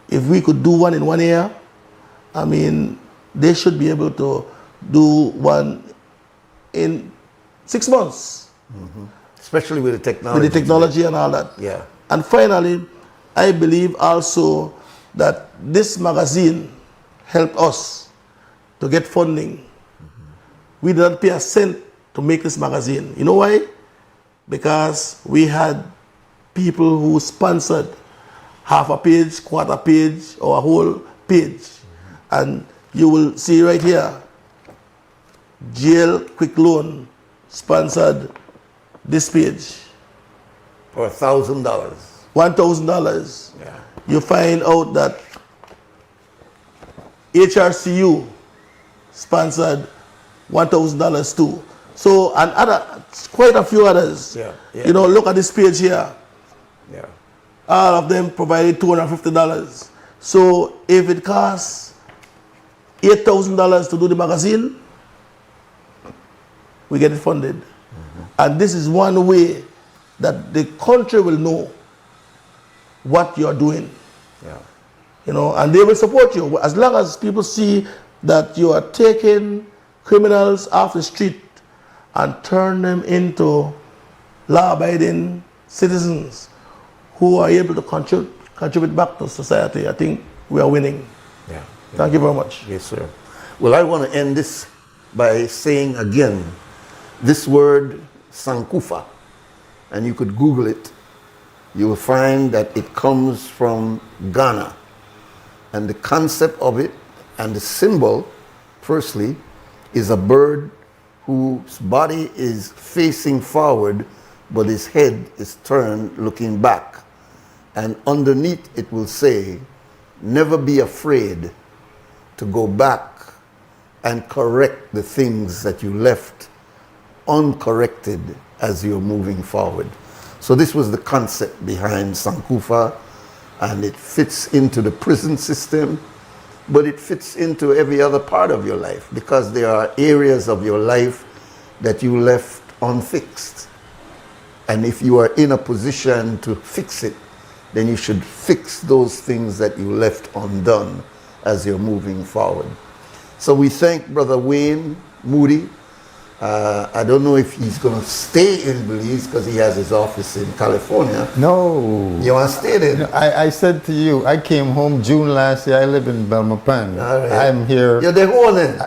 If we could do one in 1 year, they should be able to do one in 6 months. Mm-hmm. Especially with the technology. With the technology and all that. Yeah. And finally, I believe also that this magazine helped us to get funding. Mm-hmm. We did not pay a cent to make this magazine. You know why? Because we had people who sponsored half a page, quarter page, or a whole page. Mm-hmm. And you will see right here, GL Quick Loan sponsored this page. For $1,000. $1,000. Yeah. You find out that HRCU sponsored $1,000 too. So, and quite a few others. Yeah. Look at this page here. Yeah. All of them provided $250. So, if it costs $8,000 to do the magazine, we get it funded. Mm-hmm. And this is one way that the country will know what you're doing. Yeah. And they will support you. As long as people see that you are taking criminals off the street and turn them into law-abiding citizens who are able to contribute back to society, I think we are winning. Yeah. Thank you very much. Yes, sir. Well, I want to end this by saying again, this word, Sankufa, and you could Google it, you will find that it comes from Ghana. And the concept of it and the symbol, firstly, is a bird whose body is facing forward, but his head is turned looking back. And underneath it will say, never be afraid to go back and correct the things that you left uncorrected as you're moving forward. So this was the concept behind Sankufa, and it fits into the prison system, but it fits into every other part of your life, because there are areas of your life that you left unfixed. And if you are in a position to fix it, then you should fix those things that you left undone as you're moving forward. So we thank Brother Wayne Moody. I don't know if he's going to stay in Belize because he has his office in California. No. You want to stay there? No, I said to you, I came home June last year. I live in Belmopan. Right. I'm here. You're there all then?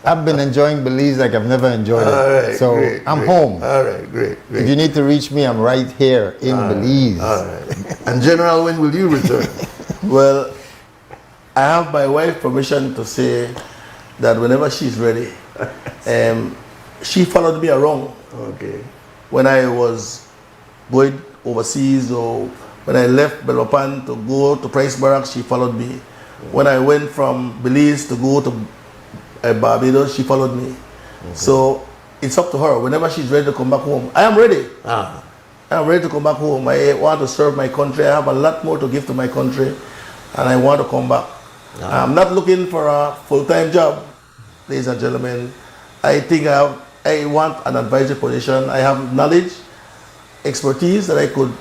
I've been enjoying Belize like I've never enjoyed it. Right, so great, I'm great. home. All right, great. If you need to reach me, I'm right here in Belize. All right. And General, when will you return? Well, I have my wife's permission to say that whenever she's ready, she followed me around. Okay. When I was going overseas, or when I left Belmopan to go to Price Barracks, she followed me. When I went from Belize to go to Barbados, she followed me. Okay. So it's up to her. Whenever she's ready to come back home, I am ready. I'm ready to come back home. I want to serve my country. I have a lot more to give to my country, and I want to come back. I'm not looking for a full-time job, ladies and gentlemen. I think I want an advisory position. I have knowledge, expertise that I could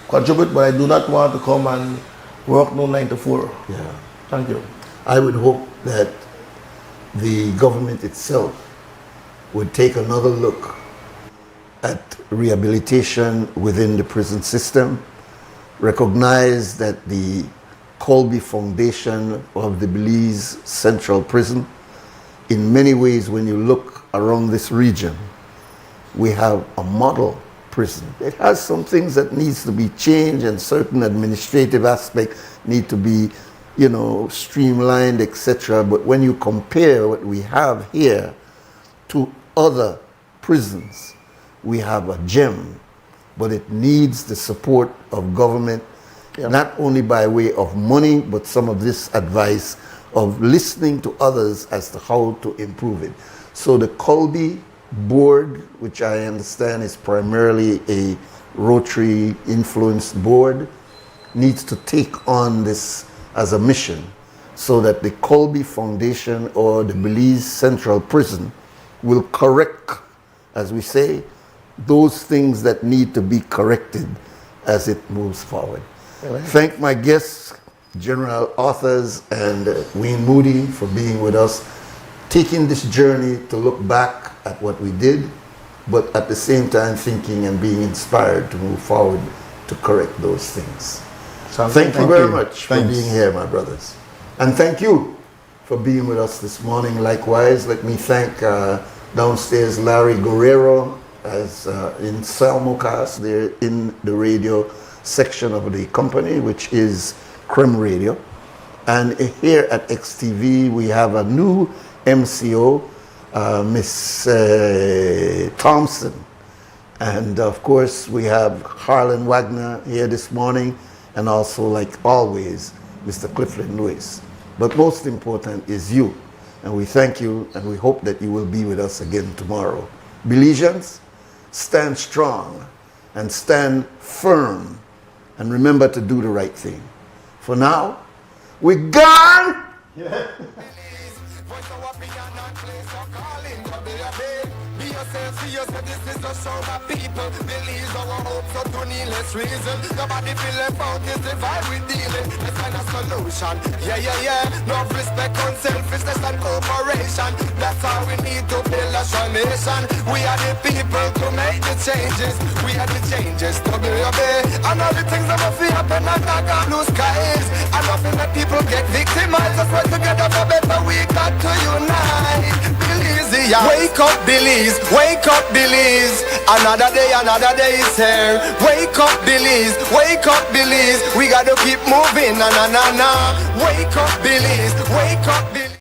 contribute, but I do not want to come and work no 9 to 4. Yeah. Thank you. I would hope that the government itself would take another look at rehabilitation within the prison system, recognize that the Colby Foundation of the Belize Central Prison, in many ways, when you look around this region, we have a model prison. It has some things that needs to be changed, and certain administrative aspects need to be, you know, streamlined, etc. But when you compare what we have here to other prisons, we have a gem, but it needs the support of government, not only by way of money, but some of this advice of listening to others as to how to improve it. So the Colby board, which I understand is primarily a Rotary influenced board, needs to take on this as a mission, so that the Colby Foundation or the Belize Central Prison will correct, as we say, those things that need to be corrected as it moves forward. Thank my guests, General Authors and Wayne Moody, for being with us, taking this journey to look back at what we did, but at the same time thinking and being inspired to move forward to correct those things. Thank you very much for being here, my brothers. And thank you for being with us this morning. Likewise, let me thank downstairs Larry Guerrero as in Salmocast. They're in the radio section of the company, which is Creme Radio. And here at XTV, we have a new MCO, Miss Thompson. And of course, we have Harlan Wagner here this morning, and also, like always, Mr. Clifford Lewis. But most important is you. And we thank you, and we hope that you will be with us again tomorrow. Belizeans, stand strong and stand firm, and remember to do the right thing. For now, we're gone! Be yourself, see yourself, this is a show my people. Believe our hopes are to needless reason. Nobody feel left out, is the vibe we dealing. Let's find a solution. Yeah. No respect, unselfishness and cooperation. That's how we need to build a nation. We are the people to make the changes. We are the changes to be obeyed. And all the things that must be happen and not got blue skies. And nothing that people get victimized. Let's work together for better. We got to unite. Belize, yeah. Wake up, Belize. Wake up, Belize. Another day is here. Wake up, Belize. Wake up, Belize. We gotta keep moving. Na na na na. Wake up, Belize. Wake up, Belize.